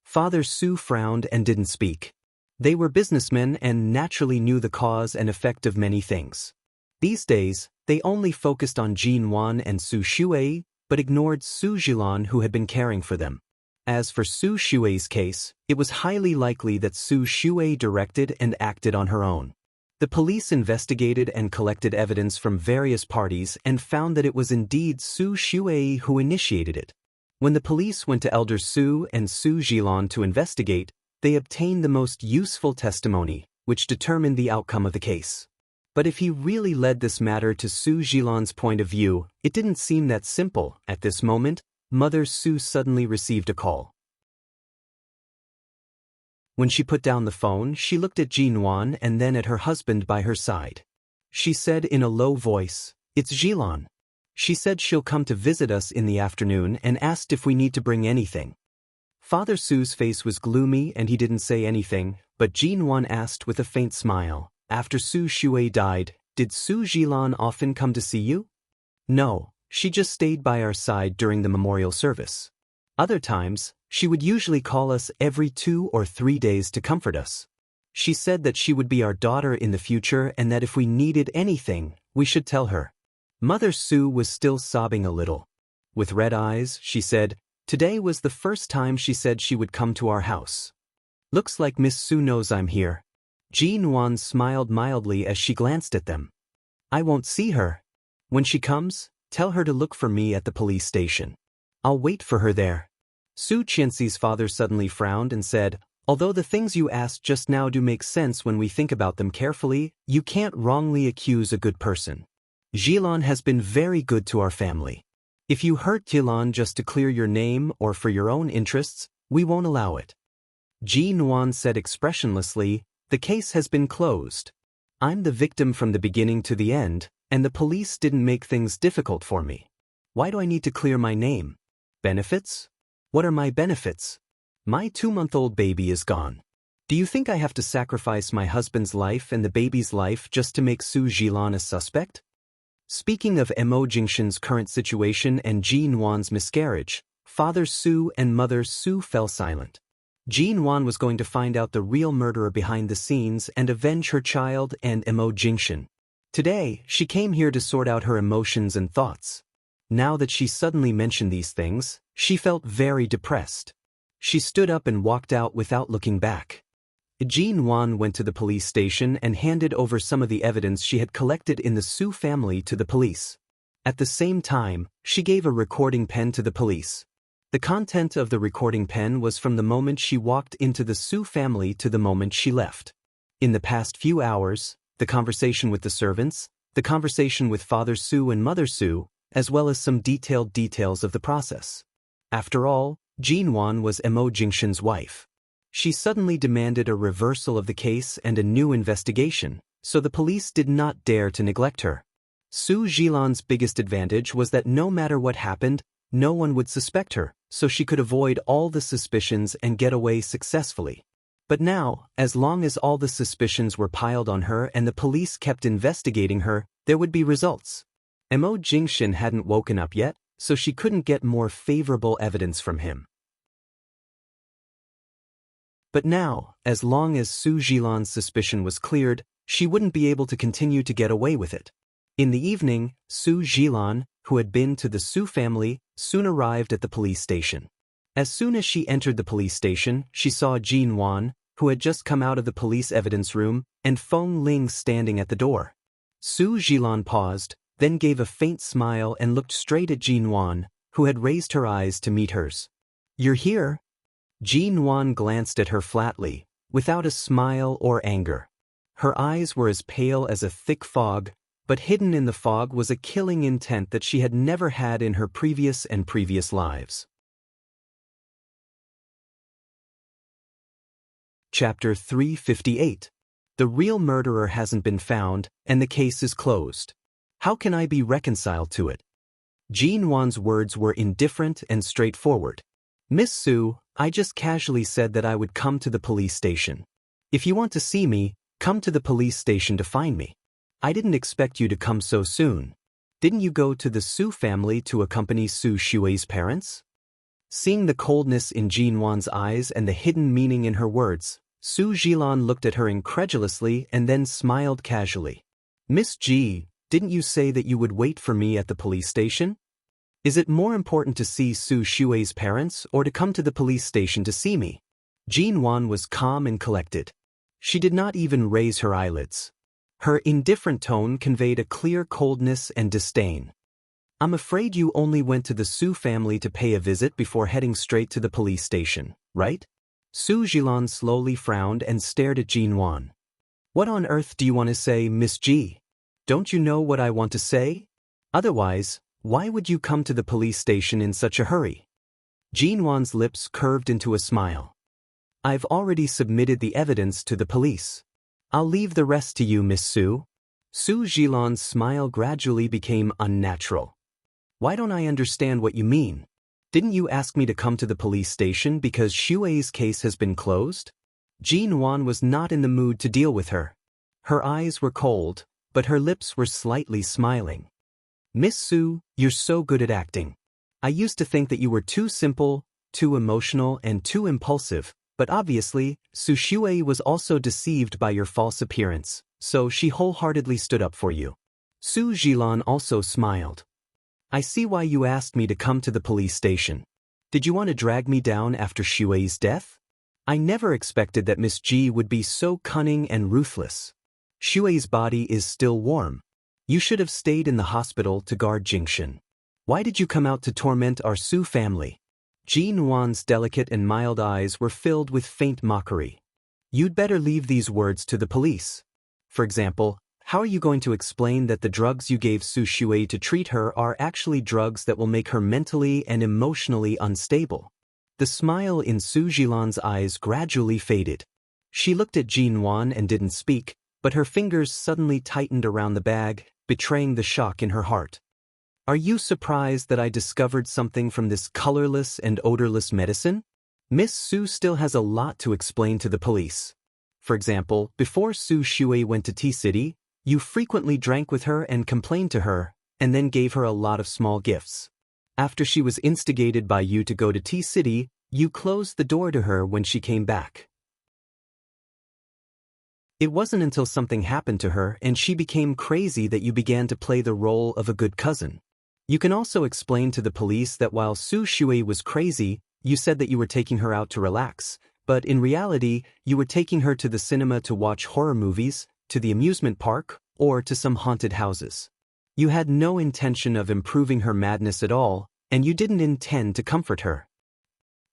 Father Su frowned and didn't speak. They were businessmen and naturally knew the cause and effect of many things. These days, they only focused on Jinwan and Su Shuai, but ignored Su Jilan who had been caring for them. As for Su Shuai's case, it was highly likely that Su Shuai directed and acted on her own. The police investigated and collected evidence from various parties and found that it was indeed Su Shuai who initiated it. When the police went to Elder Su and Su Jilan to investigate, they obtained the most useful testimony, which determined the outcome of the case. But if he really led this matter to Su Jilan's point of view, it didn't seem that simple. At this moment, Mother Su suddenly received a call. When she put down the phone, she looked at Jinwan and then at her husband by her side. She said in a low voice, "It's Jilan." She said she'll come to visit us in the afternoon and asked if we need to bring anything. Father Su's face was gloomy and he didn't say anything, but Jin Wan asked with a faint smile, after Su Shui died, did Su Jilan often come to see you? No, she just stayed by our side during the memorial service. Other times, she would usually call us every 2 or 3 days to comfort us. She said that she would be our daughter in the future and that if we needed anything, we should tell her. Mother Su was still sobbing a little. With red eyes, she said, today was the first time she said she would come to our house. Looks like Miss Su knows I'm here. Jin Wan smiled mildly as she glanced at them. I won't see her. When she comes, tell her to look for me at the police station. I'll wait for her there. Su Qianxi's father suddenly frowned and said, although the things you asked just now do make sense when we think about them carefully, you can't wrongly accuse a good person. Jilan has been very good to our family. If you hurt Jilan just to clear your name or for your own interests, we won't allow it. Jin Wan said expressionlessly, the case has been closed. I'm the victim from the beginning to the end, and the police didn't make things difficult for me. Why do I need to clear my name? Benefits? What are my benefits? My 2-month-old baby is gone. Do you think I have to sacrifice my husband's life and the baby's life just to make Su Jilan a suspect? Speaking of Mo Jingshan's current situation and Jin Wan's miscarriage, Father Su and Mother Su fell silent. Jin Wan was going to find out the real murderer behind the scenes and avenge her child and Mo Jingshan. Today, she came here to sort out her emotions and thoughts. Now that she suddenly mentioned these things, she felt very depressed. She stood up and walked out without looking back. Jin Wan went to the police station and handed over some of the evidence she had collected in the Su family to the police. At the same time, she gave a recording pen to the police. The content of the recording pen was from the moment she walked into the Su family to the moment she left. In the past few hours, the conversation with the servants, the conversation with Father Su and Mother Su, as well as some detailed details of the process. After all, Jin Wan was Mo Jingshan's wife. She suddenly demanded a reversal of the case and a new investigation, so the police did not dare to neglect her. Su Jilan's biggest advantage was that no matter what happened, no one would suspect her, so she could avoid all the suspicions and get away successfully. But now, as long as all the suspicions were piled on her and the police kept investigating her, there would be results. Mo Jingshan hadn't woken up yet, so she couldn't get more favorable evidence from him. But now, as long as Su Jilan's suspicion was cleared, she wouldn't be able to continue to get away with it. In the evening, Su Jilan, who had been to the Su family, soon arrived at the police station. As soon as she entered the police station, she saw Jin Wan, who had just come out of the police evidence room, and Feng Ling standing at the door. Su Jilan paused, then gave a faint smile and looked straight at Jin Wan, who had raised her eyes to meet hers. You're here? Jin Wan glanced at her flatly, without a smile or anger. Her eyes were as pale as a thick fog, but hidden in the fog was a killing intent that she had never had in her previous lives. Chapter 358. The real murderer hasn't been found, and the case is closed. How can I be reconciled to it? Jin Wan's words were indifferent and straightforward. Miss Su, I just casually said that I would come to the police station. If you want to see me, come to the police station to find me. I didn't expect you to come so soon. Didn't you go to the Su family to accompany Su Shui's parents? Seeing the coldness in Jin Wan's eyes and the hidden meaning in her words, Su Jilan looked at her incredulously and then smiled casually. Miss Ji, didn't you say that you would wait for me at the police station? Is it more important to see Su Shui's parents or to come to the police station to see me? Jin Wan was calm and collected. She did not even raise her eyelids. Her indifferent tone conveyed a clear coldness and disdain. I'm afraid you only went to the Su family to pay a visit before heading straight to the police station, right? Su Jilan slowly frowned and stared at Jin Wan. What on earth do you want to say, Miss Ji? Don't you know what I want to say? Otherwise, why would you come to the police station in such a hurry? Jin Wan's lips curved into a smile. I've already submitted the evidence to the police. I'll leave the rest to you, Miss Su. Su Jilan's smile gradually became unnatural. Why don't I understand what you mean? Didn't you ask me to come to the police station because Xue's case has been closed? Jin Wan was not in the mood to deal with her. Her eyes were cold, but her lips were slightly smiling. Miss Su, you're so good at acting. I used to think that you were too simple, too emotional, and too impulsive, but obviously, Su Xue was also deceived by your false appearance, so she wholeheartedly stood up for you. Su Zhilan also smiled. I see why you asked me to come to the police station. Did you want to drag me down after Xue's death? I never expected that Miss Ji would be so cunning and ruthless. Xue's body is still warm. You should have stayed in the hospital to guard Jingshan. Why did you come out to torment our Su family? Jin Wan's delicate and mild eyes were filled with faint mockery. You'd better leave these words to the police. For example, how are you going to explain that the drugs you gave Su Xue to treat her are actually drugs that will make her mentally and emotionally unstable? The smile in Su Zhilan's eyes gradually faded. She looked at Jin Wan and didn't speak, but her fingers suddenly tightened around the bag, betraying the shock in her heart. Are you surprised that I discovered something from this colorless and odorless medicine? Miss Su still has a lot to explain to the police. For example, before Su Xue went to T-City, you frequently drank with her and complained to her, and then gave her a lot of small gifts. After she was instigated by you to go to T-City, you closed the door to her when she came back. It wasn't until something happened to her and she became crazy that you began to play the role of a good cousin. You can also explain to the police that while Su Xue was crazy, you said that you were taking her out to relax, but in reality, you were taking her to the cinema to watch horror movies, to the amusement park, or to some haunted houses. You had no intention of improving her madness at all, and you didn't intend to comfort her.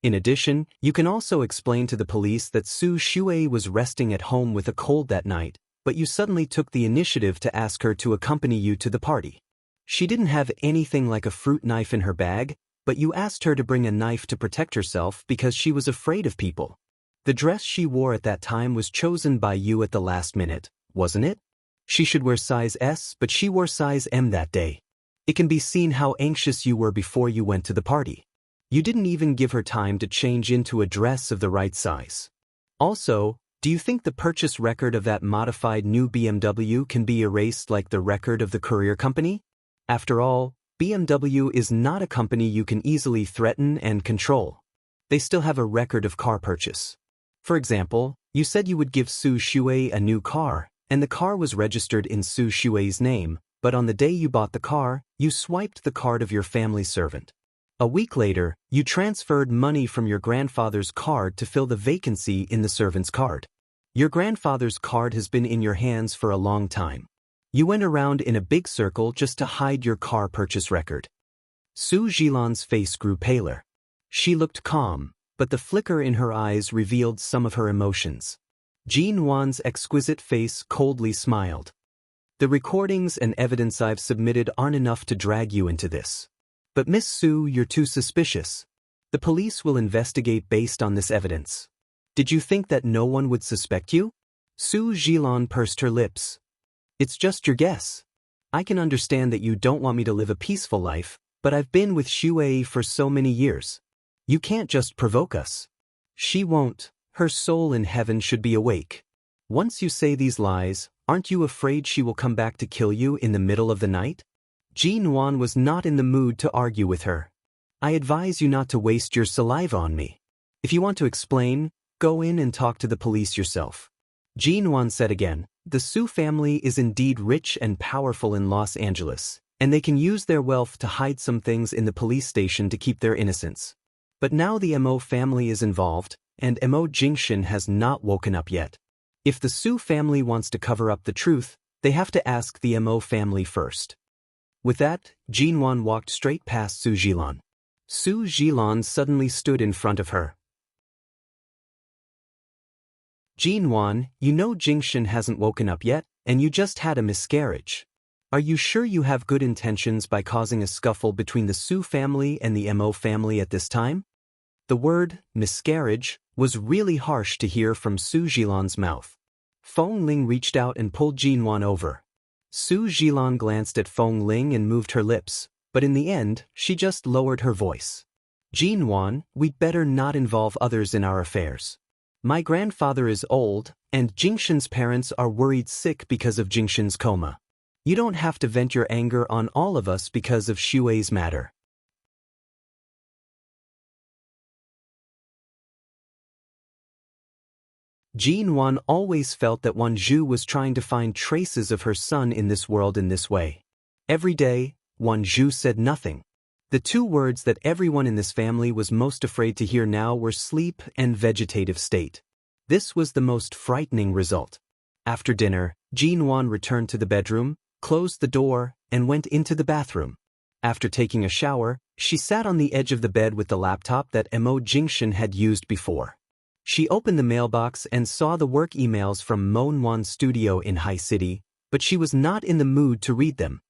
In addition, you can also explain to the police that Su Xue was resting at home with a cold that night, but you suddenly took the initiative to ask her to accompany you to the party. She didn't have anything like a fruit knife in her bag, but you asked her to bring a knife to protect herself because she was afraid of people. The dress she wore at that time was chosen by you at the last minute, wasn't it? She should wear size S, but she wore size M that day. It can be seen how anxious you were before you went to the party. You didn't even give her time to change into a dress of the right size. Also, do you think the purchase record of that modified new BMW can be erased like the record of the courier company? After all, BMW is not a company you can easily threaten and control. They still have a record of car purchase. For example, you said you would give Su Xue a new car, and the car was registered in Su Xue's name, but on the day you bought the car, you swiped the card of your family servant. A week later, you transferred money from your grandfather's card to fill the vacancy in the servant's card. Your grandfather's card has been in your hands for a long time. You went around in a big circle just to hide your car purchase record. Su Zhilan's face grew paler. She looked calm, but the flicker in her eyes revealed some of her emotions. Jin Wan's exquisite face coldly smiled. The recordings and evidence I've submitted aren't enough to drag you into this. But Miss Su, you're too suspicious. The police will investigate based on this evidence. Did you think that no one would suspect you? Su Zhilan pursed her lips. It's just your guess. I can understand that you don't want me to live a peaceful life, but I've been with Xue for so many years. You can't just provoke us. She won't. Her soul in heaven should be awake. Once you say these lies, aren't you afraid she will come back to kill you in the middle of the night? Jin Wan was not in the mood to argue with her. I advise you not to waste your saliva on me. If you want to explain, go in and talk to the police yourself. Jin Wan said again, the Su family is indeed rich and powerful in Los Angeles, and they can use their wealth to hide some things in the police station to keep their innocence. But now the Mo family is involved, and Mo Jingshan has not woken up yet. If the Su family wants to cover up the truth, they have to ask the Mo family first. With that, Jin Wan walked straight past Su Zhilan. Su Zhilan suddenly stood in front of her. Jin Wan, you know Jingshan hasn't woken up yet, and you just had a miscarriage. Are you sure you have good intentions by causing a scuffle between the Su family and the Mo family at this time? The word, miscarriage, was really harsh to hear from Su Zhilan's mouth. Feng Ling reached out and pulled Jin Wan over. Su Zhilan glanced at Feng Ling and moved her lips, but in the end, she just lowered her voice. Jinwan, we'd better not involve others in our affairs. My grandfather is old, and Jingshen's parents are worried sick because of Jingshen's coma. You don't have to vent your anger on all of us because of Shui's matter. Jinwan always felt that Wanzhu was trying to find traces of her son in this world in this way. Every day, Wanzhu said nothing. The two words that everyone in this family was most afraid to hear now were sleep and vegetative state. This was the most frightening result. After dinner, Jinwan returned to the bedroom, closed the door, and went into the bathroom. After taking a shower, she sat on the edge of the bed with the laptop that Mo Jingshen had used before. She opened the mailbox and saw the work emails from Monwan's studio in High City, but she was not in the mood to read them.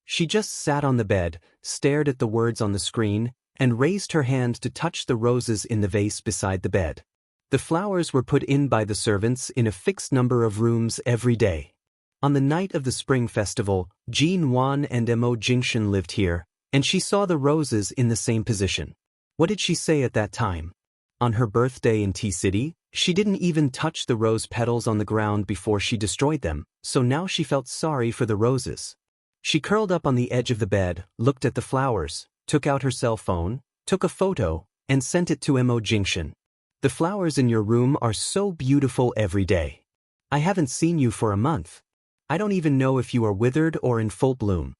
She just sat on the bed, stared at the words on the screen, and raised her hand to touch the roses in the vase beside the bed. The flowers were put in by the servants in a fixed number of rooms every day. On the night of the Spring Festival, Jinwan and Mo Jingshen lived here, and she saw the roses in the same position. What did she say at that time? On her birthday in T-City, she didn't even touch the rose petals on the ground before she destroyed them, so now she felt sorry for the roses. She curled up on the edge of the bed, looked at the flowers, took out her cell phone, took a photo, and sent it to Mo Jingshen. The flowers in your room are so beautiful every day. I haven't seen you for a month. I don't even know if you are withered or in full bloom.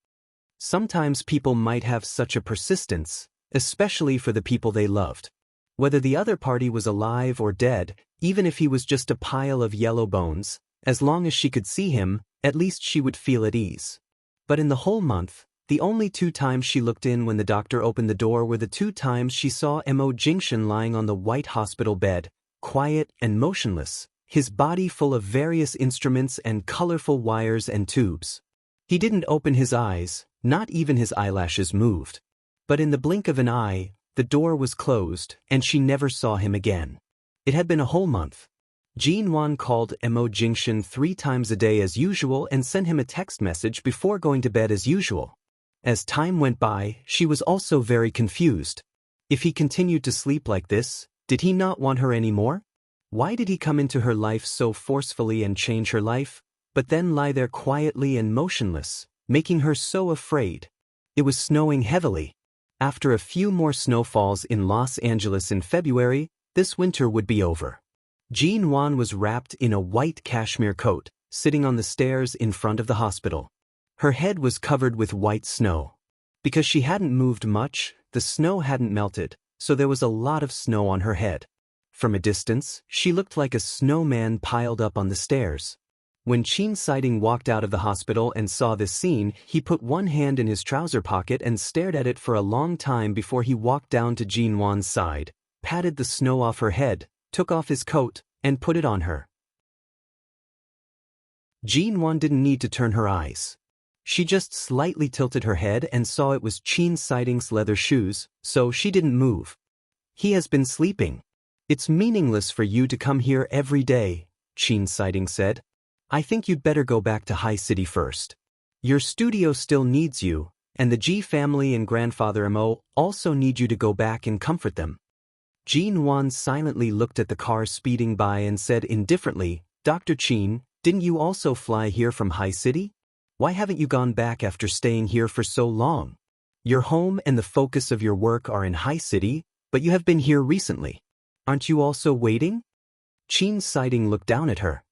Sometimes people might have such a persistence, especially for the people they loved. Whether the other party was alive or dead, even if he was just a pile of yellow bones, as long as she could see him, at least she would feel at ease. But in the whole month, the only 2 times she looked in when the doctor opened the door were the 2 times she saw Mo Jingshen lying on the white hospital bed, quiet and motionless, his body full of various instruments and colorful wires and tubes. He didn't open his eyes, not even his eyelashes moved. But in the blink of an eye, the door was closed, and she never saw him again. It had been a whole month. Jinwan called Mo Jingshen 3 times a day as usual and sent him a text message before going to bed as usual. As time went by, she was also very confused. If he continued to sleep like this, did he not want her anymore? Why did he come into her life so forcefully and change her life, but then lie there quietly and motionless, making her so afraid? It was snowing heavily. After a few more snowfalls in Los Angeles in February, this winter would be over. Jinwan was wrapped in a white cashmere coat, sitting on the stairs in front of the hospital. Her head was covered with white snow. Because she hadn't moved much, the snow hadn't melted, so there was a lot of snow on her head. From a distance, she looked like a snowman piled up on the stairs. When Qin Siding walked out of the hospital and saw this scene, he put one hand in his trouser pocket and stared at it for a long time before he walked down to Jinwan's side, patted the snow off her head, took off his coat, and put it on her. Jinwan didn't need to turn her eyes. She just slightly tilted her head and saw it was Qin Siding's leather shoes, so she didn't move. He has been sleeping. It's meaningless for you to come here every day, Qin Siding said. I think you'd better go back to High City first. Your studio still needs you, and the Ji family and grandfather Mo also need you to go back and comfort them. Jinwan silently looked at the car speeding by and said indifferently, Dr. Qin, didn't you also fly here from High City? Why haven't you gone back after staying here for so long? Your home and the focus of your work are in High City, but you have been here recently. Aren't you also waiting? Qin Siding looked down at her.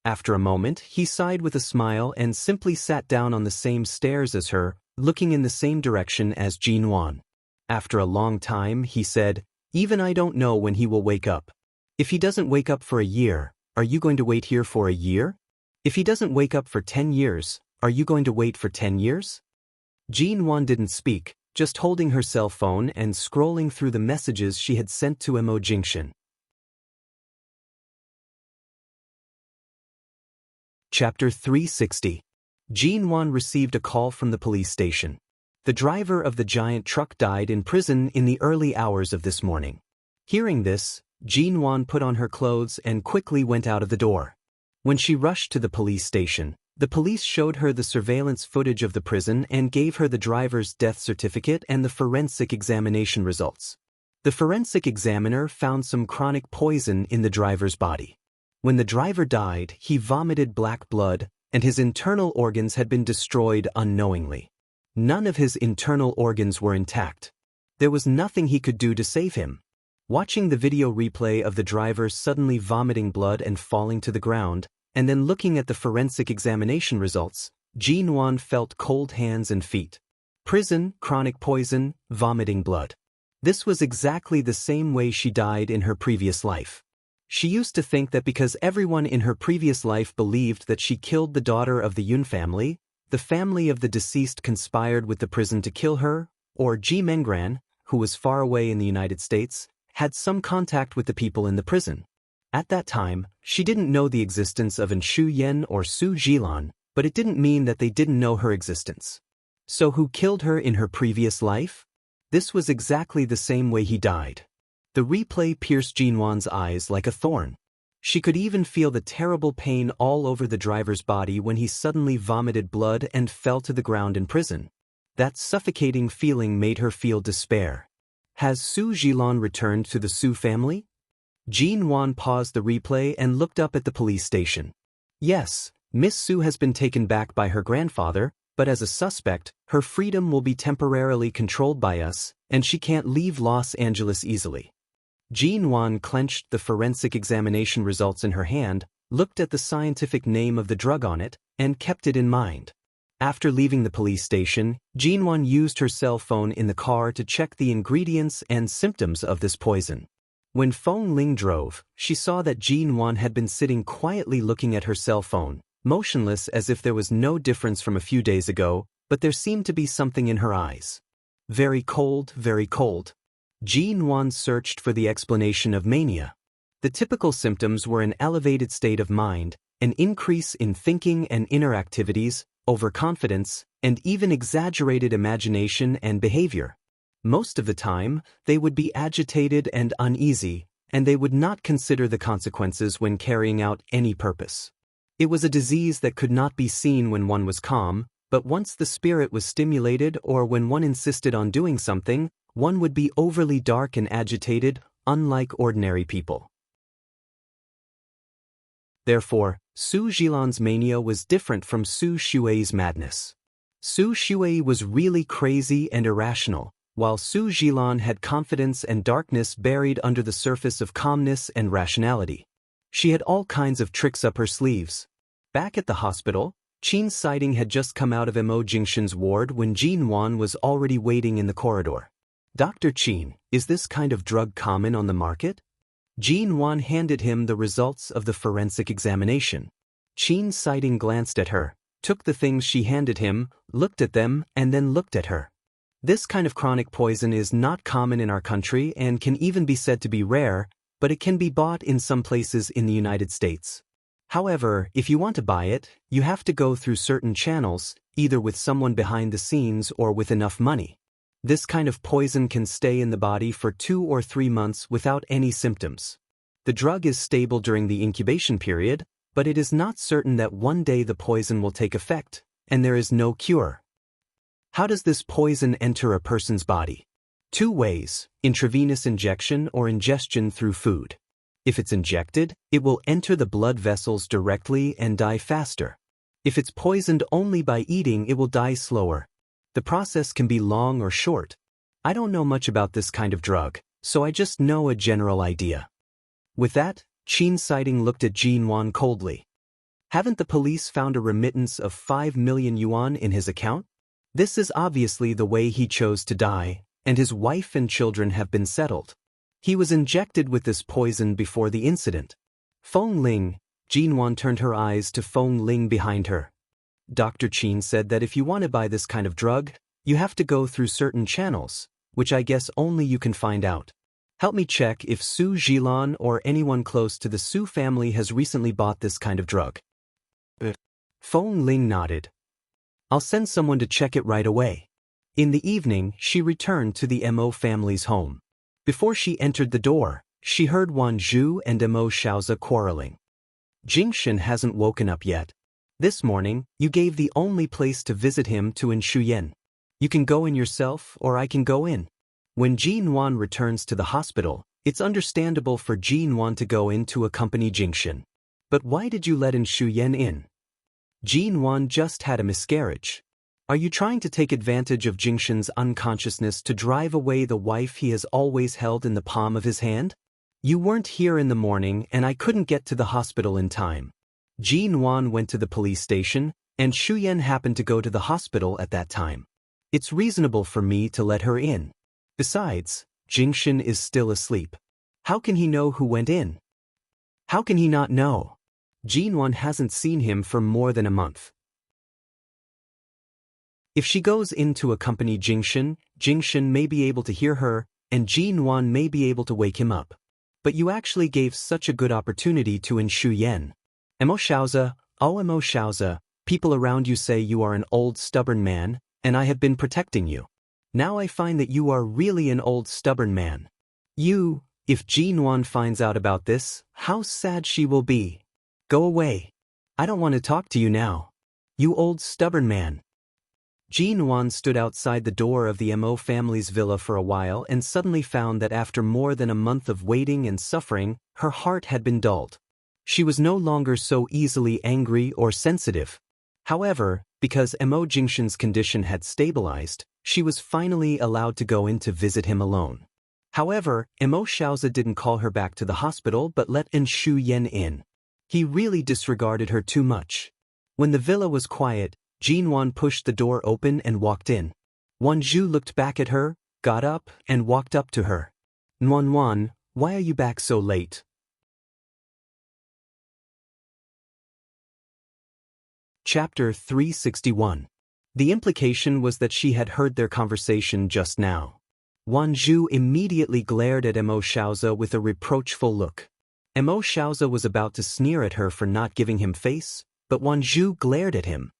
After a moment, he sighed with a smile and simply sat down on the same stairs as her, looking in the same direction as Jinwan. After a long time, he said, Even I don't know when he will wake up. If he doesn't wake up for a year, are you going to wait here for a year? If he doesn't wake up for 10 years, are you going to wait for 10 years? Jinwan didn't speak, just holding her cell phone and scrolling through the messages she had sent to Mo Jingshen. Chapter 360. Jinwan received a call from the police station. The driver of the giant truck died in prison in the early hours of this morning. Hearing this, Jinwan put on her clothes and quickly went out of the door. When she rushed to the police station, The police showed her the surveillance footage of the prison and gave her the driver's death certificate and the forensic examination results. The forensic examiner found some chronic poison in the driver's body. When the driver died, he vomited black blood, and his internal organs had been destroyed unknowingly. None of his internal organs were intact. There was nothing he could do to save him. Watching the video replay of the driver suddenly vomiting blood and falling to the ground, and then looking at the forensic examination results, Jin-won felt cold hands and feet. Prison, chronic poison, vomiting blood. This was exactly the same way she died in her previous life. She used to think that because everyone in her previous life believed that she killed the daughter of the Yun family, the family of the deceased conspired with the prison to kill her, or Ji Mengran, who was far away in the United States, had some contact with the people in the prison. At that time, she didn't know the existence of An Shu Yen or Su Jilan, but it didn't mean that they didn't know her existence. So who killed her in her previous life? This was exactly the same way he died. The replay pierced Jin-won's eyes like a thorn. She could even feel the terrible pain all over the driver's body when he suddenly vomited blood and fell to the ground in prison. That suffocating feeling made her feel despair. Has Su Jilan returned to the Su family? Jin-won paused the replay and looked up at the police station. Yes, Miss Su has been taken back by her grandfather, but as a suspect, her freedom will be temporarily controlled by us, and she can't leave Los Angeles easily. Jin-won clenched the forensic examination results in her hand, looked at the scientific name of the drug on it, and kept it in mind. After leaving the police station, Jin-won used her cell phone in the car to check the ingredients and symptoms of this poison. When Fong Ling drove, she saw that Jin-won had been sitting quietly looking at her cell phone, motionless as if there was no difference from a few days ago, but there seemed to be something in her eyes. Very cold, very cold. Jin-won searched for the explanation of mania. The typical symptoms were an elevated state of mind, an increase in thinking and inner activities, overconfidence, and even exaggerated imagination and behavior. Most of the time, they would be agitated and uneasy, and they would not consider the consequences when carrying out any purpose. It was a disease that could not be seen when one was calm, but once the spirit was stimulated or when one insisted on doing something, one would be overly dark and agitated, unlike ordinary people. Therefore, Su Jilan's mania was different from Su Xue's madness. Su Xue was really crazy and irrational, while Su Jilan had confidence and darkness buried under the surface of calmness and rationality. She had all kinds of tricks up her sleeves. Back at the hospital, Qin Siding had just come out of Mo Jingshan's ward when Jin-won was already waiting in the corridor. Dr. Qin, is this kind of drug common on the market? Jin-won handed him the results of the forensic examination. Qin Siding glanced at her, took the things she handed him, looked at them, and then looked at her. This kind of chronic poison is not common in our country and can even be said to be rare, but it can be bought in some places in the United States. However, if you want to buy it, you have to go through certain channels, either with someone behind the scenes or with enough money. This kind of poison can stay in the body for 2 or 3 months without any symptoms. The drug is stable during the incubation period, but it is not certain that one day the poison will take effect, and there is no cure. How does this poison enter a person's body? 2 ways: intravenous injection or ingestion through food. If it's injected, it will enter the blood vessels directly and die faster. If it's poisoned only by eating, it will die slower. The process can be long or short. I don't know much about this kind of drug, so I just know a general idea. With that, Qin Siding looked at Jin-won coldly. Haven't the police found a remittance of 5 million yuan in his account? This is obviously the way he chose to die, and his wife and children have been settled. He was injected with this poison before the incident. Fong Ling, Jin-won turned her eyes to Fong Ling behind her. Dr. Qin said that if you want to buy this kind of drug, you have to go through certain channels, which I guess only you can find out. Help me check if Su Jilan or anyone close to the Su family has recently bought this kind of drug. Fong Ling nodded. I'll send someone to check it right away. In the evening, she returned to the Mo family's home. Before she entered the door, she heard Wan Zhu and Mo Xiaozi quarreling. Jingshan hasn't woken up yet. This morning, you gave the only place to visit him to in Shuyen. You can go in yourself or I can go in. When Jin-wan returns to the hospital, it's understandable for Jin-wan to go in to accompany Jingshin. But why did you let in Shuyen in? Jin-wan just had a miscarriage. Are you trying to take advantage of Jingshin's unconsciousness to drive away the wife he has always held in the palm of his hand? You weren't here in the morning and I couldn't get to the hospital in time. Jin-wan went to the police station, and Shuyen happened to go to the hospital at that time. It's reasonable for me to let her in. Besides, Jingshin is still asleep. How can he know who went in? How can he not know? Jin-wan hasn't seen him for more than a month. If she goes in to accompany Jingshin, Jingshin may be able to hear her, and Jin-wan may be able to wake him up. But you actually gave such a good opportunity to in Shuyen. Emo Shaoza, people around you say you are an old stubborn man, and I have been protecting you. Now I find that you are really an old stubborn man. If Jin-wan finds out about this, how sad she will be. Go away. I don't want to talk to you now. You old stubborn man. Jin-wan stood outside the door of the Mo family's villa for a while and suddenly found that after more than a month of waiting and suffering, her heart had been dulled. She was no longer so easily angry or sensitive. However, because Mo Jingshin's condition had stabilized, she was finally allowed to go in to visit him alone. However, Mo Shaoza didn't call her back to the hospital but let in Shuyen in. He really disregarded her too much. When the villa was quiet, Jin-wan pushed the door open and walked in. Won-ju looked back at her, got up, and walked up to her. Nwan-wan, why are you back so late? Chapter 361. The implication was that she had heard their conversation just now. Won-ju immediately glared at Mo Shaoza with a reproachful look. Mo Shaoza was about to sneer at her for not giving him face, but Won-ju glared at him.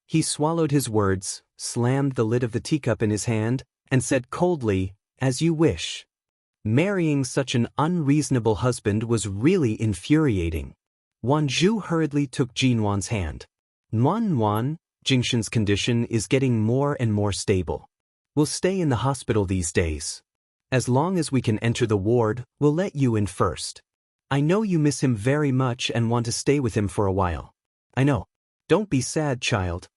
He swallowed his words, slammed the lid of the teacup in his hand, and said coldly, "As you wish." Marrying such an unreasonable husband was really infuriating. Won-ju hurriedly took Jin-wan's hand. Nwan-wan, Jingshin's condition is getting more and more stable. We'll stay in the hospital these days. As long as we can enter the ward, we'll let you in first. I know you miss him very much and want to stay with him for a while. I know. Don't be sad, child.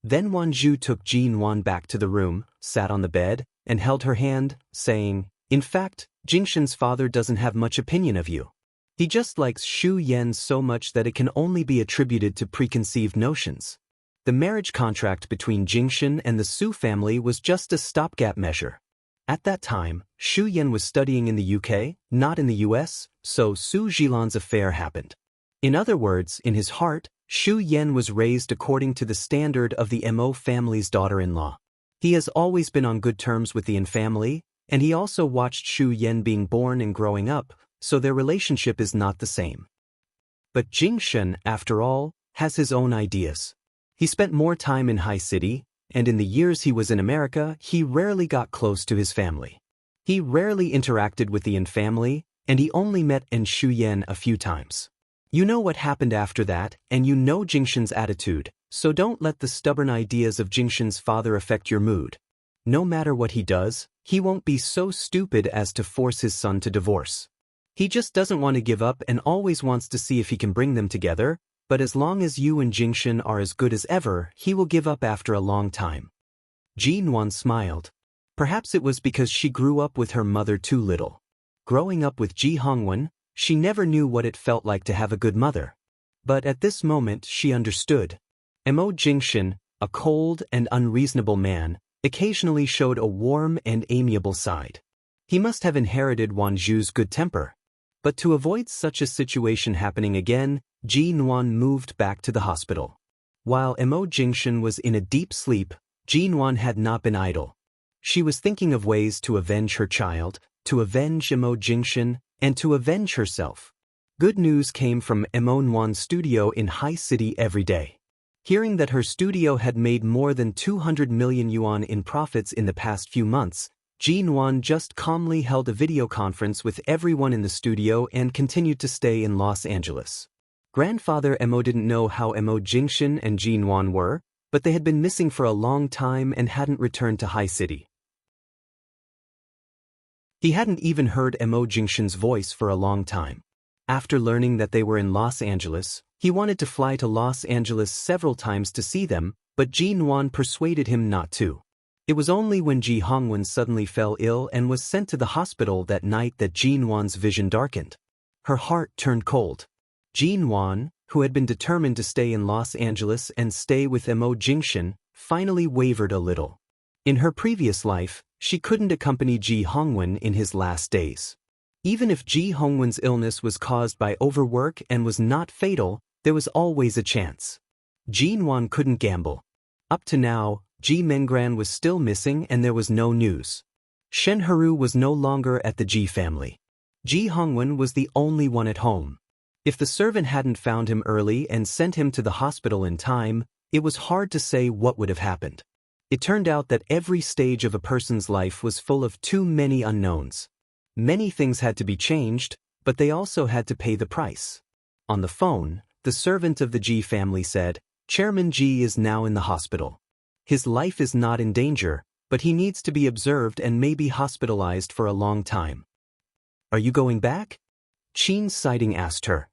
Then Won-ju took Jin-wan back to the room, sat on the bed, and held her hand, saying, "In fact, Jingshin's father doesn't have much opinion of you. He just likes Shuyen so much that it can only be attributed to preconceived notions. The marriage contract between Jingshin and the Su family was just a stopgap measure. At that time, Shuyen was studying in the UK, not in the US, so Su Jilan's affair happened. In other words, in his heart, Shuyen was raised according to the standard of the Mo family's daughter-in-law. He has always been on good terms with the Yin family, and he also watched Shuyen being born and growing up, so their relationship is not the same. But Jingshin, after all, has his own ideas. He spent more time in High City, and in the years he was in America, he rarely got close to his family. He rarely interacted with the Yin family, and he only met Shuyen a few times. You know what happened after that, and you know Jingshin's attitude, so don't let the stubborn ideas of Jingshin's father affect your mood. No matter what he does, he won't be so stupid as to force his son to divorce. He just doesn't want to give up and always wants to see if he can bring them together, but as long as you and Jingshin are as good as ever, he will give up after a long time." Jin-wan smiled. Perhaps it was because she grew up with her mother too little. Growing up with Ji Hongwon, she never knew what it felt like to have a good mother. But at this moment she understood. Mo Jingshin, a cold and unreasonable man, occasionally showed a warm and amiable side. He must have inherited Won-ju's good temper. But to avoid such a situation happening again, Jin-wan moved back to the hospital. While Mo Jingshin was in a deep sleep, Jin-wan had not been idle. She was thinking of ways to avenge her child, to avenge Mo Jingshin, and to avenge herself. Good news came from Mo Nwan's studio in High City every day. Hearing that her studio had made more than 200 million yuan in profits in the past few months, Jin-wan just calmly held a video conference with everyone in the studio and continued to stay in Los Angeles. Grandfather Mo didn't know how Mo Jingshan and Jinwan were, but they had been missing for a long time and hadn't returned to High City. He hadn't even heard Mo Jingshan's voice for a long time. After learning that they were in Los Angeles, he wanted to fly to Los Angeles several times to see them, but Jinwan persuaded him not to. It was only when Ji Hongwen suddenly fell ill and was sent to the hospital that night that Jinwan's vision darkened. Her heart turned cold. Jinwan, who had been determined to stay in Los Angeles and stay with Mo Jingshan, finally wavered a little. In her previous life, she couldn't accompany Ji Hongwen in his last days. Even if Ji Hongwen's illness was caused by overwork and was not fatal, there was always a chance. Jinwan couldn't gamble. Up to now, Ji Mengran was still missing and there was no news. Shen Heru was no longer at the Ji family. Ji Hongwen was the only one at home. If the servant hadn't found him early and sent him to the hospital in time, it was hard to say what would have happened. It turned out that every stage of a person's life was full of too many unknowns. Many things had to be changed, but they also had to pay the price. On the phone, the servant of the Ji family said, "Chairman Ji is now in the hospital. His life is not in danger, but he needs to be observed and may be hospitalized for a long time." "Are you going back?" Qin Siding asked her.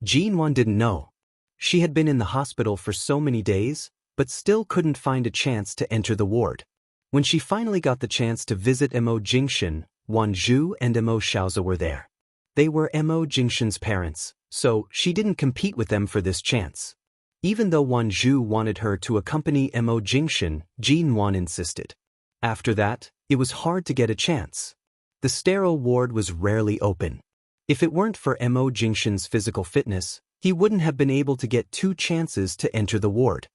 Jinwan didn't know. She had been in the hospital for so many days, but still couldn't find a chance to enter the ward. When she finally got the chance to visit Mo Jingshan, Wan Zhu and Mo Xiaozi were there. They were Mo Jingshan's parents, so she didn't compete with them for this chance. Even though Wan Zhu wanted her to accompany Mo Jingshan, Jinwan insisted. After that, it was hard to get a chance. The sterile ward was rarely open. If it weren't for Mo Jingshan's physical fitness, he wouldn't have been able to get 2 chances to enter the ward.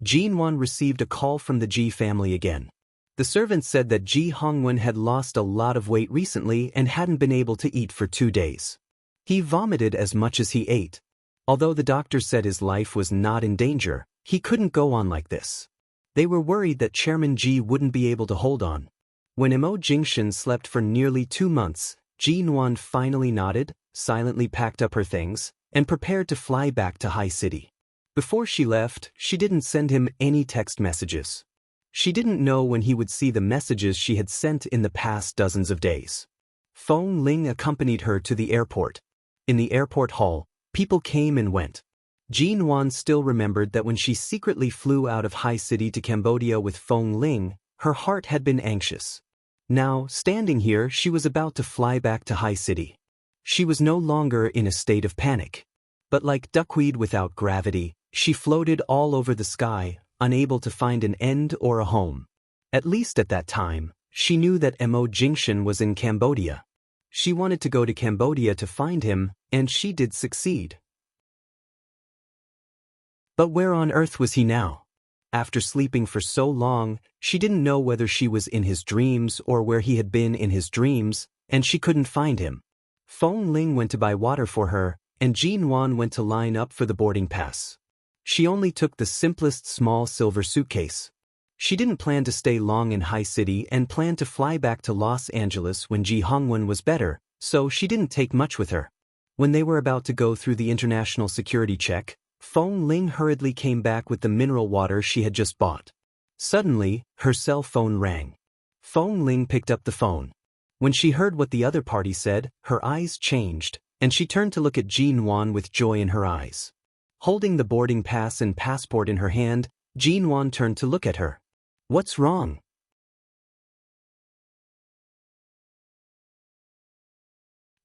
Jinwan received a call from the Ji family again. The servant said that Ji Hongwen had lost a lot of weight recently and hadn't been able to eat for 2 days. He vomited as much as he ate. Although the doctor said his life was not in danger, he couldn't go on like this. They were worried that Chairman Ji wouldn't be able to hold on. When Mo Jingshan slept for nearly 2 months, Jinwan finally nodded, silently packed up her things, and prepared to fly back to High City. Before she left, she didn't send him any text messages. She didn't know when he would see the messages she had sent in the past dozens of days. Feng Ling accompanied her to the airport. In the airport hall, people came and went. Jinwan still remembered that when she secretly flew out of High City to Cambodia with Feng Ling, her heart had been anxious. Now, standing here, she was about to fly back to High City. She was no longer in a state of panic. But like duckweed without gravity, she floated all over the sky, unable to find an end or a home. At least at that time, she knew that Mo Jingshan was in Cambodia. She wanted to go to Cambodia to find him, and she did succeed. But where on earth was he now? After sleeping for so long, she didn't know whether she was in his dreams or where he had been in his dreams, and she couldn't find him. Feng Ling went to buy water for her, and Jinwan went to line up for the boarding pass. She only took the simplest small silver suitcase. She didn't plan to stay long in High City and planned to fly back to Los Angeles when Ji Hongwen was better, so she didn't take much with her. When they were about to go through the international security check, Feng Ling hurriedly came back with the mineral water she had just bought. Suddenly, her cell phone rang. Feng Ling picked up the phone. When she heard what the other party said, her eyes changed, and she turned to look at Jinwan with joy in her eyes. Holding the boarding pass and passport in her hand, Jinwan turned to look at her. "What's wrong?"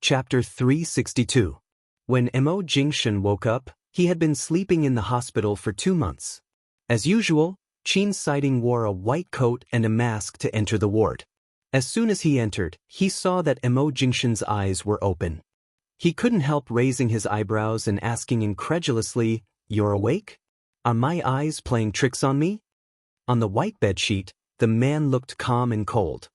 Chapter 362. When Mo Jingshan woke up, he had been sleeping in the hospital for 2 months. As usual, Qin Siding wore a white coat and a mask to enter the ward. As soon as he entered, he saw that Mo Jingshan's eyes were open. He couldn't help raising his eyebrows and asking incredulously, "You're awake? Are my eyes playing tricks on me?" On the white bedsheet, the man looked calm and cold.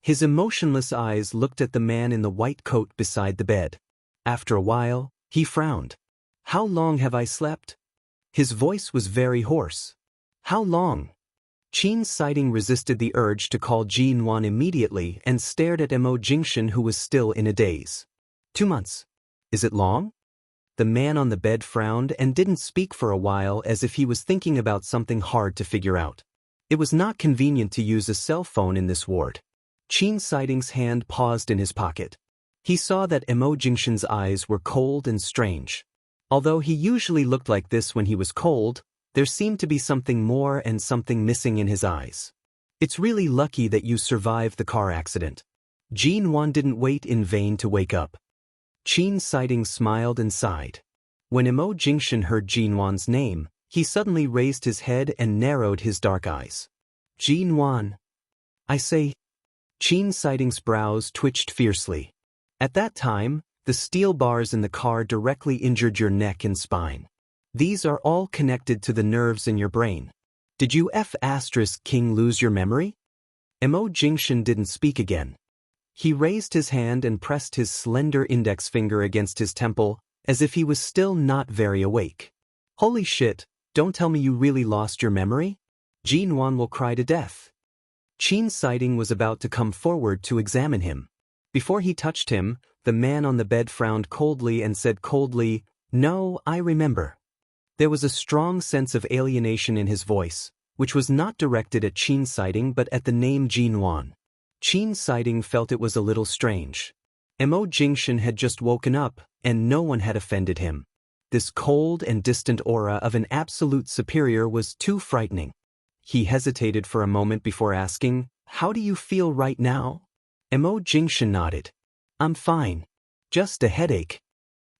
His emotionless eyes looked at the man in the white coat beside the bed. After a while, he frowned. "How long have I slept?" His voice was very hoarse. "How long?" Qin Siding resisted the urge to call Jinwan immediately and stared at Mo Jingshan, who was still in a daze. 2 months. Is it long? The man on the bed frowned and didn't speak for a while, as if he was thinking about something hard to figure out. It was not convenient to use a cell phone in this ward. Chin Siding's hand paused in his pocket. He saw that Emo Jingshin's eyes were cold and strange. Although he usually looked like this when he was cold, there seemed to be something more and something missing in his eyes. It's really lucky that you survived the car accident. Jin Wan didn't wait in vain to wake up. Chin Siding smiled and sighed. When Emo Jingshin heard Jin Wan's name, he suddenly raised his head and narrowed his dark eyes. Jin Wan. I say. Chin Siding's brows twitched fiercely. At that time, the steel bars in the car directly injured your neck and spine. These are all connected to the nerves in your brain. Did you King lose your memory? Emo Jingshin didn't speak again. He raised his hand and pressed his slender index finger against his temple, as if he was still not very awake. Holy shit, don't tell me you really lost your memory? Jin Wan will cry to death. Chin Siding was about to come forward to examine him. Before he touched him, the man on the bed frowned coldly and said coldly, "No, I remember." There was a strong sense of alienation in his voice, which was not directed at Chin Siding but at the name Jin Wan. Chin Siding felt it was a little strange. Emo Jingshin had just woken up, and no one had offended him. This cold and distant aura of an absolute superior was too frightening. He hesitated for a moment before asking, "How do you feel right now?" Emo Jingshin nodded. "I'm fine. Just a headache."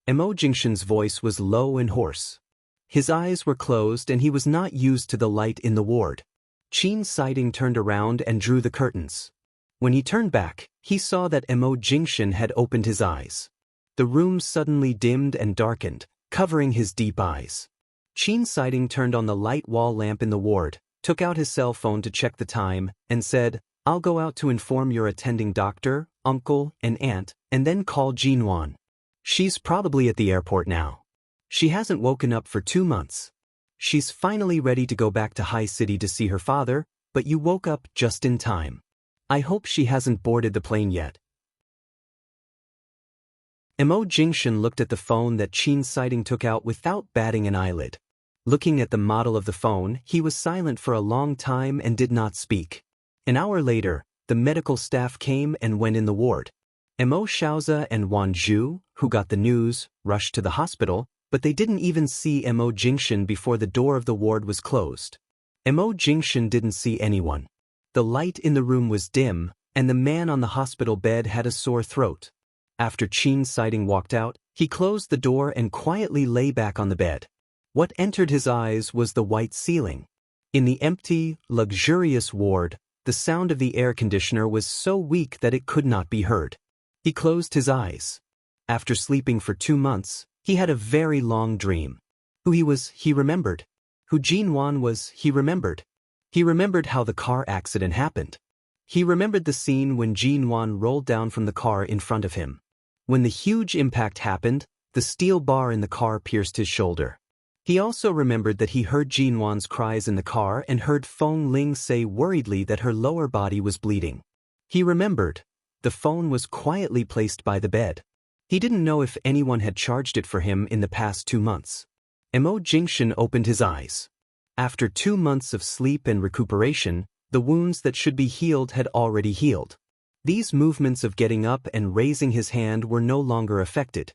Emo Jingshin's voice was low and hoarse. His eyes were closed and he was not used to the light in the ward. Chin Siding turned around and drew the curtains. When he turned back, he saw that Emo Jingshin had opened his eyes. The room suddenly dimmed and darkened, covering his deep eyes. Chin Siding turned on the light wall lamp in the ward, took out his cell phone to check the time, and said, "I'll go out to inform your attending doctor, uncle, and aunt, and then call Jin Wan. She's probably at the airport now. She hasn't woken up for 2 months. She's finally ready to go back to High City to see her father, but you woke up just in time. I hope she hasn't boarded the plane yet." Emo Jingshin looked at the phone that Chin Siding took out without batting an eyelid. Looking at the model of the phone, he was silent for a long time and did not speak. An hour later, the medical staff came and went in the ward. Emo Xiaoza and Wan Zhu, who got the news, rushed to the hospital, but they didn't even see Emo Jingshin before the door of the ward was closed. Emo Jingshin didn't see anyone. The light in the room was dim, and the man on the hospital bed had a sore throat. After Chin Siding walked out, he closed the door and quietly lay back on the bed. What entered his eyes was the white ceiling. In the empty, luxurious ward, the sound of the air conditioner was so weak that it could not be heard. He closed his eyes. After sleeping for 2 months, he had a very long dream. Who he was, he remembered. Who Jin Wan was, he remembered. He remembered how the car accident happened. He remembered the scene when Jin Wan rolled down from the car in front of him. When the huge impact happened, the steel bar in the car pierced his shoulder. He also remembered that he heard Jin Wan's cries in the car and heard Feng Ling say worriedly that her lower body was bleeding. He remembered. The phone was quietly placed by the bed. He didn't know if anyone had charged it for him in the past 2 months. Emo Jingshin opened his eyes. After 2 months of sleep and recuperation, the wounds that should be healed had already healed. These movements of getting up and raising his hand were no longer affected.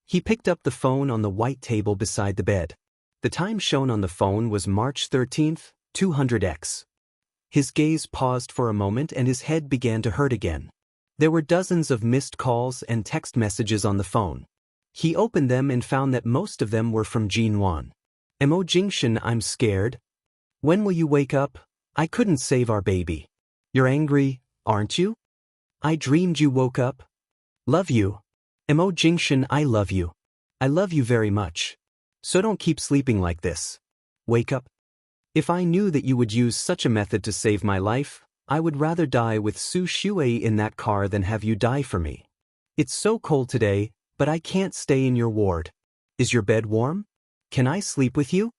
He picked up the phone on the white table beside the bed. The time shown on the phone was March 13th, 200x. His gaze paused for a moment and his head began to hurt again. There were dozens of missed calls and text messages on the phone. He opened them and found that most of them were from Jin Wan. "Emo Jingshin, I'm scared. When will you wake up? I couldn't save our baby. You're angry, aren't you? I dreamed you woke up. Love you. Emo Jingshin, I love you. I love you very much. So don't keep sleeping like this. Wake up. If I knew that you would use such a method to save my life, I would rather die with Su Shui in that car than have you die for me. It's so cold today, but I can't stay in your ward. Is your bed warm? Can I sleep with you?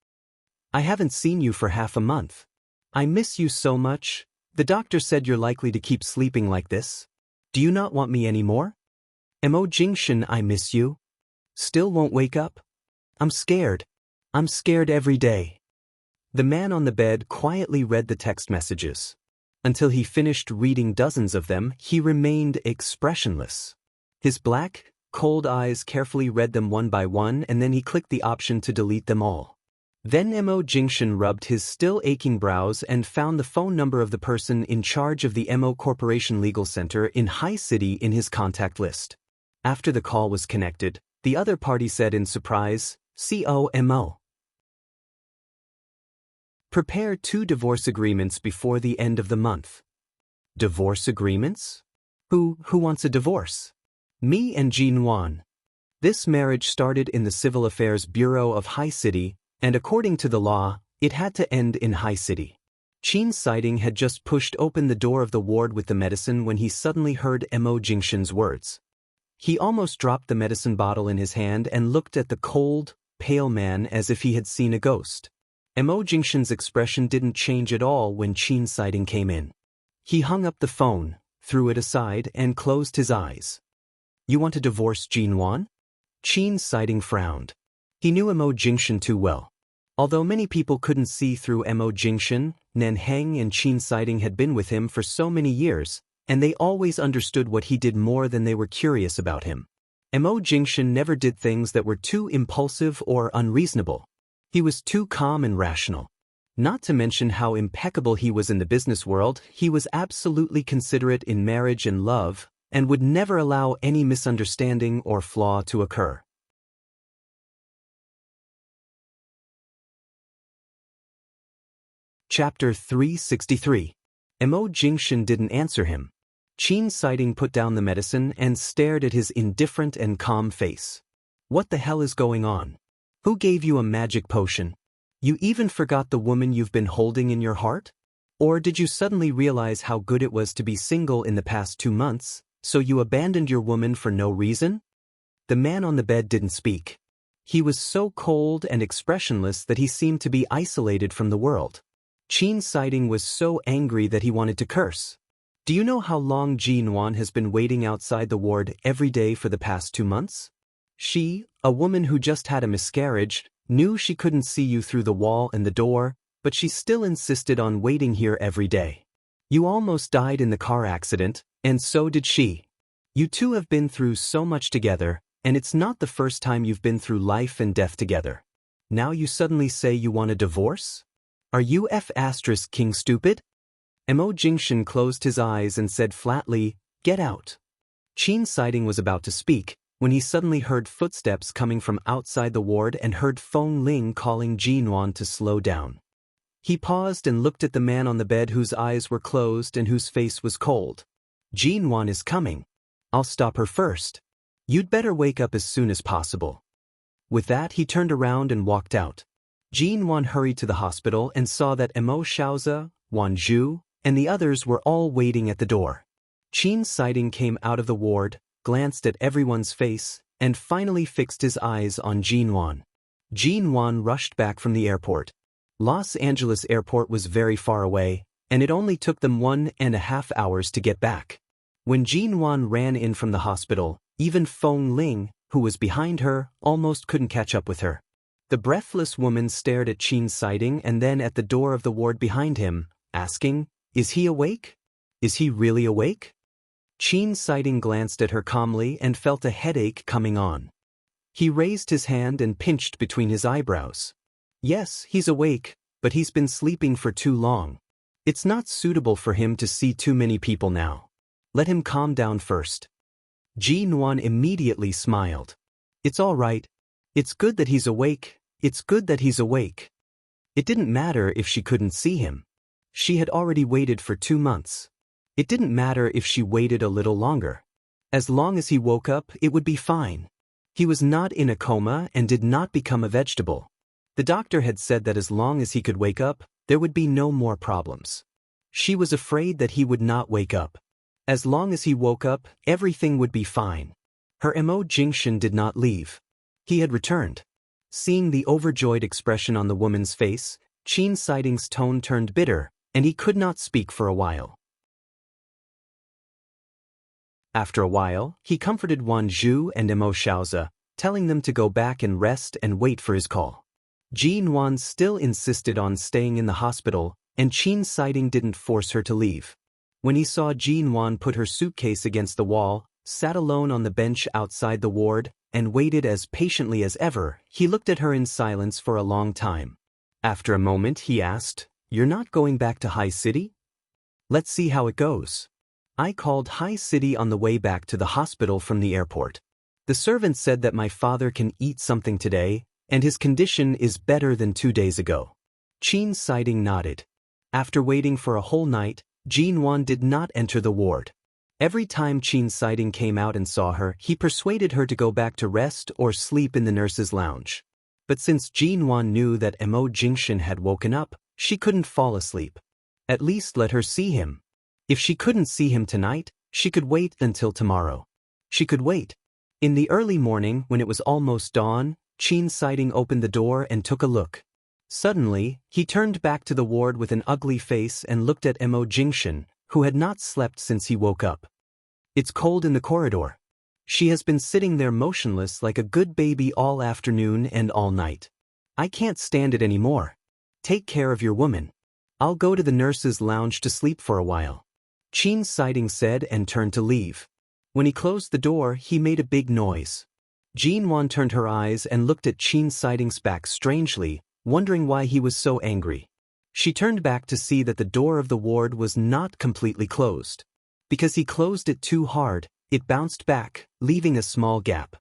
I haven't seen you for half a month. I miss you so much. The doctor said you're likely to keep sleeping like this. Do you not want me anymore? Emo Jingshin, I miss you. Still won't wake up? I'm scared. I'm scared every day. The man on the bed quietly read the text messages. Until he finished reading dozens of them, he remained expressionless. His black, cold eyes carefully read them one by one, and then he clicked the option to delete them all. Then Mo Jingshan rubbed his still aching brows and found the phone number of the person in charge of the Mo Corporation Legal Center in High City in his contact list. After the call was connected, the other party said in surprise, "COMO. Prepare 2 divorce agreements before the end of the month." Divorce agreements? Who wants a divorce? Me and Jin Wan. This marriage started in the Civil Affairs Bureau of High City, and according to the law, it had to end in High City. Qin Siding had just pushed open the door of the ward with the medicine when he suddenly heard Mo Jingshan's words. He almost dropped the medicine bottle in his hand and looked at the cold, pale man as if he had seen a ghost. Mo Jingshan's expression didn't change at all when Qin Siding came in. He hung up the phone, threw it aside, and closed his eyes. "You want to divorce Jin Wan?" Qin Siding frowned. He knew Mo Jingshan too well. Although many people couldn't see through Mo Jingshan, Nen Heng and Qin Siding had been with him for so many years, and they always understood what he did more than they were curious about him. Mo Jingshan never did things that were too impulsive or unreasonable. He was too calm and rational. Not to mention how impeccable he was in the business world, he was absolutely considerate in marriage and love, and would never allow any misunderstanding or flaw to occur. Chapter 363. Mo Jingshan didn't answer him. Qin Siding put down the medicine and stared at his indifferent and calm face. "What the hell is going on? Who gave you a magic potion? You even forgot the woman you've been holding in your heart? Or did you suddenly realize how good it was to be single in the past 2 months, so you abandoned your woman for no reason?" The man on the bed didn't speak. He was so cold and expressionless that he seemed to be isolated from the world. Qin Siding was so angry that he wanted to curse. "Do you know how long Jin Wan has been waiting outside the ward every day for the past 2 months? She, a woman who just had a miscarriage, knew she couldn't see you through the wall and the door, but she still insisted on waiting here every day. You almost died in the car accident, and so did she. You two have been through so much together, and it's not the first time you've been through life and death together. Now you suddenly say you want a divorce? Are you King stupid?" Mo Jingshan closed his eyes and said flatly, "Get out." Qin Siding was about to speak, when he suddenly heard footsteps coming from outside the ward and heard Feng Ling calling Jin Wan to slow down. He paused and looked at the man on the bed whose eyes were closed and whose face was cold. "Jin Wan is coming. I'll stop her first. You'd better wake up as soon as possible." With that, he turned around and walked out. Jin Wan hurried to the hospital and saw that Mo Xiaozi, Wan Zhu, and the others were all waiting at the door. Qin Siding came out of the ward, glanced at everyone's face, and finally fixed his eyes on Jin Wan. Jin Wan rushed back from the airport. Los Angeles airport was very far away, and it only took them 1.5 hours to get back. When Jin Wan ran in from the hospital, even Feng Ling, who was behind her, almost couldn't catch up with her. The breathless woman stared at Qin Siding and then at the door of the ward behind him, asking, "Is he awake? Is he really awake?" Qin Siding glanced at her calmly and felt a headache coming on. He raised his hand and pinched between his eyebrows. "Yes, he's awake, but he's been sleeping for too long. It's not suitable for him to see too many people now. Let him calm down first." Jin Wan immediately smiled. "It's all right. It's good that he's awake. It's good that he's awake." It didn't matter if she couldn't see him. She had already waited for 2 months. It didn't matter if she waited a little longer. As long as he woke up, it would be fine. He was not in a coma and did not become a vegetable. The doctor had said that as long as he could wake up, there would be no more problems. She was afraid that he would not wake up. As long as he woke up, everything would be fine. Her Mo Jingshan did not leave. He had returned. Seeing the overjoyed expression on the woman's face, Qin Siding's tone turned bitter, and he could not speak for a while. After a while, he comforted Wan Zhu and Mo Xiaozi, telling them to go back and rest and wait for his call. Jin Wan still insisted on staying in the hospital, and Qin Siding didn't force her to leave. When he saw Jin Wan put her suitcase against the wall, sat alone on the bench outside the ward, and waited as patiently as ever, he looked at her in silence for a long time. After a moment he asked, "You're not going back to High City? Let's see how it goes." I called High City on the way back to the hospital from the airport. The servant said that my father can eat something today, and his condition is better than 2 days ago. Qin Siding nodded. After waiting for a whole night, Jin Wan did not enter the ward. Every time Qin Siding came out and saw her, he persuaded her to go back to rest or sleep in the nurse's lounge. But since Jin Wan knew that Mo Jingshan had woken up, she couldn't fall asleep. At least let her see him. If she couldn't see him tonight, she could wait until tomorrow. She could wait. In the early morning, when it was almost dawn, Qin Siding opened the door and took a look. Suddenly, he turned back to the ward with an ugly face and looked at Mo Jingshan, who had not slept since he woke up. "It's cold in the corridor. She has been sitting there motionless like a good baby all afternoon and all night. I can't stand it anymore. Take care of your woman. I'll go to the nurse's lounge to sleep for a while," Qin Siding said and turned to leave. When he closed the door, he made a big noise. Jin Wan turned her eyes and looked at Qin Siding's back strangely, wondering why he was so angry. She turned back to see that the door of the ward was not completely closed. Because he closed it too hard, it bounced back, leaving a small gap.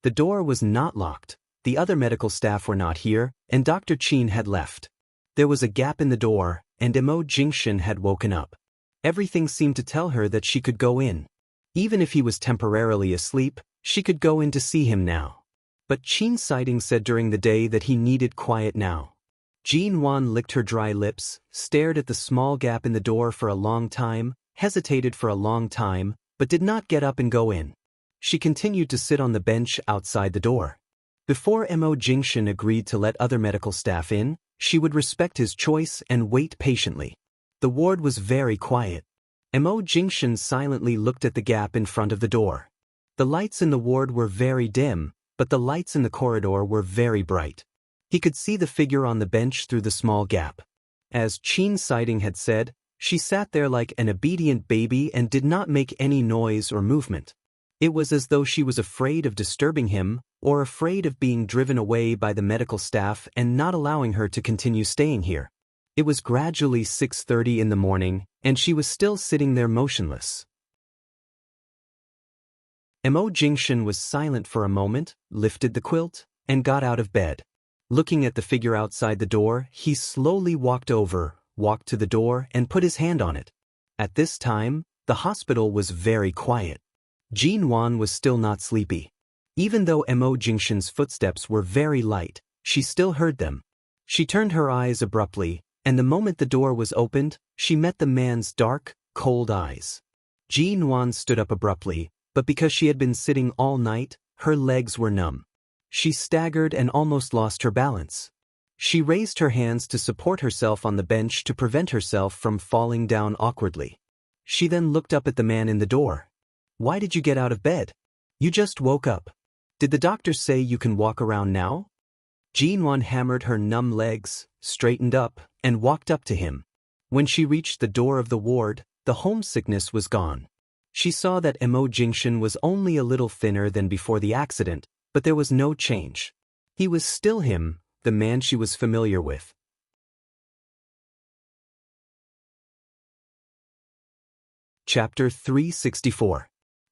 The door was not locked, the other medical staff were not here, and Dr. Qin had left. There was a gap in the door, and Mo Jingshan had woken up. Everything seemed to tell her that she could go in. Even if he was temporarily asleep, she could go in to see him now. But Qin Siding said during the day that he needed quiet now. Jin Wan licked her dry lips, stared at the small gap in the door for a long time, hesitated for a long time, but did not get up and go in. She continued to sit on the bench outside the door. Before Mo Jingshan agreed to let other medical staff in, she would respect his choice and wait patiently. The ward was very quiet. Mo Jingshan silently looked at the gap in front of the door. The lights in the ward were very dim, but the lights in the corridor were very bright. He could see the figure on the bench through the small gap. As Qin Siding had said, she sat there like an obedient baby and did not make any noise or movement. It was as though she was afraid of disturbing him, or afraid of being driven away by the medical staff and not allowing her to continue staying here. It was gradually 6:30 in the morning, and she was still sitting there motionless. Mo Jingshan was silent for a moment, lifted the quilt, and got out of bed. Looking at the figure outside the door, he slowly walked to the door, and put his hand on it. At this time, the hospital was very quiet. Jin Wan was still not sleepy. Even though Mo Jingshan's footsteps were very light, she still heard them. She turned her eyes abruptly, and the moment the door was opened, she met the man's dark, cold eyes. Jin Wan stood up abruptly, but because she had been sitting all night, her legs were numb. She staggered and almost lost her balance. She raised her hands to support herself on the bench to prevent herself from falling down awkwardly. She then looked up at the man in the door. "Why did you get out of bed? You just woke up. Did the doctor say you can walk around now?" Jin Wan hammered her numb legs, straightened up, and walked up to him. When she reached the door of the ward, the homesickness was gone. She saw that Mo Jingshan was only a little thinner than before the accident, but there was no change. He was still him, the man she was familiar with. Chapter 364.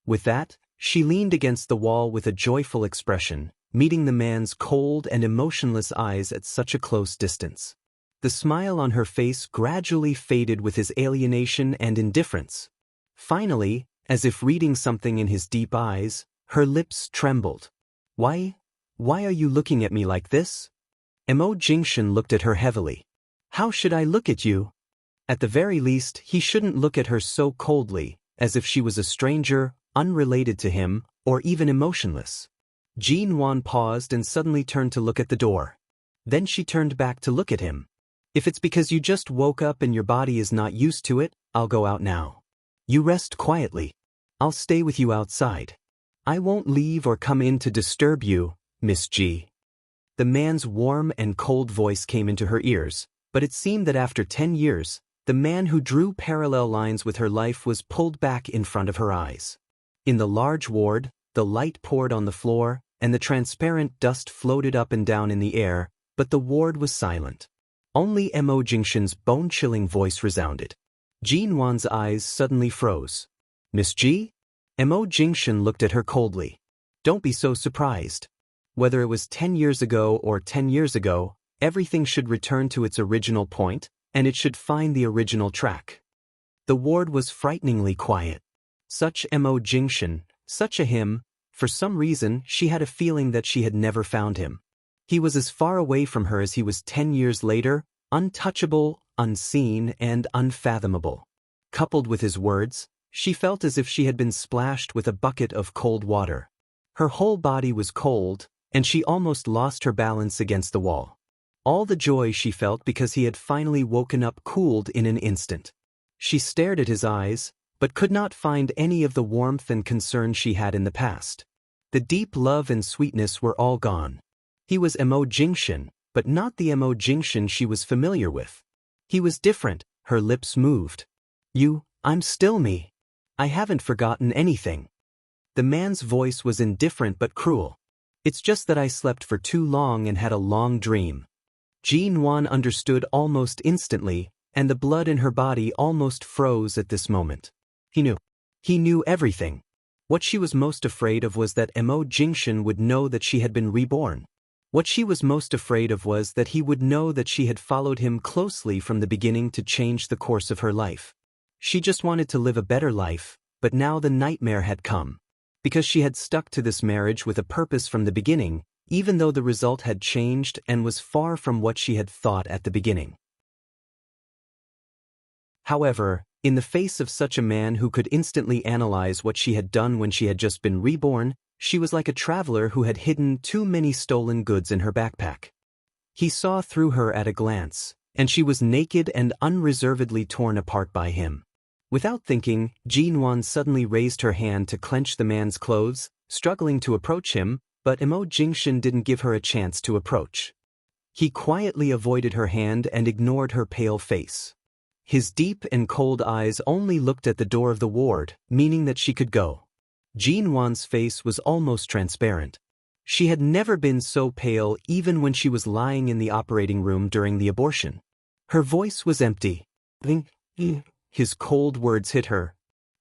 With that, she leaned against the wall with a joyful expression, meeting the man's cold and emotionless eyes at such a close distance. The smile on her face gradually faded with his alienation and indifference. Finally, as if reading something in his deep eyes, her lips trembled. Why are you looking at me like this?" Mo Jingshan looked at her heavily. "How should I look at you?" At the very least, he shouldn't look at her so coldly, as if she was a stranger, unrelated to him, or even emotionless. Jin Wan paused and suddenly turned to look at the door. Then she turned back to look at him. "If it's because you just woke up and your body is not used to it, I'll go out now. You rest quietly. I'll stay with you outside. I won't leave or come in to disturb you, Miss G. The man's warm and cold voice came into her ears, but it seemed that after 10 years, the man who drew parallel lines with her life was pulled back in front of her eyes. In the large ward, the light poured on the floor, and the transparent dust floated up and down in the air, but the ward was silent. Only Mo Jingshan's bone-chilling voice resounded. Jin Wan's eyes suddenly froze. Miss G? Mo Jingshan looked at her coldly. Don't be so surprised. Whether it was 10 years ago or 10 years ago, everything should return to its original point, and it should find the original track. The ward was frighteningly quiet. Such Mo Jingshan, such a him, for some reason she had a feeling that she had never found him. He was as far away from her as he was 10 years later, untouchable, unseen, and unfathomable. Coupled with his words, she felt as if she had been splashed with a bucket of cold water. Her whole body was cold, and she almost lost her balance against the wall. All the joy she felt because he had finally woken up cooled in an instant. She stared at his eyes, but could not find any of the warmth and concern she had in the past. The deep love and sweetness were all gone. He was Mo Jingshan, but not the Mo Jingshan she was familiar with. He was different, her lips moved. I'm still me. I haven't forgotten anything. The man's voice was indifferent but cruel. It's just that I slept for too long and had a long dream. Jin Wan understood almost instantly, and the blood in her body almost froze at this moment. He knew. He knew everything. What she was most afraid of was that Mo Jingshan would know that she had been reborn. What she was most afraid of was that he would know that she had followed him closely from the beginning to change the course of her life. She just wanted to live a better life, but now the nightmare had come. Because she had stuck to this marriage with a purpose from the beginning, even though the result had changed and was far from what she had thought at the beginning. However, in the face of such a man who could instantly analyze what she had done when she had just been reborn, she was like a traveler who had hidden too many stolen goods in her backpack. He saw through her at a glance, and she was naked and unreservedly torn apart by him. Without thinking, Jin Wan suddenly raised her hand to clench the man's clothes, struggling to approach him, but Mo Jingshan didn't give her a chance to approach. He quietly avoided her hand and ignored her pale face. His deep and cold eyes only looked at the door of the ward, meaning that she could go. Jin Wan's face was almost transparent. She had never been so pale even when she was lying in the operating room during the abortion. Her voice was empty. His cold words hit her.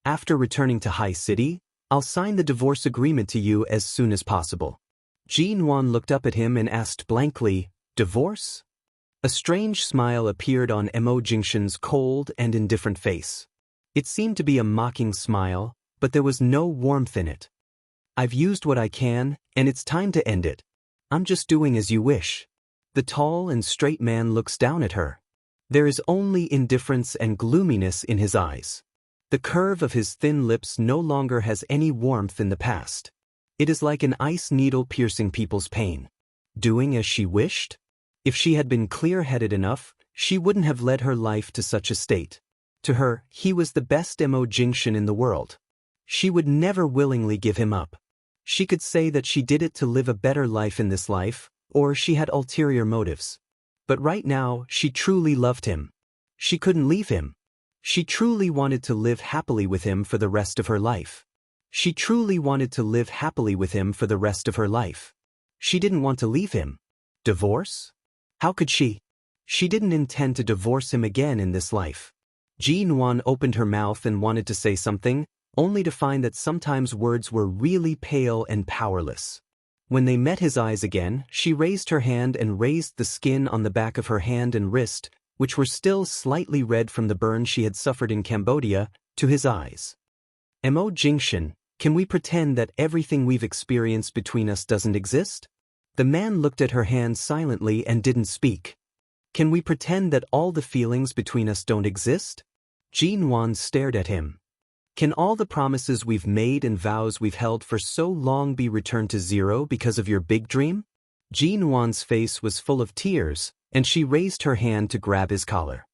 After returning to High City, I'll sign the divorce agreement to you as soon as possible. Jin Wan looked up at him and asked blankly, divorce? A strange smile appeared on Mo Jingshan's cold and indifferent face. It seemed to be a mocking smile, but there was no warmth in it. I've used what I can, and it's time to end it. I'm just doing as you wish. The tall and straight man looks down at her. There is only indifference and gloominess in his eyes. The curve of his thin lips no longer has any warmth in the past. It is like an ice needle piercing people's pain. Doing as she wished? If she had been clear-headed enough, she wouldn't have led her life to such a state. To her, he was the best Mo Jingshan in the world. She would never willingly give him up. She could say that she did it to live a better life in this life, or she had ulterior motives. But right now, she truly loved him. She couldn't leave him. She truly wanted to live happily with him for the rest of her life. She truly wanted to live happily with him for the rest of her life. She didn't want to leave him. Divorce? How could she? She didn't intend to divorce him again in this life. Jin Wan opened her mouth and wanted to say something, only to find that sometimes words were really pale and powerless. When they met his eyes again, she raised her hand and raised the skin on the back of her hand and wrist, which were still slightly red from the burn she had suffered in Cambodia, to his eyes. Mo Jingshan, can we pretend that everything we've experienced between us doesn't exist? The man looked at her hand silently and didn't speak. Can we pretend that all the feelings between us don't exist? Jin Wan stared at him. Can all the promises we've made and vows we've held for so long be returned to zero because of your big dream? Jin Wan's face was full of tears, and she raised her hand to grab his collar.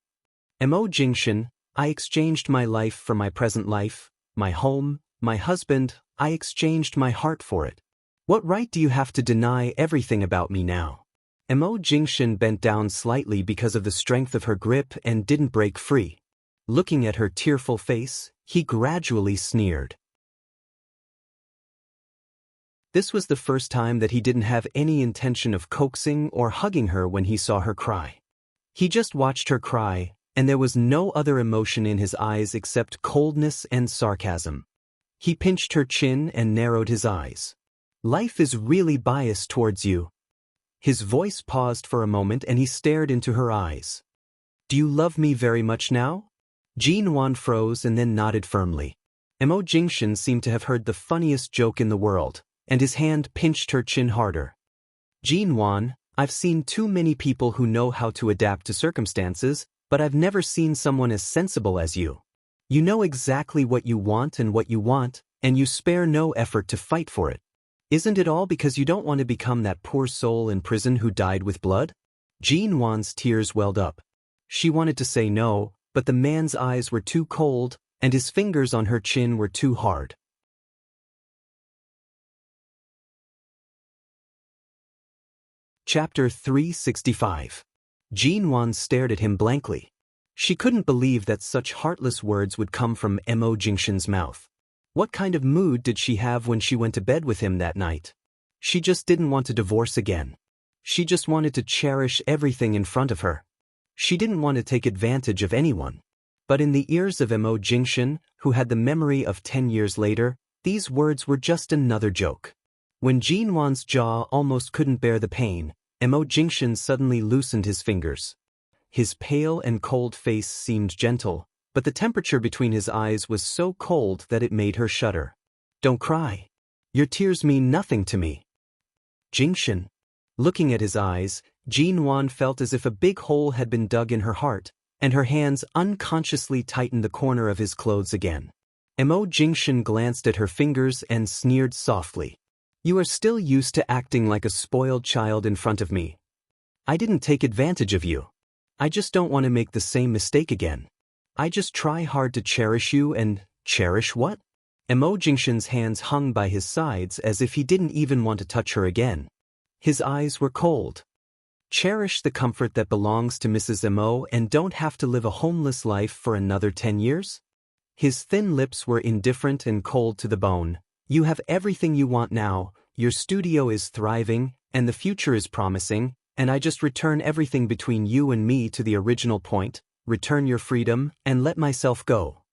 Mo Jingshan, I exchanged my life for my present life, my home, my husband, I exchanged my heart for it. What right do you have to deny everything about me now? Mo Jingshan bent down slightly because of the strength of her grip and didn't break free. Looking at her tearful face, he gradually sneered. This was the first time that he didn't have any intention of coaxing or hugging her when he saw her cry. He just watched her cry, and there was no other emotion in his eyes except coldness and sarcasm. He pinched her chin and narrowed his eyes. Life is really biased towards you. His voice paused for a moment and he stared into her eyes. Do you love me very much now? Jin Wan froze and then nodded firmly. Mo Jingshan seemed to have heard the funniest joke in the world, and his hand pinched her chin harder. Jin Wan, I've seen too many people who know how to adapt to circumstances, but I've never seen someone as sensible as you. You know exactly what you want, and you spare no effort to fight for it. Isn't it all because you don't want to become that poor soul in prison who died with blood? Jin Wan's tears welled up. She wanted to say no, but the man's eyes were too cold, and his fingers on her chin were too hard. Chapter 365. Jin Wan stared at him blankly. She couldn't believe that such heartless words would come from Mo Jingshan's mouth. What kind of mood did she have when she went to bed with him that night? She just didn't want to divorce again. She just wanted to cherish everything in front of her. She didn't want to take advantage of anyone. But in the ears of Mo Jingshan, who had the memory of 10 years later, these words were just another joke. When Jin Wan's jaw almost couldn't bear the pain, Mo Jingshan suddenly loosened his fingers. His pale and cold face seemed gentle, but the temperature between his eyes was so cold that it made her shudder. Don't cry. Your tears mean nothing to me. Jingshan. Looking at his eyes, Jin Wan felt as if a big hole had been dug in her heart, and her hands unconsciously tightened the corner of his clothes again. Mo Jingshan glanced at her fingers and sneered softly. You are still used to acting like a spoiled child in front of me. I didn't take advantage of you. I just don't want to make the same mistake again. I just try hard to cherish you and cherish what? Mo Jingshan's hands hung by his sides as if he didn't even want to touch her again. His eyes were cold. Cherish the comfort that belongs to Mrs. Mo and don't have to live a homeless life for another 10 years? His thin lips were indifferent and cold to the bone. You have everything you want now, your studio is thriving, and the future is promising, and I just return everything between you and me to the original point, return your freedom, and let myself go.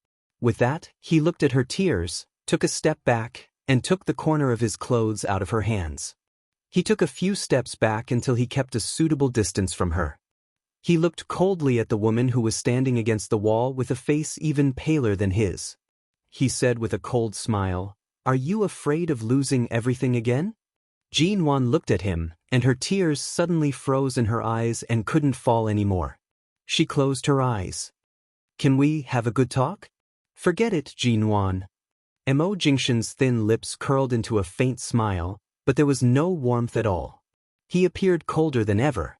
With that, he looked at her tears, took a step back, and took the corner of his clothes out of her hands. He took a few steps back until he kept a suitable distance from her. He looked coldly at the woman who was standing against the wall with a face even paler than his. He said with a cold smile, Are you afraid of losing everything again? Jin Wan looked at him, and her tears suddenly froze in her eyes and couldn't fall anymore. She closed her eyes. Can we have a good talk? Forget it, Jin Wan. Mo Jingshan's thin lips curled into a faint smile, but there was no warmth at all. He appeared colder than ever.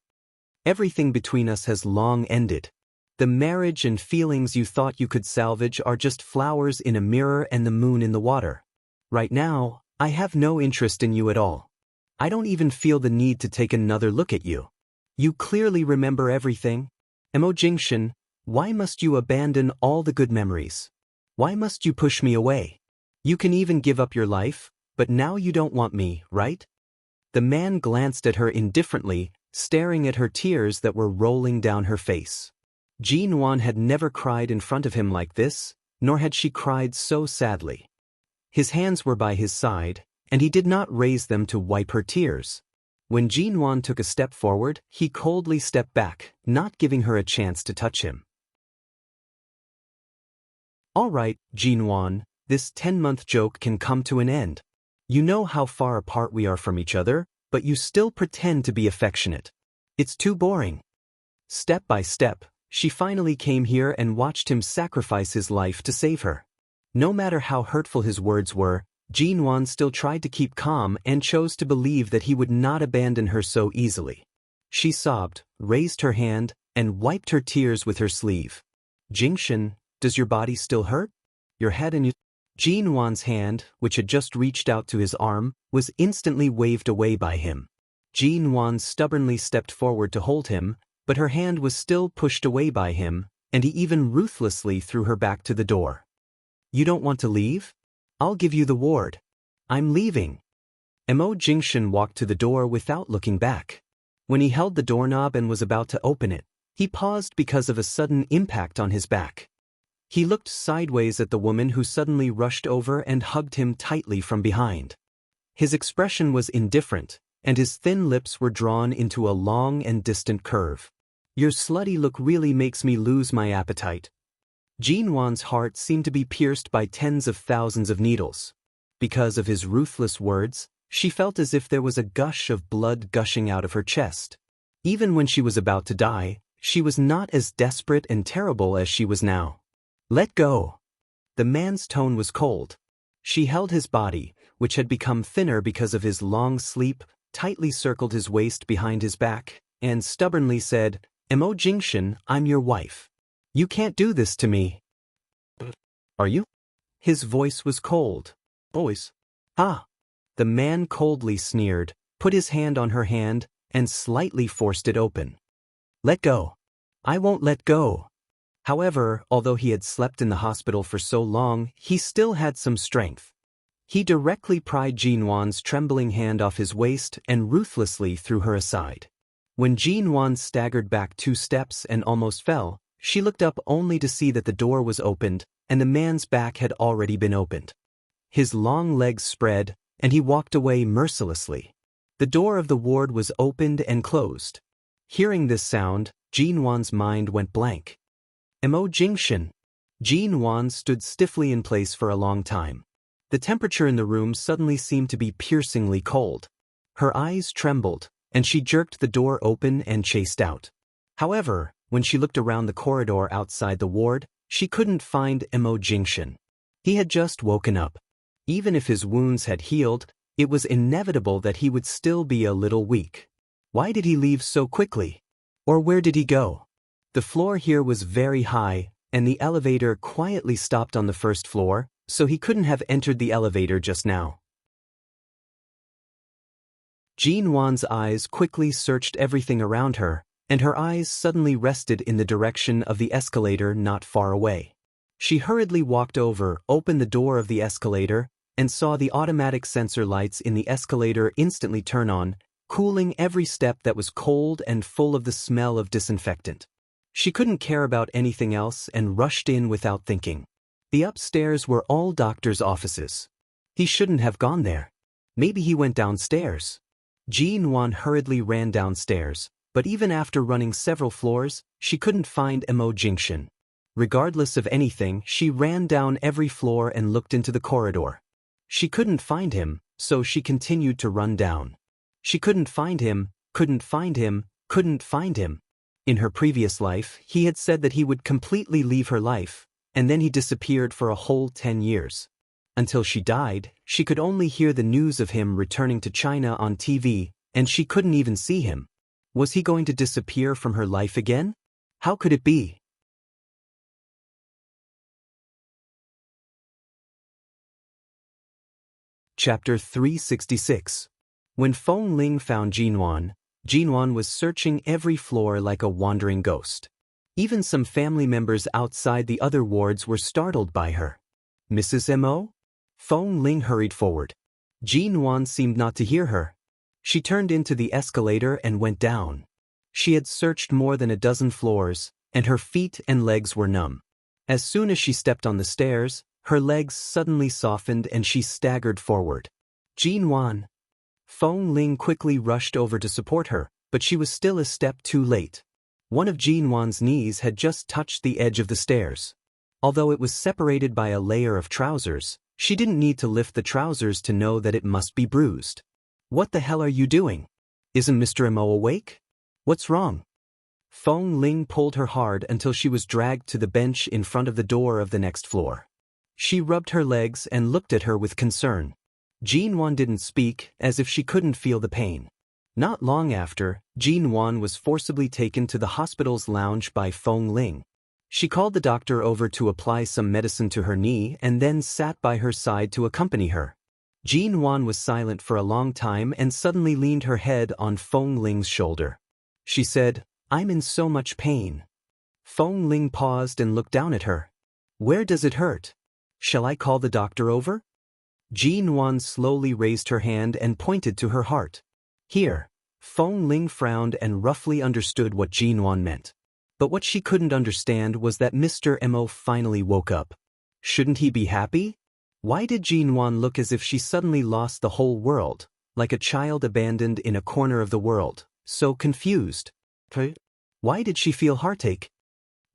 Everything between us has long ended. The marriage and feelings you thought you could salvage are just flowers in a mirror and the moon in the water. Right now, I have no interest in you at all. I don't even feel the need to take another look at you. You clearly remember everything. Mo Jingshan, why must you abandon all the good memories? Why must you push me away? You can even give up your life, but now you don't want me, right? The man glanced at her indifferently, staring at her tears that were rolling down her face. Jin Wan had never cried in front of him like this, nor had she cried so sadly. His hands were by his side, and he did not raise them to wipe her tears. When Jin Wan took a step forward, he coldly stepped back, not giving her a chance to touch him. All right, Jin Wan, this 10-month joke can come to an end. You know how far apart we are from each other, but you still pretend to be affectionate. It's too boring. Step by step, she finally came here and watched him sacrifice his life to save her. No matter how hurtful his words were, Jin Wan still tried to keep calm and chose to believe that he would not abandon her so easily. She sobbed, raised her hand, and wiped her tears with her sleeve. Jingshan, does your body still hurt? Your head and you... Jean Wan's hand, which had just reached out to his arm, was instantly waved away by him. Jean Wan stubbornly stepped forward to hold him, but her hand was still pushed away by him, and he even ruthlessly threw her back to the door. "You don't want to leave? I'll give you the ward. I'm leaving." Mo Jingshan walked to the door without looking back. When he held the doorknob and was about to open it, he paused because of a sudden impact on his back. He looked sideways at the woman who suddenly rushed over and hugged him tightly from behind. His expression was indifferent, and his thin lips were drawn into a long and distant curve. "Your slutty look really makes me lose my appetite." Jean Wan's heart seemed to be pierced by tens of thousands of needles. Because of his ruthless words, she felt as if there was a gush of blood gushing out of her chest. Even when she was about to die, she was not as desperate and terrible as she was now. "Let go." The man's tone was cold. She held his body, which had become thinner because of his long sleep, tightly circled his waist behind his back, and stubbornly said, "Mo Jingshan, I'm your wife. You can't do this to me." "Are you?" His voice was cold. "Boys." "Ah." The man coldly sneered, put his hand on her hand, and slightly forced it open. "Let go." "I won't let go." However, although he had slept in the hospital for so long, he still had some strength. He directly pried Jean Wan's trembling hand off his waist and ruthlessly threw her aside. When Jean Wan staggered back 2 steps and almost fell, she looked up only to see that the door was opened and the man's back had already been opened. His long legs spread, and he walked away mercilessly. The door of the ward was opened and closed. Hearing this sound, Jean Wan's mind went blank. "Mo Jingshan." Jean Wan stood stiffly in place for a long time. The temperature in the room suddenly seemed to be piercingly cold. Her eyes trembled, and she jerked the door open and chased out. However, when she looked around the corridor outside the ward, she couldn't find Mo Jingshan. He had just woken up. Even if his wounds had healed, it was inevitable that he would still be a little weak. Why did he leave so quickly? Or where did he go? The floor here was very high, and the elevator quietly stopped on the first floor, so he couldn't have entered the elevator just now. Jean Wan's eyes quickly searched everything around her, and her eyes suddenly rested in the direction of the escalator not far away. She hurriedly walked over, opened the door of the escalator, and saw the automatic sensor lights in the escalator instantly turn on, cooling every step that was cold and full of the smell of disinfectant. She couldn't care about anything else and rushed in without thinking. The upstairs were all doctors' offices. He shouldn't have gone there. Maybe he went downstairs. Jean Wan hurriedly ran downstairs, but even after running several floors, she couldn't find Mo Jingshan. Regardless of anything, she ran down every floor and looked into the corridor. She couldn't find him, so she continued to run down. She couldn't find him, couldn't find him, couldn't find him. In her previous life, he had said that he would completely leave her life, and then he disappeared for a whole 10 years. Until she died, she could only hear the news of him returning to China on TV, and she couldn't even see him. Was he going to disappear from her life again? How could it be? Chapter 366. When Feng Ling found Jean Wan was searching every floor like a wandering ghost. Even some family members outside the other wards were startled by her. "Mrs. Mo?" Feng Ling hurried forward. Jean Wan seemed not to hear her. She turned into the escalator and went down. She had searched more than a dozen floors, and her feet and legs were numb. As soon as she stepped on the stairs, her legs suddenly softened and she staggered forward. "Jean Wan." Feng Ling quickly rushed over to support her, but she was still a step too late. One of Jean Wan's knees had just touched the edge of the stairs. Although it was separated by a layer of trousers, she didn't need to lift the trousers to know that it must be bruised. "What the hell are you doing? Isn't Mr. Mo awake? What's wrong?" Feng Ling pulled her hard until she was dragged to the bench in front of the door of the next floor. She rubbed her legs and looked at her with concern. Jean Wan didn't speak, as if she couldn't feel the pain. Not long after, Jean Wan was forcibly taken to the hospital's lounge by Feng Ling. She called the doctor over to apply some medicine to her knee and then sat by her side to accompany her. Jean Wan was silent for a long time and suddenly leaned her head on Feng Ling's shoulder. She said, "I'm in so much pain." Feng Ling paused and looked down at her. "Where does it hurt? Shall I call the doctor over?" Jean Wan slowly raised her hand and pointed to her heart. "Here." Feng Ling frowned and roughly understood what Jean Wan meant. But what she couldn't understand was that Mr. Mo finally woke up. Shouldn't he be happy? Why did Jean Wan look as if she suddenly lost the whole world, like a child abandoned in a corner of the world, so confused? Why did she feel heartache?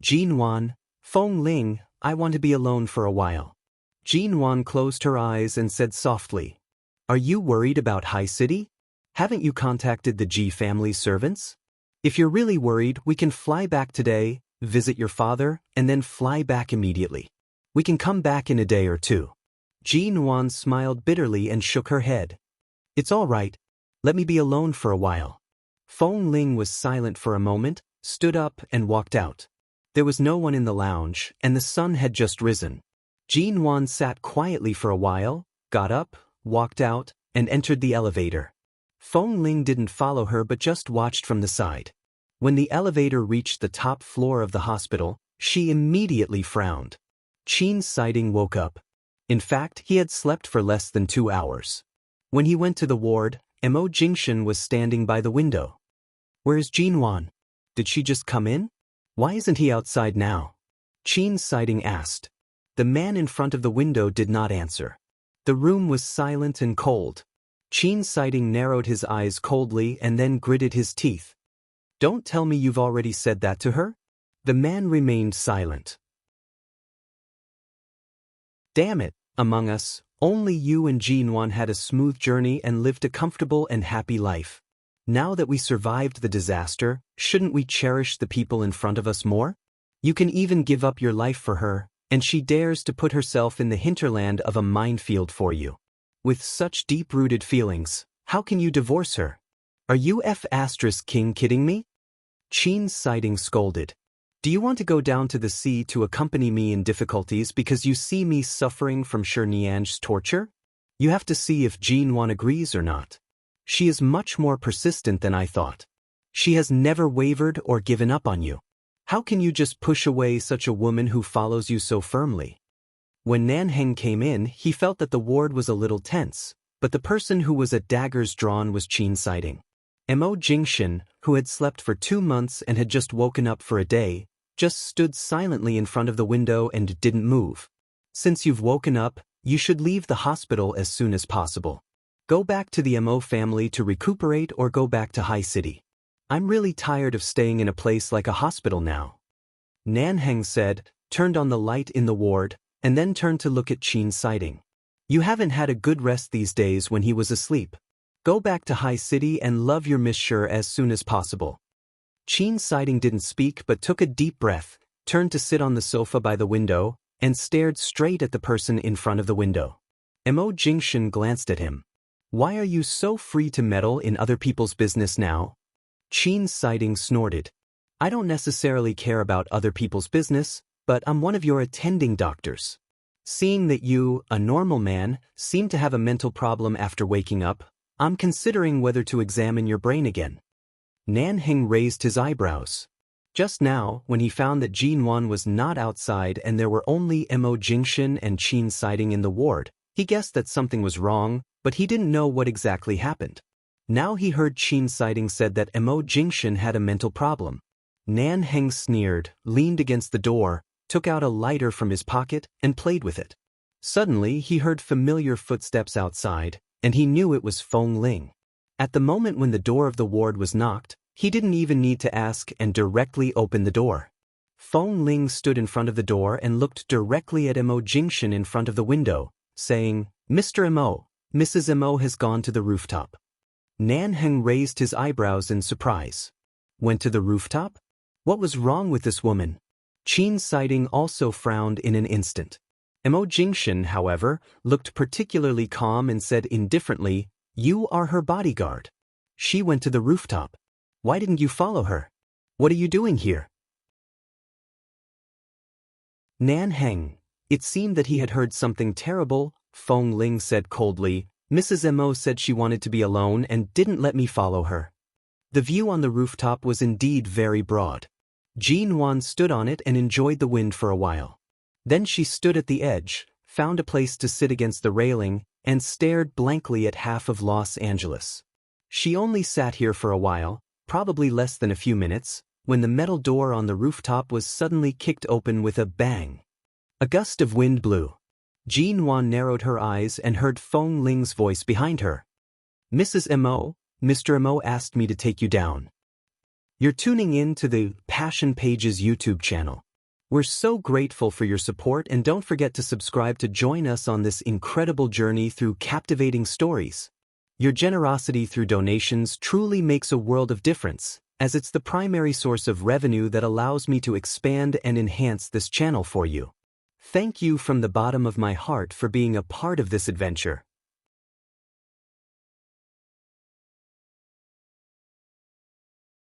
"Jean Wan, Feng Ling, I want to be alone for a while." Jean Wan closed her eyes and said softly, "Are you worried about High City? Haven't you contacted the Ji family servants? If you're really worried, we can fly back today, visit your father, and then fly back immediately. We can come back in a day or two." Jean Wan smiled bitterly and shook her head. "It's all right. Let me be alone for a while." Feng Ling was silent for a moment, stood up and walked out. There was no one in the lounge, and the sun had just risen. Jean Wan sat quietly for a while, got up, walked out, and entered the elevator. Feng Ling didn't follow her but just watched from the side. When the elevator reached the top floor of the hospital, she immediately frowned. Qin Siding woke up. In fact, he had slept for less than 2 hours. When he went to the ward, Mo Jingshan was standing by the window. "Where is Jean Wan? Did she just come in? Why isn't he outside now?" Qin Siding asked. The man in front of the window did not answer. The room was silent and cold. Qin Siding narrowed his eyes coldly and then gritted his teeth. "Don't tell me you've already said that to her?" The man remained silent. "Damn it, among us, only you and Jean Wan had a smooth journey and lived a comfortable and happy life. Now that we survived the disaster, shouldn't we cherish the people in front of us more? You can even give up your life for her, and she dares to put herself in the hinterland of a minefield for you. With such deep-rooted feelings, how can you divorce her? Are you King kidding me?" Qin Siding scolded. "Do you want to go down to the sea to accompany me in difficulties because you see me suffering from Shi Nian's torture? You have to see if Jean Wan agrees or not. She is much more persistent than I thought. She has never wavered or given up on you. How can you just push away such a woman who follows you so firmly?" When Nanheng came in, he felt that the ward was a little tense, but the person who was at daggers drawn was Qin Siding. Mo Jingshan, who had slept for 2 months and had just woken up for a day, just stood silently in front of the window and didn't move. "Since you've woken up, you should leave the hospital as soon as possible. Go back to the Mo family to recuperate or go back to High City. I'm really tired of staying in a place like a hospital now." Nanheng said, turned on the light in the ward, and then turned to look at Qin Siding. "You haven't had a good rest these days when he was asleep. Go back to High City and love your Miss Shi as soon as possible." Qin Siding didn't speak but took a deep breath, turned to sit on the sofa by the window, and stared straight at the person in front of the window. Mo Jingshan glanced at him. "Why are you so free to meddle in other people's business now?" Qin Siding snorted. "I don't necessarily care about other people's business, but I'm one of your attending doctors. Seeing that you, a normal man, seem to have a mental problem after waking up, I'm considering whether to examine your brain again." Nanheng raised his eyebrows. Just now, when he found that Jean Wan was not outside and there were only Mo Jingshan and Qin Siding in the ward, he guessed that something was wrong, but he didn't know what exactly happened. Now he heard Qin Siding said that Mo Jingshan had a mental problem. Nanheng sneered, leaned against the door, took out a lighter from his pocket, and played with it. Suddenly he heard familiar footsteps outside, and he knew it was Feng Ling. At the moment when the door of the ward was knocked, he didn't even need to ask and directly opened the door. Feng Ling stood in front of the door and looked directly at Mo Jingshan in front of the window, saying, "Mr. Mo, Mrs. Mo has gone to the rooftop." Nanheng raised his eyebrows in surprise. "Went to the rooftop? What was wrong with this woman?" Qin Siding also frowned in an instant. Mo Jingshan, however, looked particularly calm and said indifferently, "You are her bodyguard. She went to the rooftop. Why didn't you follow her? What are you doing here?" Nan Heng. It seemed that he had heard something terrible, Feng Ling said coldly. Mrs. Mo said she wanted to be alone and didn't let me follow her. The view on the rooftop was indeed very broad. Jean Wan stood on it and enjoyed the wind for a while. Then she stood at the edge, found a place to sit against the railing, and stared blankly at half of Los Angeles. She only sat here for a while, probably less than a few minutes, when the metal door on the rooftop was suddenly kicked open with a bang. A gust of wind blew. Jean Wan narrowed her eyes and heard Feng Ling's voice behind her. Mrs. Mo, Mr. Mo asked me to take you down. You're tuning in to the Passion Pages YouTube channel. We're so grateful for your support, and don't forget to subscribe to join us on this incredible journey through captivating stories. Your generosity through donations truly makes a world of difference, as it's the primary source of revenue that allows me to expand and enhance this channel for you. Thank you from the bottom of my heart for being a part of this adventure.